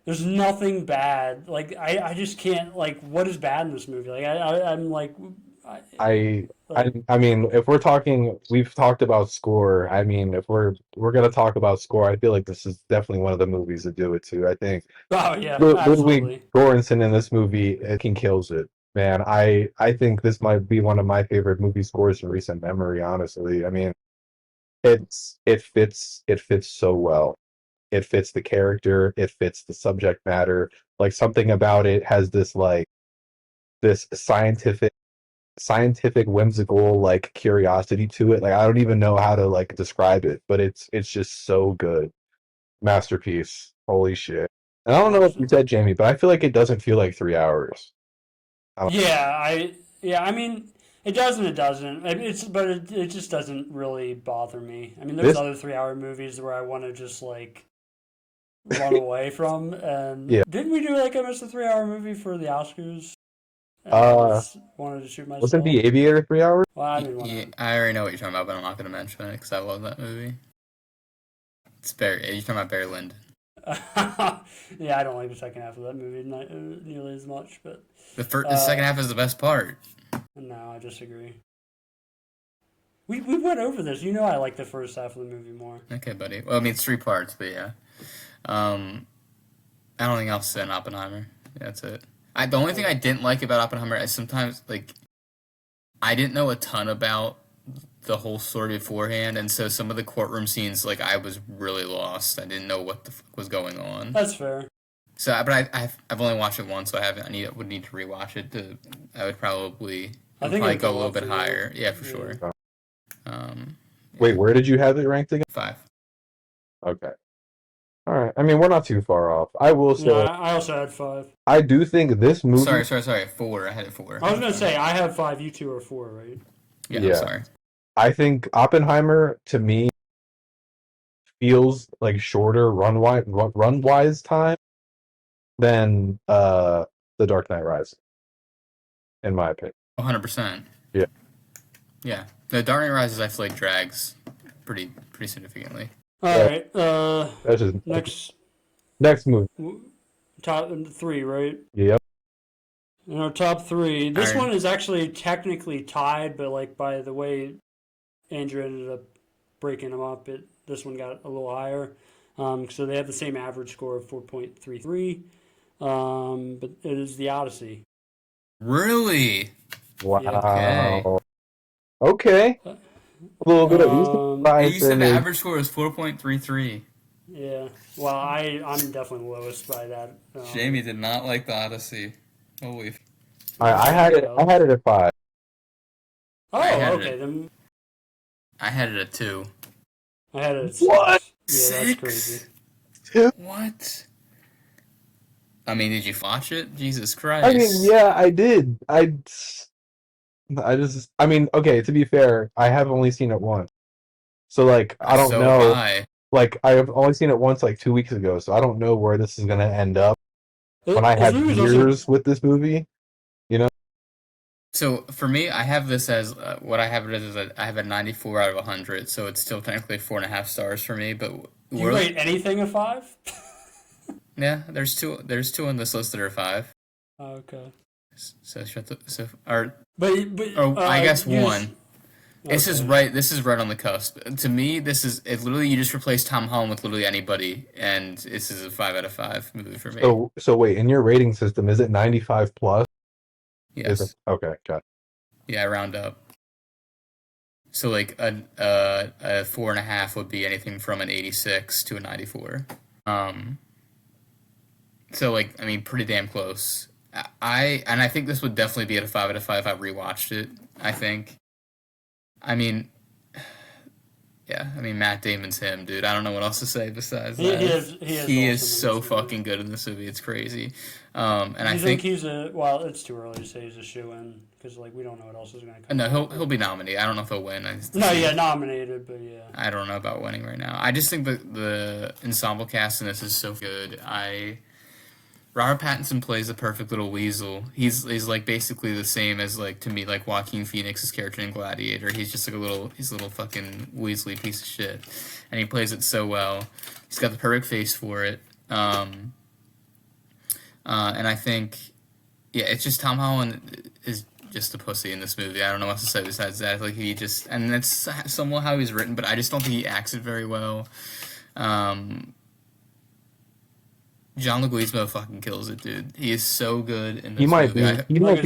there's nothing bad. Like I just can't like what is bad in this movie. Like I'm like I mean, if we're talking, we've talked about score. I mean, if we're gonna talk about score, I feel like this is definitely one of the movies to do it to. I think oh yeah, Ludwig absolutely. Göransson in this movie fucking kills it, man. I think this might be one of my favorite movie scores in recent memory. Honestly, I mean, it fits so well. It fits the character. It fits the subject matter. Like something about it has this scientific whimsical like curiosity to it. Like I don't even know how to like describe it, but it's just so good. Masterpiece. Holy shit. And I don't know what you said, Jamie, but I feel like it doesn't feel like 3 hours. I mean, it does and it doesn't. It just doesn't really bother me. I mean, there's This- other 3 hour movies where I want to just like run away from. And Yeah. didn't we do like almost a 3 hour movie for the Oscars? And Uh, I just wanted to shoot myself. Wasn't The Aviator 3 hours? Well, I didn't want yeah, to. I already know what you're talking about, but I'm not going to mention it because I love that movie. It's Barry. You're talking about Barry Lyndon. Yeah, I don't like the second half of that movie nearly as much, but The second half is the best part. no, I disagree. We went over this. You know, I like the first half of the movie more. Okay, buddy. Well, I mean, it's 3 parts, but yeah. I don't think I'll say Oppenheimer. That's it. The only thing I didn't like about Oppenheimer is sometimes, like, I didn't know a ton about the whole story beforehand, and so some of the courtroom scenes, like, I was really lost. I didn't know what the fuck was going on. That's fair. So, but I've only watched it once, so I would need to rewatch it. I would probably I think probably it'd go a go little up bit for you. higher. Yeah, for Yeah. sure. Um, Wait, yeah. where did you have it ranked again? 5. Okay. All right. I mean, we're not too far off. I will Yeah, say, I also had 5. I do think this movie. Sorry. 4. I had it 4. I was gonna say I have 5. You two are 4, right? Yeah, Yeah. I'm sorry. I think Oppenheimer to me feels like shorter run wise time than The Dark Knight Rises, in my opinion. 100%. Yeah. Yeah. The Dark Knight Rises, I feel like drags pretty significantly. All Yeah. right. That's just Next movie. top 3, right? Yep. In our top 3, this Iron. one is actually technically tied, but like by the way Andrew ended up breaking them up, this one got a little higher. So they have the same average score of 4.33. But it is the Odyssey. Really? Wow. Okay. A little bit of Um, And you said the me. average score is 4.33. Yeah. Well, I'm definitely the lowest by that. Jamie did not like the Odyssey. Holy. I had it at 5. Oh, I had okay. it. Then I had it at 2. I had it at 6. What? Yeah, that's crazy. What? I mean, did you watch it? Jesus Christ. I mean, yeah, I did. I mean, okay, to be fair, I have only seen it once. So, like, I don't So know. high. Like, I have only seen it once, like, 2 weeks ago, so I don't know where this is going to end up when I have years with this movie, you know? So for me, I have this as what I have it as I have a 94 out of 100, so it's still technically 4.5 stars for me. But You rate anything a 5? yeah, there's two on this list that are 5. Okay. So But I guess you 1. This is okay. right. This is right on the cusp. To me, this is literally you just replace Tom Holland with literally anybody, and this is a 5 out of 5 movie for me. So wait, in your rating system, is it 95 plus? Yes. Okay, got it. Yeah, I round up. So like a 4.5 would be anything from an 86 to a 94. So like I mean, pretty damn close. I think this would definitely be at a 5 out of 5 if I rewatched it. I think. I mean, yeah. I mean, Matt Damon's him, dude. I don't know what else to say besides that. He is so fucking good in this movie. It's crazy. And I think he's well, it's too early to say he's a shoo-in because like we don't know what else is going to come. No, he'll be nominated. I don't know if he'll win. Nominated, but yeah. I don't know about winning right now. I just think the ensemble cast in this is so good. Robert Pattinson plays the perfect little weasel. He's like basically the same as like to me like Joaquin Phoenix's character in Gladiator. He's just like a little fucking weaselly piece of shit, and he plays it so well. He's got the perfect face for it. And I think, yeah, it's just Tom Holland is just a pussy in this movie. I don't know what to say besides that. Like and that's somewhat how he's written, but I just don't think he acts it very well. John Leguizamo fucking kills it, dude. He is so good in this movie. He might be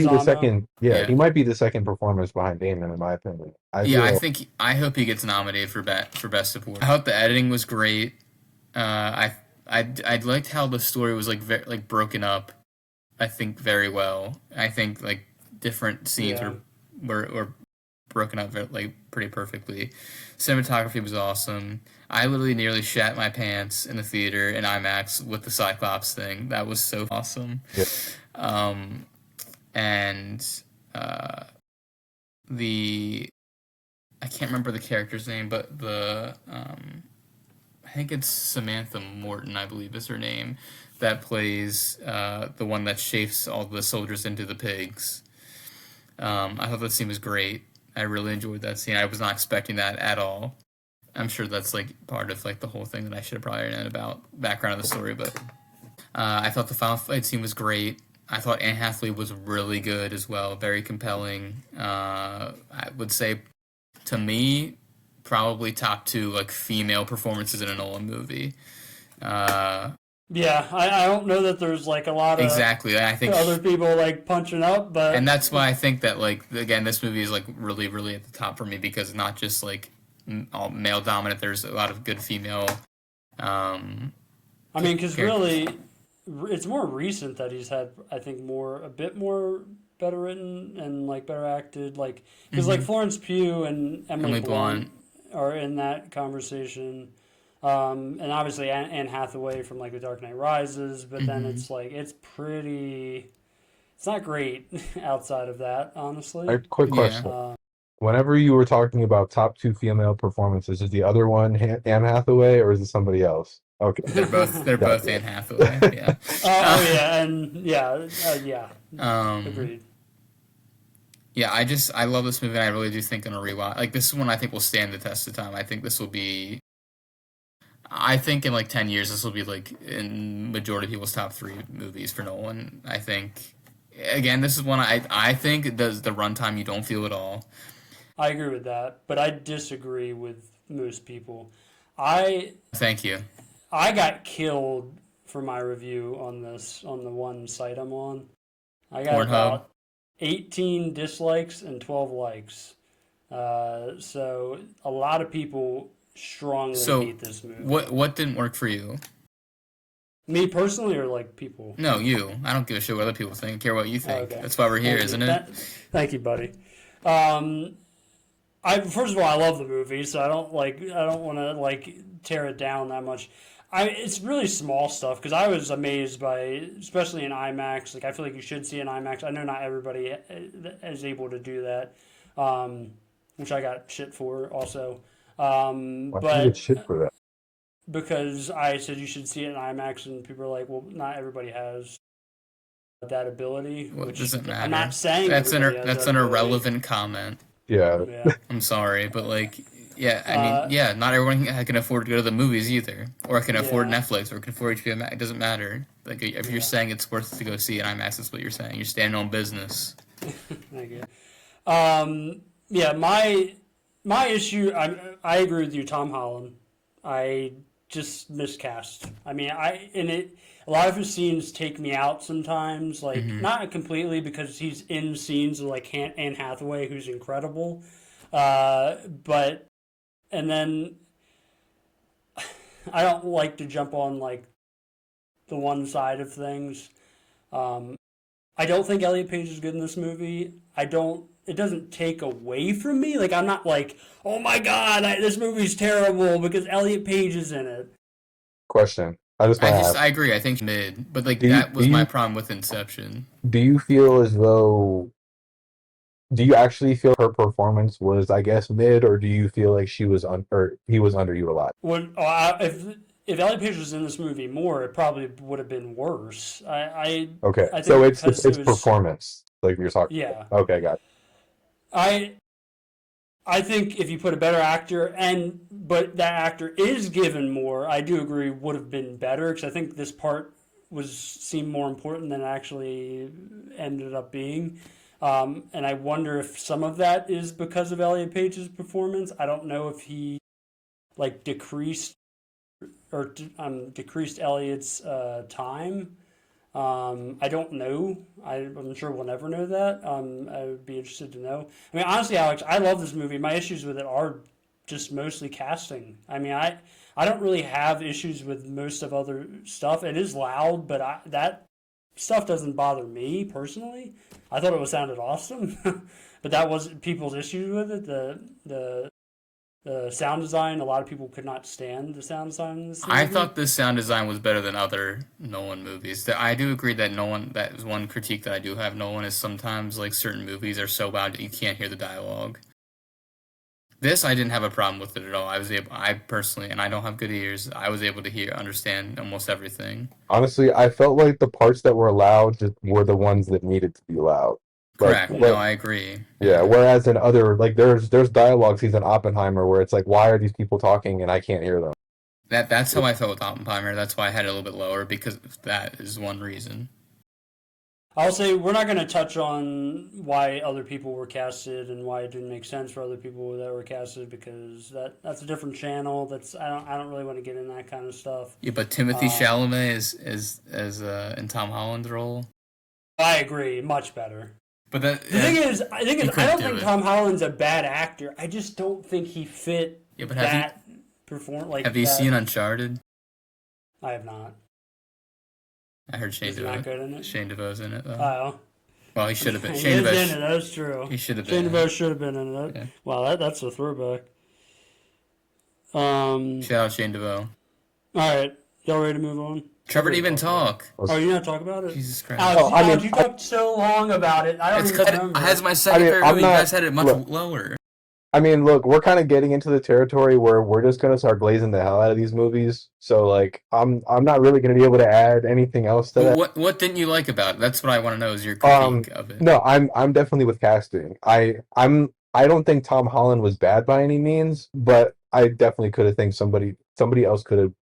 the Leguizamo? second. Yeah, Yeah. he might be the second performance behind Damon, in my opinion. I hope he gets nominated for best support. I hope the editing was great. I liked how the story was like broken up. I think very well. I think like different scenes were broken up like pretty perfectly. Cinematography was awesome. I literally nearly shat my pants in the theater in IMAX with the Cyclops thing. That was so awesome. Yep. I can't remember the character's name, but I think it's Samantha Morton, I believe is her name, that plays the one that shapes all the soldiers into the pigs. I thought that scene was great. I really enjoyed that scene. I was not expecting that at all. I'm sure that's like part of like the whole thing that I should have probably known about background of the story, but I thought the final fight scene was great. I thought Anne Hathaway was really good as well, very compelling. I would say, to me, probably top 2 like female performances in a Nolan movie. Yeah, I don't know that there's like a lot of I think other people like punching up, but and that's why I think that like again this movie is like really really at the top for me because it's not just like all male dominant. There's a lot of good female. I mean, because really, it's more recent that he's had I think a bit more better written and like better acted, like because like Florence Pugh and Emily Blunt are in that conversation, and obviously Anne Hathaway from like The Dark Knight Rises, but then it's like it's not great outside of that, honestly. Quick question. Whenever you were talking about top 2 female performances, is the other one Anne Hathaway or is it somebody else? Okay. They're both Anne Hathaway. Yeah. Agreed. Yeah, I love this movie, and I really do think in a rewatch, like this one, I think will stand the test of time. I think in like 10 years, this will be like in majority of people's top 3 movies for Nolan. I think, again, this is one I think it does the runtime you don't feel at all. I agree with that, but I disagree with most people. Thank you. I got killed for my review on this on the one site I'm on. I got about 18 dislikes and 12 likes. So a lot of people strongly hate this movie. What didn't work for you? Me personally, or like people? No, you. I don't give a shit what other people think. I care what you think. Okay. That's why we're here, isn't it? Thank you, buddy. First of all, I love the movie, so I don't want to like tear it down that much. It's really small stuff because I was amazed by, especially in IMAX. Like I feel like you should see in IMAX. I know not everybody is able to do that, which I got shit for also. Why did you get shit for that? Because I said you should see it in IMAX, and people are like, "Well, not everybody has that ability." Well, which doesn't matter. I'm not saying that's an irrelevant comment. Yeah. I'm sorry, but like, I mean, not everyone can afford to go to the movies either, or can afford Netflix, or can afford HBO Max. It doesn't matter. Like, if you're saying it's worth it to go see it, IMAX, that's what you're saying. You're standing on business. Thank you. My issue. I agree with you, Tom Holland. I just miscast. I mean, a lot of his scenes take me out sometimes, like not completely because he's in scenes like Anne Hathaway, who's incredible, but and then I don't like to jump on like the one side of things. I don't think Elliot Page is good in this movie. It doesn't take away from me. Like I'm not like, oh my god, this movie's terrible because Elliot Page is in it. Question. I agree. I think mid, but like that was my problem with Inception. Do you feel as though? Do you actually feel her performance was, I guess, mid, or do you feel like he was underutilized? If Elliot Page was in this movie more, it probably would have been worse. Okay, so it's performance, like you're talking. Yeah. About. Okay, got it. I think if you put a better actor but that actor is given more, I do agree would have been better because I think this part seemed more important than it actually ended up being. And I wonder if some of that is because of Elliot Page's performance. I don't know if he like decreased Elliot's time. I don't know. I'm sure we'll never know that. I would be interested to know. I mean, honestly, Alex, I love this movie. My issues with it are just mostly casting. I mean, I don't really have issues with most of other stuff. It is loud, but that stuff doesn't bother me personally. I thought it sounded awesome, but that wasn't people's issues with it. The sound design, a lot of people could not stand the sound design in this movie. I thought this sound design was better than other Nolan movies. I do agree that that is one critique that I do have Nolan is sometimes like certain movies are so loud that you can't hear the dialogue. This, I didn't have a problem with it at all. I personally, and I don't have good ears, I was able to understand almost everything. Honestly, I felt like the parts that were loud were the ones that needed to be loud. Correct. No, I agree. Yeah. Whereas in other, like, there's dialogue scenes in Oppenheimer where it's like, why are these people talking and I can't hear them? That's how I felt with Oppenheimer. That's why I had it a little bit lower because that is one reason. I'll say we're not going to touch on why other people were casted and why it didn't make sense for other people that were casted because that's a different channel. I don't really want to get in that kind of stuff. Yeah, but Timothy Chalamet is in Tom Holland's role. I agree, much better. But the thing is, I don't think Tom Holland's a bad actor. I just don't think he fit Have you seen Uncharted? I have not. I heard Shane DeVoe's in it though. Oh. Well, he should have been. He Shane is in it. DeVoe. That's true. He should have Shane been. DeVoe should have been in it. Yeah. Wow, that's a throwback. Shout out Shane DeVoe. All right, y'all ready to move on? Trevor didn't even talk. Oh, you not talk about it? Jesus Christ. Alex, No, I mean, you talked so long about it. I don't It's even because remember. it has my second favorite I'm movie. You not- guys had it much look. lower. I mean, look, we're kind of getting into the territory where we're just gonna start glazing the hell out of these movies. So like, I'm not really gonna be able to add anything else to that. What didn't you like about it? That's what I want to know. Is your critique of it? No, I'm definitely with casting. I don't think Tom Holland was bad by any means, but I definitely could have think somebody else could have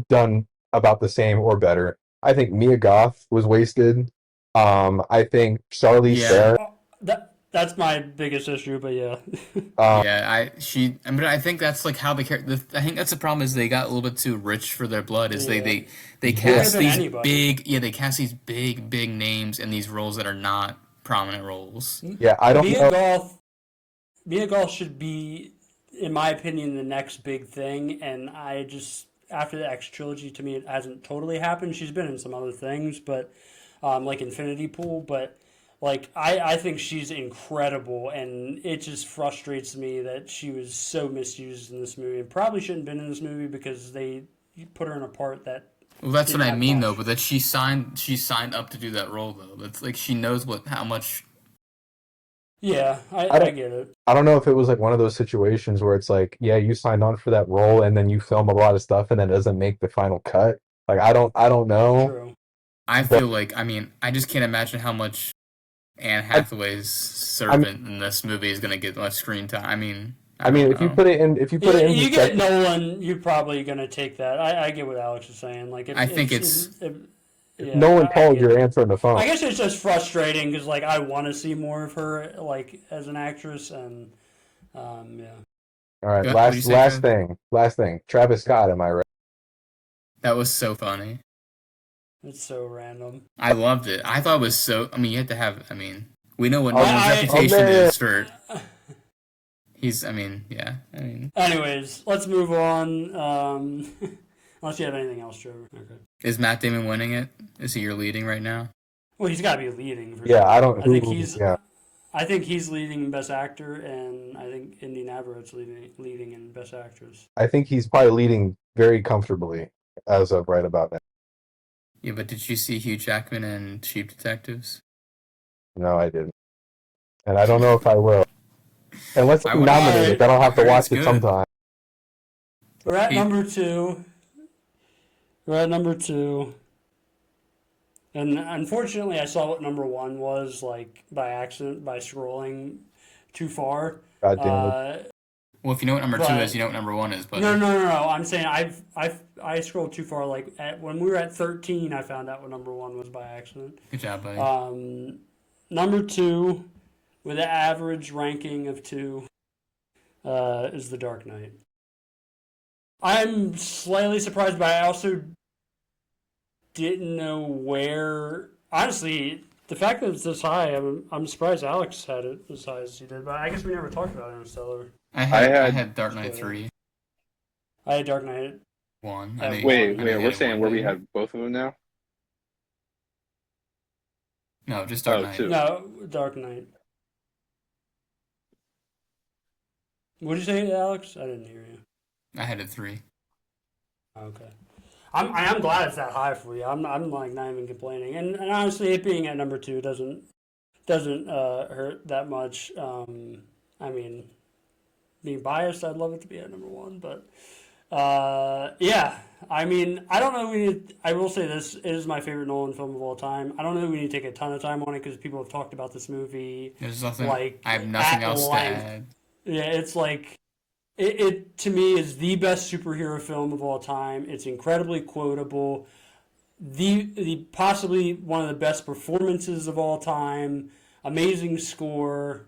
done about the same or better. I think Mia Goth was wasted. I think Charlize Yeah. Theron. That's my biggest issue, but yeah. Yeah, I think that's like how I think that's the problem is they got a little bit too rich for their blood. Is Yeah. they cast Could've been these anybody. they cast these big names in these roles that are not prominent roles. Yeah, I don't know. Mia Goth should be, in my opinion, the next big thing, and I just after the X trilogy, to me, it hasn't totally happened. She's been in some other things, but like Infinity Pool, but. Like, I think she's incredible, and it just frustrates me that she was so misused in this movie. And probably shouldn't have been in this movie because they put her in a part that... Well, that's what didn't I have mean, much. though. But that she signed up to do that role, though. That's like she knows how much. Yeah, I don't- get it. I don't know if it was like one of those situations where it's like, yeah, you signed on for that role, and then you film a lot of stuff, and then it doesn't make the final cut. Like, I don't know. True. I feel like I just can't imagine how much Anne Hathaway's servant in this movie is going to get much screen time. I mean, If you put it in, You get Nolan, you're probably going to take that. I get what Alex is saying. Like, I think it's- yeah, Nolan I called get your it. answer on the phone. I guess it's just frustrating because, like, I want to see more of her, like, as an actress, and, yeah. All right, Yeah, what do you say, last thing. Travis Scott, am I right? that was so funny. It's so random. I loved it. I thought it was so. I mean, you had to have. I mean, we know what Oh, Nolan's I- reputation man. is for. He's. I mean, yeah. I mean, Anyways, let's move on. Unless you have anything else, Trevor. Okay. is Matt Damon winning it? Is he your leading right now? Well, he's got to be leading. For Yeah, sure. I don't. I think who- he's. Yeah, I think he's leading in Best Actor, and I think Indy Navarrote's leading in Best Actress. I think he's probably leading very comfortably as of right about now. Yeah, but did you see Hugh Jackman in Cheap Detectives? No, I didn't, and I don't know if I will. Unless I I'm would- nominated, then I'll have to I heard watch it's it good. sometime. We're at He- number two. And unfortunately, I saw what number one was, like, by accident, by scrolling too far. God damn it. Well, if you know what number two But- is, you know what number one is. But No. I'm saying I scrolled too far. Like, when we were at 13, I found out what number one was by accident. good job, buddy. Number two, with an average ranking of 2, is The Dark Knight. I'm slightly surprised, but I also didn't know where. Honestly, the fact that it's this high, I'm surprised Alex had it as high as he did. But I guess we never talked about Interstellar. I had- had Dark Knight 3 I had Dark Knight. 1. Yeah, Wait, I we're saying where we have both of them now? No, just Dark Oh, Knight. 2. No, Dark Knight. What did you say, Alex? I didn't hear you. I had it 3. Okay. I'm glad it's that high for you. I'm like not even complaining. And honestly, it being at number 2 doesn't hurt that much. I mean, being biased, I'd love it to be at number 1, but yeah. I mean, I don't know. I will say this: it is my favorite Nolan film of all time. I don't know if we need to take a ton of time on it because people have talked about this movie. There's nothing. Like, I have nothing at else to length. add. Yeah, it's like it to me is the best superhero film of all time. It's incredibly quotable. The possibly one of the best performances of all time. Amazing score.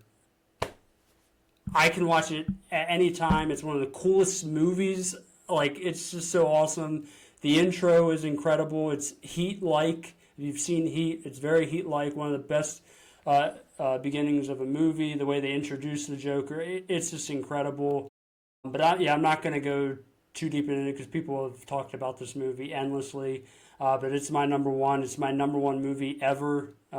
I can watch it at any time. It's one of the coolest movies. Like, it's just so awesome. The intro is incredible. It's Heat-like. If you've seen Heat, it's very Heat-like. One of the best beginnings of a movie. The way they introduce the Joker, it's just incredible. But I'm not going to go too deep into it because people have talked about this movie endlessly. but it's my number one. It's my number one movie ever. I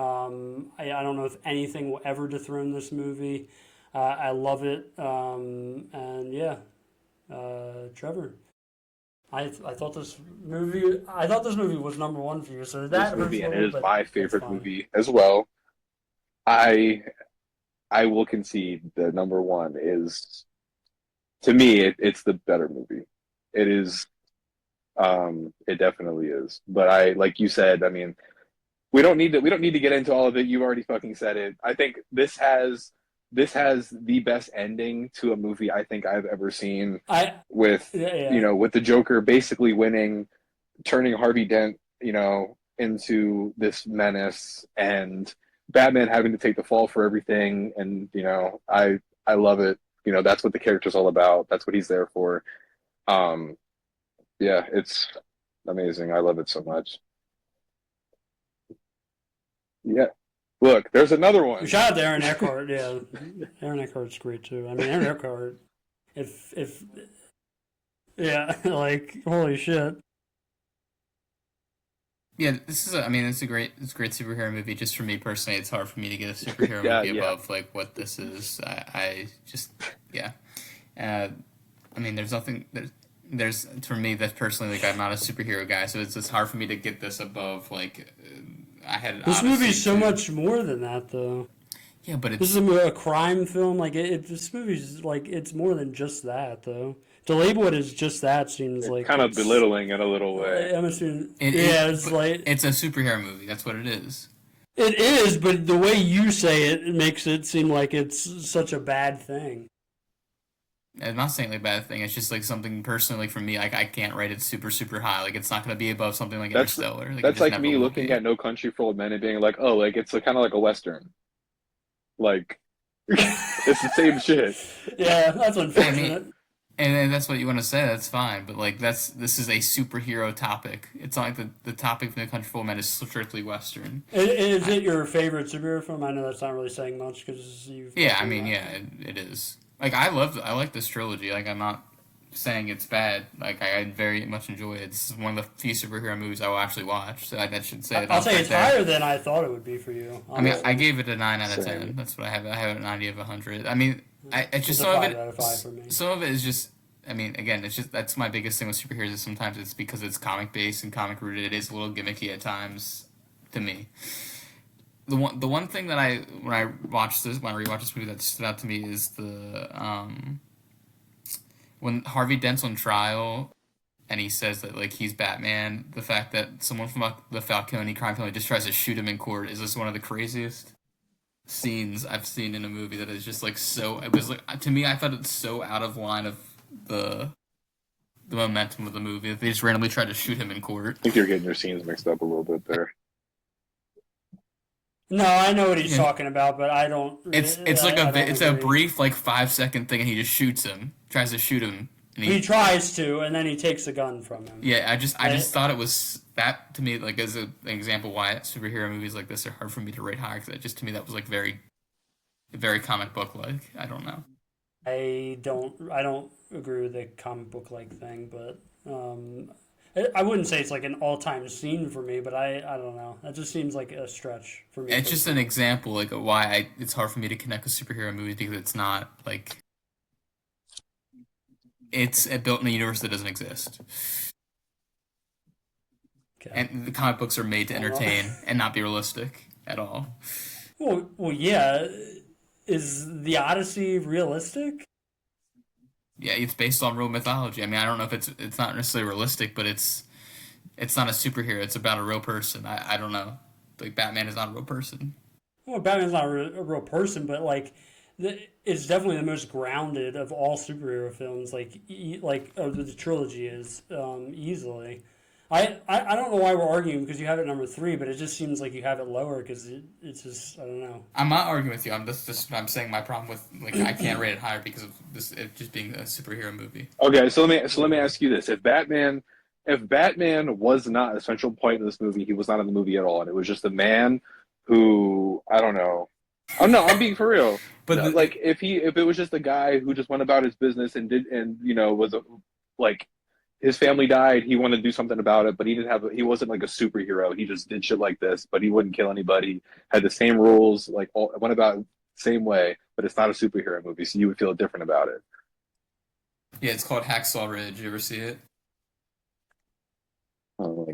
don't know if anything will ever dethrone this movie. I love it. And yeah, Trevor, I thought this movie was number one for you. So This that hurts movie, a and it little, is but my that's favorite fine. movie as well. I I will concede the number one is, to me, it's the better movie. It is. It definitely is. But I, like you said, I mean, we don't need to get into all of it. You already fucking said it. I think this has the best ending to a movie I think I've ever seen, I with, yeah. with the Joker basically winning, turning Harvey Dent, into this menace, and Batman having to take the fall for everything. And I love it. That's what the character's all about. That's what he's there for. Um, yeah, it's amazing. I love it so much. Yeah. Look, there's another one. Shout out to Aaron Eckhart. Yeah, Aaron Eckhart's great too. I mean, Aaron Eckhart. If yeah, like holy shit. Yeah, it's a great superhero movie. Just for me personally, it's hard for me to get a superhero Yeah, movie yeah. above like what this is. I just yeah. Uh, there's nothing there's for me that's personally like I'm not a superhero guy, so it's hard for me to get this above like I had This Odyssey movie's so too. much more than that, though. Yeah, but This is it's a crime film. Like this movie's like it's more than just that, though. To label it as just that seems It's like kind of it's. belittling in a little way. I'm assuming. it Yeah, it's but like it's a superhero movie. That's what it is. it is, but the way you say it, it makes it seem like it's such a bad thing. I'm not saying like a bad thing. It's just like something personally like for me. Like I can't rate it super high. Like it's not gonna be above something like That's Interstellar. Like it that's just like never me will looking be. at No Country for Old Men and being like, oh, like it's kind of like a Western. Like, it's the same shit. Yeah, that's I mean, unfortunate. and then that's what you want to say. That's fine. But like this is a superhero topic. It's not like the topic from the Country for Old Men is strictly Western. Is I, it your favorite superhero film? I know that's not really saying much because you've yeah, fucking yeah, it is. Like I like this trilogy. Like I'm not saying it's bad. Like I very much enjoy it. It's one of the few superhero movies I will actually watch. So that should say I'll enough say right it's there. higher than I thought it would be for you, I honestly. gave it a 9 out of 10. Same. That's what I have. I have it a 90 of 100. It's It's just a some of 5 out of 5 for me. some of it is just. Again, it's just that's my biggest thing with superheroes is sometimes it's because it's comic based and comic rooted. It is a little gimmicky at times, to me. The one thing that when I rewatched this movie that stood out to me is the when Harvey Dent's on trial and he says that like he's Batman. The fact that someone from the Falcone crime family just tries to shoot him in court is just one of the craziest scenes I've seen in a movie. That is just like so. It was like to me, I thought it's so out of line of the the momentum of the movie. They just randomly tried to shoot him in court. I think you're getting your scenes mixed up a little bit there. No, I know what he's Yeah. talking about, but I don't. It's like I don't it's a agree. brief like 5 second thing, and he just shoots him, tries to shoot him, and He tries to, and then he takes the gun from him. yeah. I just Right? thought it was that to me like as an example why superhero movies like this are hard for me to rate high because just to me that was like very comic book like. I don't know. I don't agree with the comic book like thing, but I wouldn't say it's like an all time scene for me, but I don't know. That just seems like a stretch for me. It's just an example like of why it's hard for me to connect with superhero movies because it's not like it's built in a universe that doesn't exist. Okay. And the comic books are made to Oh, well. entertain and not be realistic at all. Well, yeah. Is the Odyssey realistic? Yeah, it's based on real mythology. I don't know if it's not necessarily realistic, but it's not a superhero. It's about a real person. I don't know. Like Batman is not a real person. Well, Batman's not a real person, but like, it's definitely the most grounded of all superhero films. Like, the trilogy is easily. I don't know why we're arguing because you have it number three, but it just seems like you have it lower because it's just I don't know. I'm not arguing with you. I'm saying my problem with like I can't rate it higher because of this it just being a superhero movie. Okay, so let me ask you this: if Batman was not an essential point in this movie, he was not in the movie at all, and it was just a man who I don't know. I'm being for real. But No, like if it was just a guy who just went about his business and did and was like his family died. He wanted to do something about it, but he wasn't like a superhero. He just did shit like this, but he wouldn't kill anybody. Had the same rules, like went about it the same way, but it's not a superhero movie, so you would feel different about it. Yeah, it's called Hacksaw Ridge. You ever see it? Oh my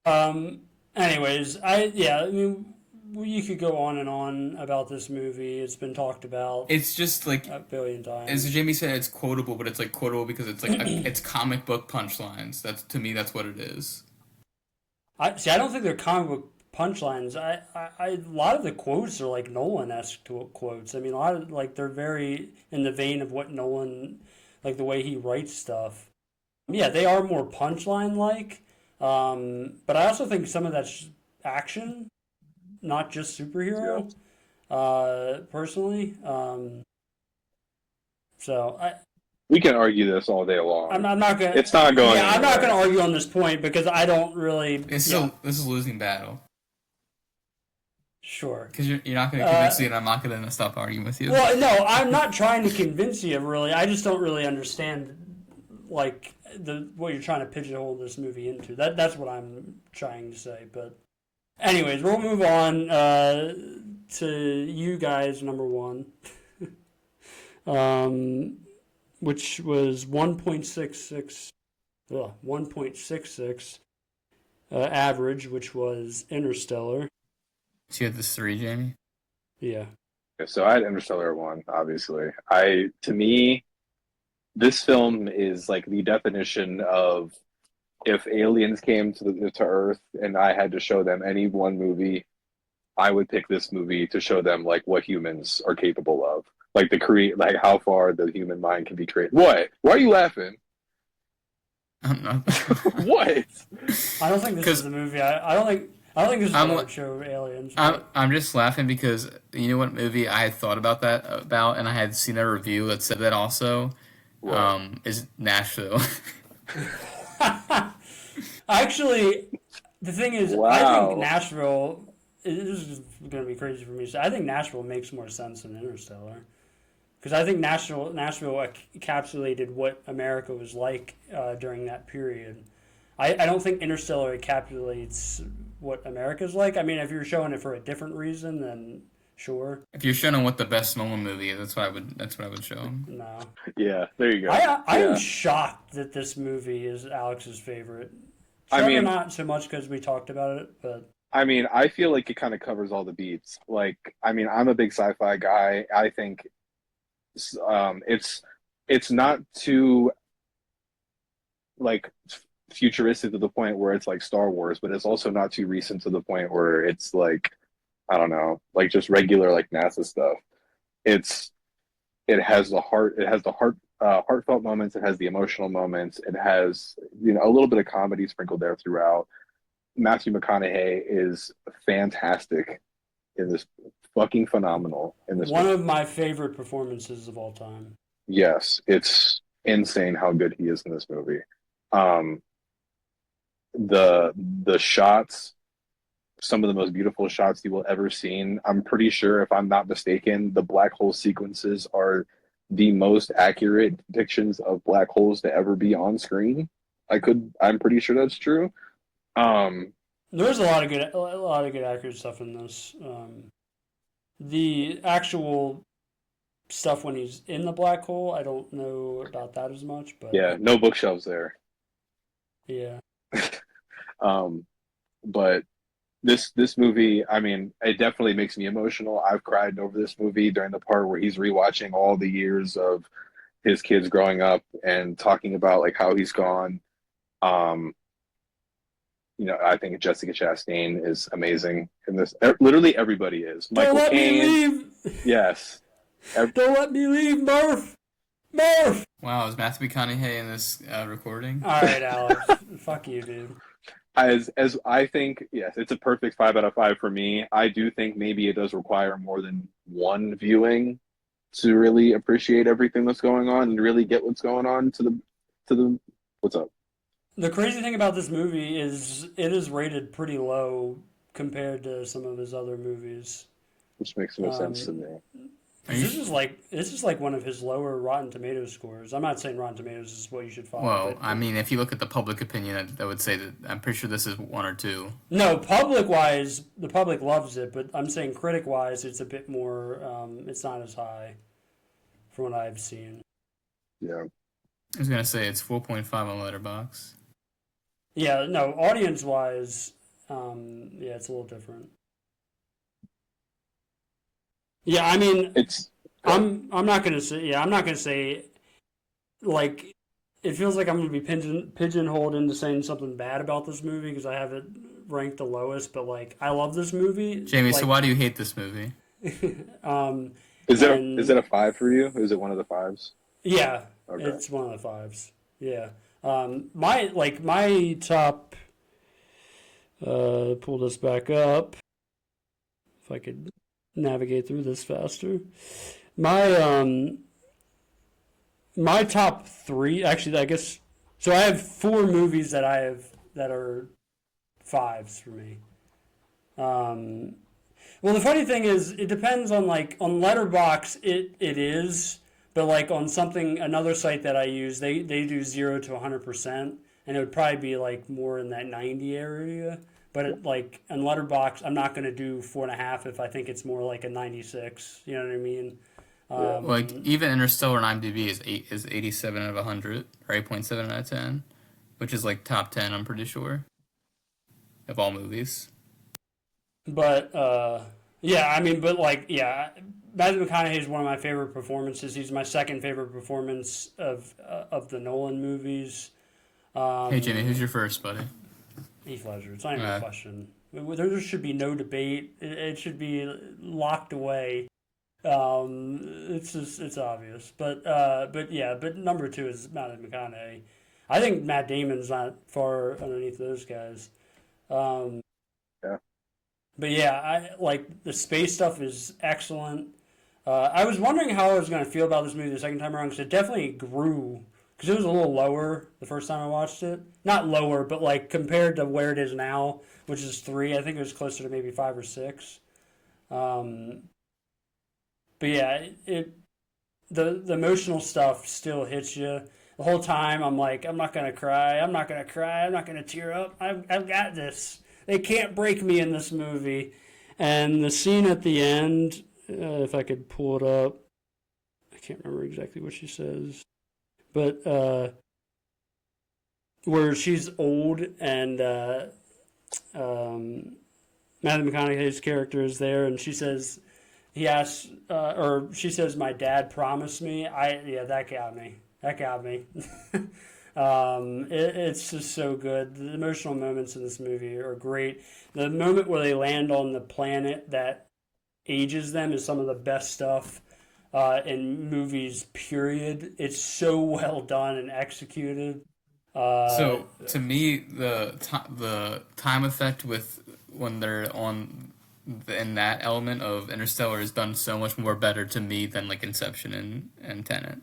god. Anyways, I mean, you could go on and on about this movie. It's been talked about It's just like, a billion times. as Jamie said, it's quotable, but it's like quotable because it's like it's comic book punchlines. That's, to me, that's what it is. I don't think they're comic book punchlines. A lot of the quotes are like Nolan-esque quotes. I mean, a lot of like they're very in the vein of what Nolan, like the way he writes stuff. Yeah, they are more punchline like. But I also think some of that's action, not just superhero. Personally, We can argue this all day long. I'm not gonna. It's not going. Yeah, I'm not anywhere. gonna argue on this point because I don't really. This is a losing battle Sure. because you're not going to convince me, and I'm not going to stop arguing with you. Well, no, I'm not trying to convince you. Really, I just don't really understand like what you're trying to pigeonhole this movie into. That's what I'm trying to say. But, anyways, we'll move on to you guys. Number one, which was 1.66 average, which was Interstellar. So you had this 3, Jamie? Yeah. So I had Interstellar 1, obviously. To me, this film is like the definition of if aliens came to Earth and I had to show them any one movie, I would pick this movie to show them like what humans are capable of. Like like how far the human mind can be created. What? Why are you laughing? I don't know. What? I don't think this is the movie. I don't think this is what would show aliens. I'm just laughing because you know what movie I had thought about and I had seen a review that said that also. Is Nashville. Actually, the thing is, Wow. I think Nashville. This is going to be crazy for me to say. I think Nashville makes more sense than Interstellar, because I think Nashville encapsulated what America was like during that period. I don't think Interstellar encapsulates what America's like. I mean, if you're showing it for a different reason, then sure. If you're showing them what the best Nolan movie is, that's what I would show them. No. Yeah, there you go. I am shocked that this movie is Alex's favorite. I mean, not so much because we talked about it, but I mean, I feel like it kind of covers all the beats. Like, I mean, I'm a big sci-fi guy. I think it's not too like futuristic to the point where it's like Star Wars, but it's also not too recent to the point where it's like, I don't know, like just regular like NASA stuff. It has the heartfelt moments. It has the emotional moments. It has, you know, a little bit of comedy sprinkled there throughout. Matthew McConaughey is fantastic in this, fucking phenomenal in this one movie. of my favorite performances of all time. Yes, it's insane how good he is in this movie. The shots, some of the most beautiful shots you will ever seen. I'm pretty sure, if I'm not mistaken, the black hole sequences are the most accurate depictions of black holes to ever be on screen. I'm pretty sure that's true. There's a lot of good accurate stuff in this. The actual stuff when he's in the black hole, I don't know about that as much, but yeah, no bookshelves there. Yeah. But this movie, I mean, it definitely makes me emotional. I've cried over this movie during the part where he's rewatching all the years of his kids growing up and talking about like how he's gone. You know, I think Jessica Chastain is amazing in this. Literally everybody is. Michael Don't let me Caine. leave. Yes. Don't let me leave, Murph. Murph. Wow, is Matthew McConaughey in this recording? All right, Alex. Fuck you, dude. As I think, yes, it's a perfect 5 out of 5 for me. I do think maybe it does require more than one viewing to really appreciate everything that's going on and really get what's going on to the what's up. The crazy thing about this movie is it is rated pretty low compared to some of his other movies. Which makes no sense to me. Are you? This is like one of his lower Rotten Tomatoes scores. I'm not saying Rotten Tomatoes is what you should follow, Well, but I mean, if you look at the public opinion, I would say that I'm pretty sure this is 1 or 2. no, public wise, the public loves it, but I'm saying critic wise, it's a bit more. It's not as high, from what I've seen. Yeah. I was gonna say it's 4.5 on Letterboxd. Yeah, no, audience wise, yeah, it's a little different. Yeah, I mean, It's I'm not gonna say like it feels like I'm gonna be pigeonholed into saying something bad about this movie because I have it ranked the lowest, but like I love this movie. Jamie, so Like, why do you hate this movie? um, is it and- is it a 5 for you? Is it one of the 5s? yeah, Okay. it's one of the 5s. Yeah, my top. Pull this back up. If I could navigate through this faster. My top 3, actually, I guess. So I have 4 movies that I have that are 5s for me. Well, the funny thing is, it depends on on Letterboxd. It is, but like on another site that I use, they do 0 to 100%, and it would probably be like more in that 90 area. But like on Letterboxd, I'm not going to do 4.5 if I think it's more like a 96. You know what I mean? Like even Interstellar on IMDb is 87 out of 100 or 8.7 out of 10, which is like top 10. I'm pretty sure of all movies. But yeah, I mean, but like, yeah, Matthew McConaughey is one of my favorite performances. He's my second favorite performance of the Nolan movies. Hey Jamie, who's your first, buddy? Heath Ledger. It's not even a question. There should be no debate. It should be locked away. It's obvious. But yeah, but number 2 is Matthew McConaughey. I think Matt Damon's not far underneath those guys. Yeah. But yeah, I like the space stuff is excellent. I was wondering how I was going to feel about this movie the second time around because it definitely grew because it was a little lower the first time I watched it. Not lower, but like compared to where it is now, which is 3. I think it was closer to maybe 5 or 6. But yeah, the emotional stuff still hits you. The whole time I'm like, I'm not gonna cry. I'm not gonna cry. I'm not gonna tear up. I've got this. They can't break me in this movie. And the scene at the end, if I could pull it up, I can't remember exactly what she says, but where she's old and Matthew McConaughey's character is there, and she says, he asks, or she says, "My dad promised me." Yeah, that got me. That got me. It's just so good. The emotional moments in this movie are great. The moment where they land on the planet that ages them is some of the best stuff in movies, period. It's so well done and executed. So to me, the time effect with when they're in that element of Interstellar is done so much more better to me than like Inception and Tenet.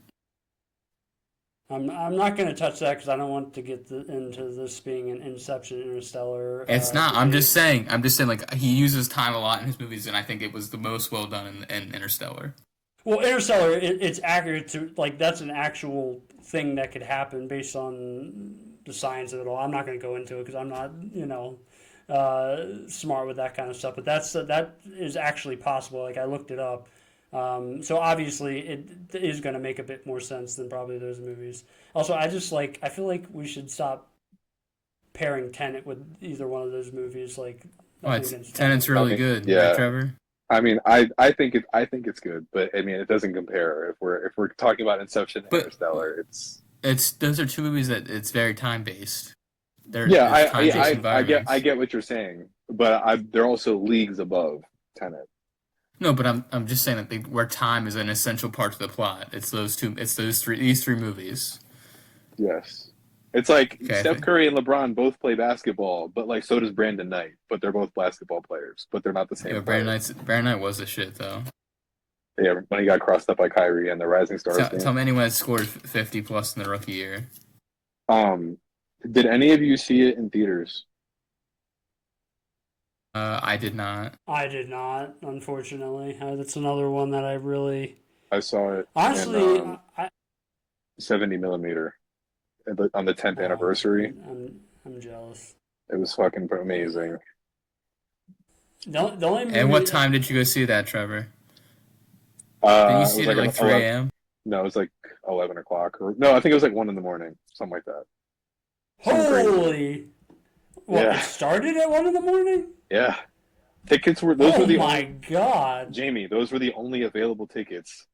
I'm not going to touch that because I don't want to get into this being an Inception, Interstellar. It's not. debate. I'm just saying. Like he uses time a lot in his movies, and I think it was the most well done in Interstellar. Well, Interstellar, it's accurate to like that's an actual thing that could happen based on the science of it all. I'm not going to go into it because I'm not, smart with that kind of stuff. But that is actually possible. Like I looked it up. So obviously it is going to make a bit more sense than probably those movies. Also, I feel like we should stop pairing Tenet with either one of those movies. Like, Tenet's really good, Yeah. right, Trevor? I mean, I think it's good, but I mean, it doesn't compare. If we're talking about Inception and But- Interstellar, Those are two movies that it's very time based. yeah, I environments. get what you're saying, but they're also leagues above Tenet. No, but I'm just saying that where time is an essential part of the plot. It's those two. It's these three movies. Yes, it's like Okay, Steph Curry and LeBron both play basketball, but like so does Brandon Knight, but they're both basketball players, but they're not the same. Yeah, Brandon Knight was the shit though. Yeah, when he got crossed up by Kyrie and the Rising Stars. Tell me anyone that scored 50 plus in the rookie year. Did any of you see it in theaters? I did not. I did not, unfortunately. That's another one that I really I saw it honestly. in 70 millimeter on the 10th anniversary. I'm jealous. It was fucking amazing. The only movie And what time did you go see that, Trevor? Did you It see was it at like like 3 a.m.? no, it was like 11 o'clock. Or no, I think it was like 1 in the morning, something like that. Something crazy. Holy! What? Yeah. It started at 1 in the morning? Yeah, tickets were those Oh were the my only, god! Jamie. Those were the only available tickets.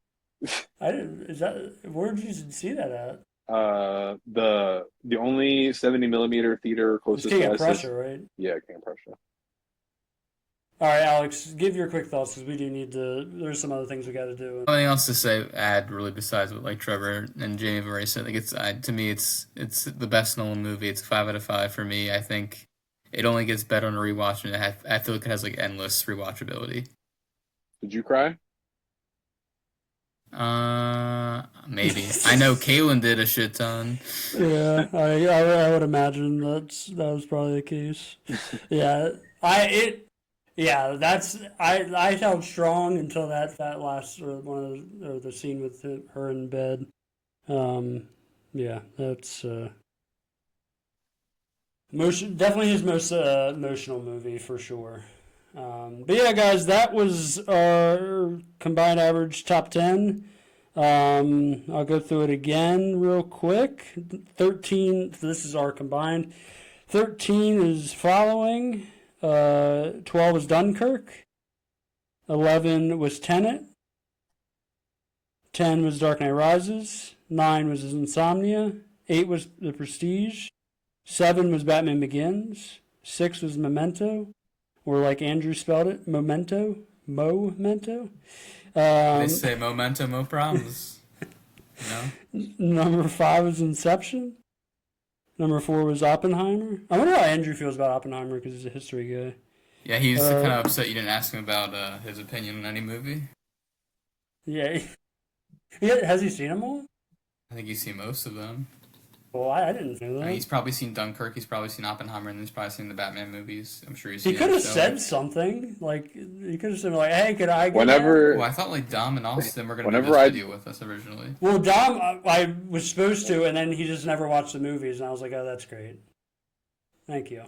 I didn't. Is that where did you see that at? The only 70 millimeter theater It's closest King to of us Prussia, right? yeah, King of Prussia. All right, Alex, give your quick thoughts because we do need to. There's some other things we got to do. Nothing else to say. Add really besides what like Trevor and Jamie have already said. Like to me, it's the best Nolan movie. It's a 5 out of 5 for me. I think it only gets better on a rewatch, and I feel like it has like endless rewatchability. Did you cry? Maybe. I know Kaylin did a shit ton. Yeah, I would imagine that was probably the case. Yeah, I held strong until that last or the scene with her in bed. Yeah, that's definitely his most emotional movie for sure. But yeah, guys, that was our combined average top 10. I'll go through it again real quick. 13, this is our combined. 13 is Following. 12 was Dunkirk. 11 was Tenet. 10 was Dark Knight Rises. 9 was Insomnia. 8 was The Prestige. 7 was Batman Begins. 6 was Memento, or like Andrew spelled it, Memento. They say memento, mo problems. Number 5 was Inception. Number 4 was Oppenheimer. I wonder how Andrew feels about Oppenheimer because he's a history guy. Yeah, he's kind of upset you didn't ask him about his opinion on any movie. Yeah. Has he seen them all? I think he's seen most of them. Well, I didn't know that. I mean, he's probably seen Dunkirk, he's probably seen Oppenheimer, and then he's probably seen the Batman movies. I'm sure he's seen He could have Interstellar. said something. Like, he could have said, like, hey, could I get Whenever Well, I thought like Dom and Austin were going to do Whenever this I- video with us originally. Well, Dom, I was supposed to, and then he just never watched the movies, and I was like, oh, that's great. Thank you.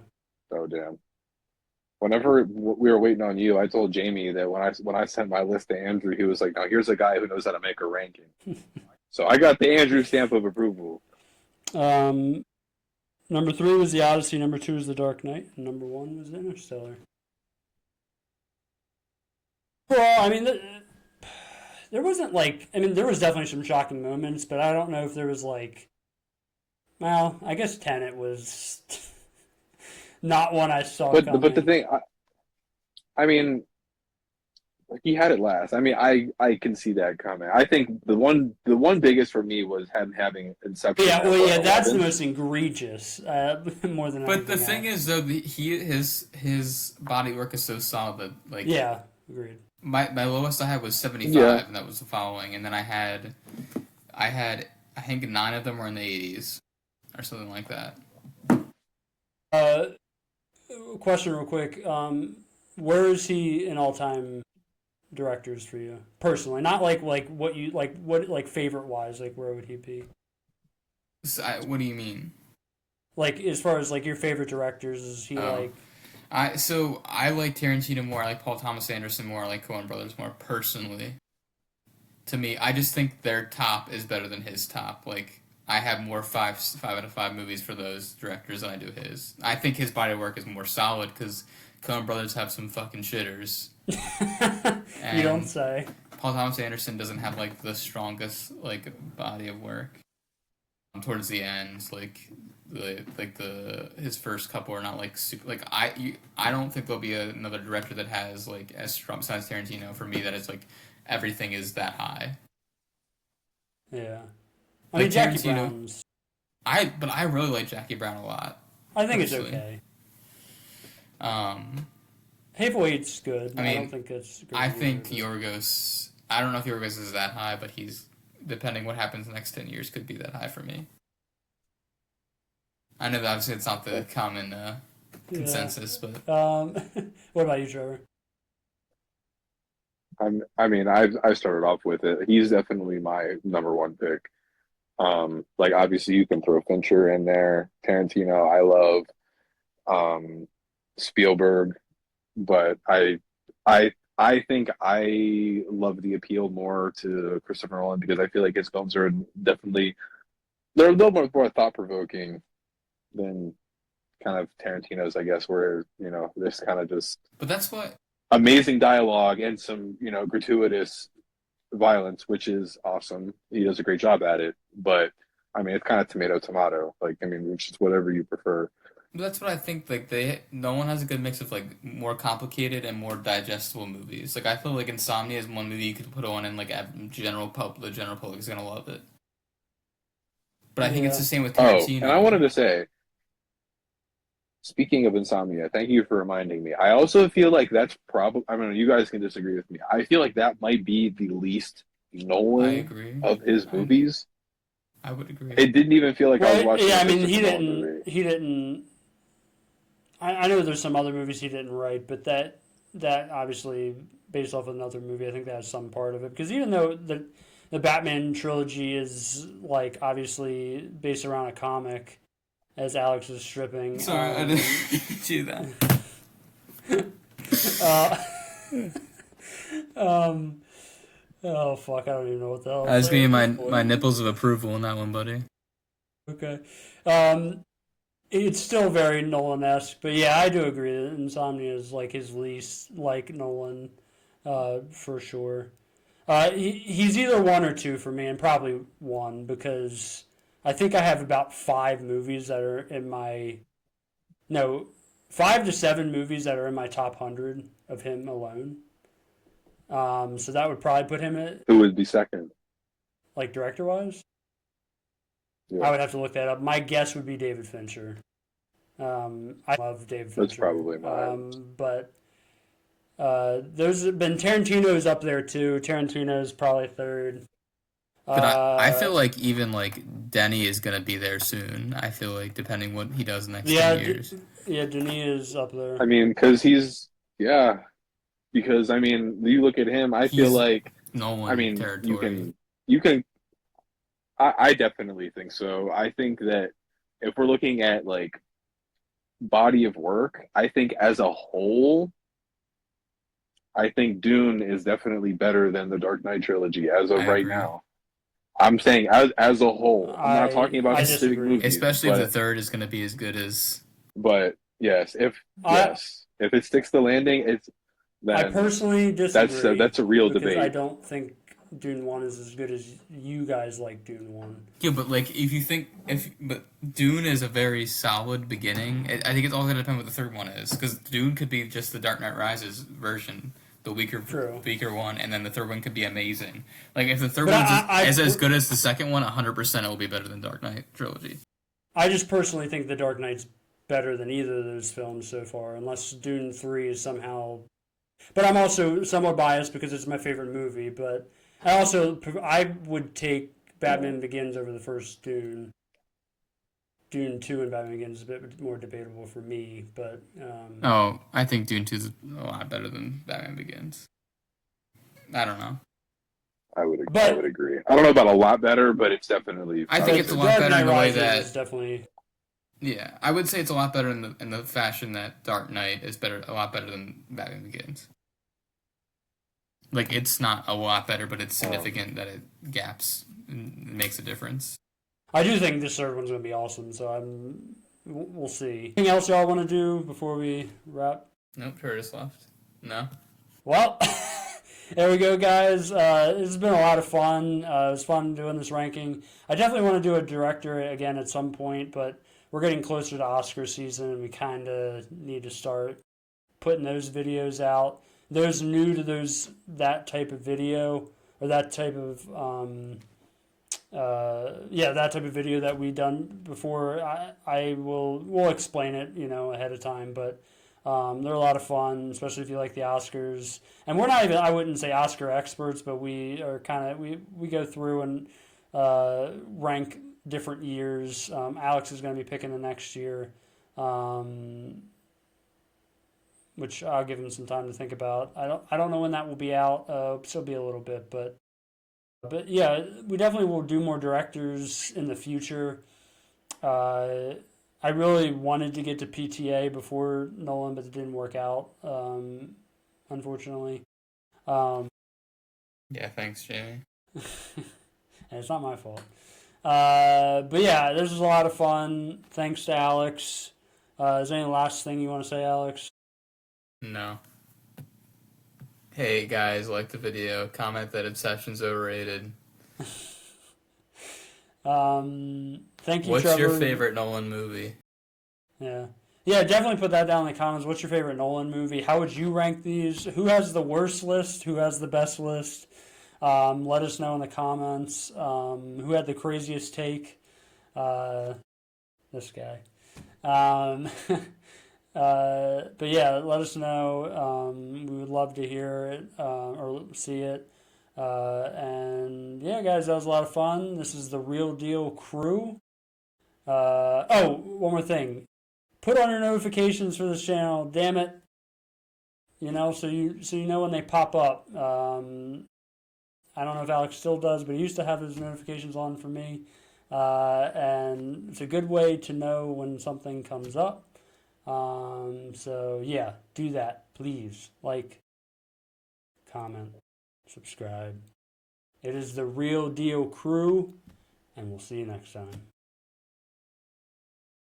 oh damn. Whenever we were waiting on you, I told Jamie that when I sent my list to Andrew, he was like, "Now here's a guy who knows how to make a ranking." So I got the Andrew stamp of approval. Number 3 was The Odyssey. Number 2 was The Dark Knight. And number 1 was Interstellar. Well, I mean, there wasn't like, I mean, there was definitely some shocking moments, but I don't know if there was like, well, I guess Tenet was not one I saw coming. But the thing, I mean, he had it last. I mean, I can see that coming. I think the one biggest for me was him having Inception. Yeah, well, yeah, that's the 11. most egregious, more than But the anything thing else. is, though, his body work is so solid that like Yeah, agreed. my lowest I had was 75, Yeah. and that was The Following, and then I had I think 9 of them were in the 80s or something like that. Question real quick. Where is he in all-time directors for you personally? Not like what you like favorite wise. Like where would he be? So what do you mean? Like as far as like your favorite directors, is he like? I like Tarantino more. I like Paul Thomas Anderson more. I like Coen Brothers more personally. To me, I just think their top is better than his top. Like I have more 5 out of 5 movies for those directors than I do his. I think his body of work is more solid because Coen Brothers have some fucking shitters. You don't say. Paul Thomas Anderson doesn't have like the strongest like body of work. Towards the end, his first couple are not like super. Like I don't think there'll be another director that has like as strong besides Tarantino for me that it's like everything is that high. Yeah, I Like mean Jackie Tarantino- Brown's. But I really like Jackie Brown a lot. I think personally. it's okay. Hateful Eight's good. I mean, don't think it's. Great I think either. Yorgos. I don't know if Yorgos is that high, but he's depending what happens the next 10 years could be that high for me. I know that obviously it's not the common consensus, but What about you, Trevor? I started off with it. He's definitely my number one pick. Like obviously you can throw Fincher in there, Tarantino. I love Spielberg, but I think I love the appeal more to Christopher Nolan because I feel like his films are definitely they're a little more thought provoking than kind of Tarantino's, I guess, where there's kind of just But that's what amazing dialogue and some gratuitous violence, which is awesome. He does a great job at it, but I mean, it's kind of tomato tomato. Like, I mean, it's just whatever you prefer. that's what I think. Like no one has a good mix of like more complicated and more digestible movies. Like I feel like Insomnia is one movie you could put on and like the general public is gonna love it. But I think it's Yeah. the same with Oh, and I wanted Tarantino. to say, speaking of Insomnia, thank you for reminding me. I also feel like that's probably, I mean, you guys can disagree with me. I feel like that might be the least I Nolan agree. of his I movies. I would agree. It didn't even feel like I was Well, watching yeah, a I mean, Christopher Nolan movie. he didn't. I know there's some other movies he didn't write, but that obviously based off of another movie, I think that has some part of it. Because even though the Batman trilogy is like obviously based around a comic, as Alex is stripping. Sorry, I didn't do that. Uh, um, oh fuck, I don't even know what the hell. I was saying getting at this my point. nipples of approval on that one, buddy. Okay. It's still very Nolan-esque, but yeah, I do agree that Insomnia is like his least like Nolan, for sure. He's either one or two for me, and probably one because I think I have about five movies that are in my no, 5 to 7 movies that are in my top 100 of him alone. So that would probably put him at Who would be second? like director wise. I Yeah, would have to look that up. My guess would be David Fincher. I love David that's Fincher. probably mine. But there's been Tarantino's up there too. Tarantino's probably third. But I Uh, feel like even like Denny is gonna be there soon. I feel like depending what he does the next yeah, 10 years. yeah, Denis is up there. I mean, yeah, because I mean, you look at him, I feel He's like, I Nolan mean, territory. you can, I definitely think so. I think that if we're looking at like body of work, I think as a whole, I think Dune is definitely better than the Dark Knight trilogy as I of right agree. now. I'm saying as a whole. I'm not talking about I Es- specific disagree. movies, Especially if the third is gonna be as good as. but yes, I if it sticks the landing, I then personally that's disagree a real because I debate. don't think Dune One is as good as you guys like Dune One. Yeah, but like if you think if but Dune is a very solid beginning. I think it's all gonna depend what the third one is because Dune could be just the Dark Knight Rises version, the True. weaker one, and then the third one could be amazing. Like if the third But one I is as good as the second one, 100% it will be better than Dark Knight trilogy. I just personally think The Dark Knight's better than either of those films so far, unless Dune 3 is somehow. But I'm also somewhat biased because it's my favorite movie. But I would take Yeah, Batman Begins over the first Dune. Dune 2 and Batman Begins is a bit more debatable for me, but Oh, I think Dune 2 is a lot better than Batman Begins. I don't know. I would but agree. I don't know about a lot better, but it's definitely I I think would it's say a The lot Dark better Knight in the way Rises is that definitely. yeah, I would say it's a lot better in the fashion that Dark Knight is a lot better than Batman Begins. Like it's not a lot better, but it's um, significant that it gaps and makes a difference. I do think this third one's gonna be awesome. So we'll see. Anything else y'all want to do before we wrap? Nope, Curtis left. No. Well, there we go, guys. It's been a lot of fun. It was fun doing this ranking. I definitely want to do a director again at some point, but we're getting closer to Oscar season, and we kind of need to start putting those videos out. Those new to that type of video or that type of that type of video that we done before. We'll explain it, ahead of time, but they're a lot of fun, especially if you like the Oscars. And we're not even, I wouldn't say Oscar experts, but we are kind of, we go through and rank different years. Alex is going to be picking the next year. which I'll give him some time to think about. I don't know when that will be out. Still be a little bit, but yeah, we definitely will do more directors in the future. I really wanted to get to PTA before Nolan, but it didn't work out, unfortunately. Um, Yeah, thanks, Jamie. and it's not my fault. But yeah, this was a lot of fun. Thanks to Alex. Is there any last thing you want to say, Alex? No. Hey guys, like the video. Comment that Inception's overrated. Thank you, What's Trevor. your favorite Nolan movie? Yeah. Yeah, definitely put that down in the comments. What's your favorite Nolan movie? How would you rank these? Who has the worst list? Who has the best list? Let us know in the comments. Who had the craziest take? This guy. But yeah, let us know. We would love to hear it or see it. And yeah, guys, that was a lot of fun. This is the Real Deal Crew. Oh, one more thing. Put on your notifications for this channel. Damn it. So you know when they pop up. I don't know if Alex still does, but he used to have his notifications on for me. And it's a good way to know when something comes up. So yeah, do that, please. Like, comment, subscribe. It is the Real Deal Crew, and we'll see you next time.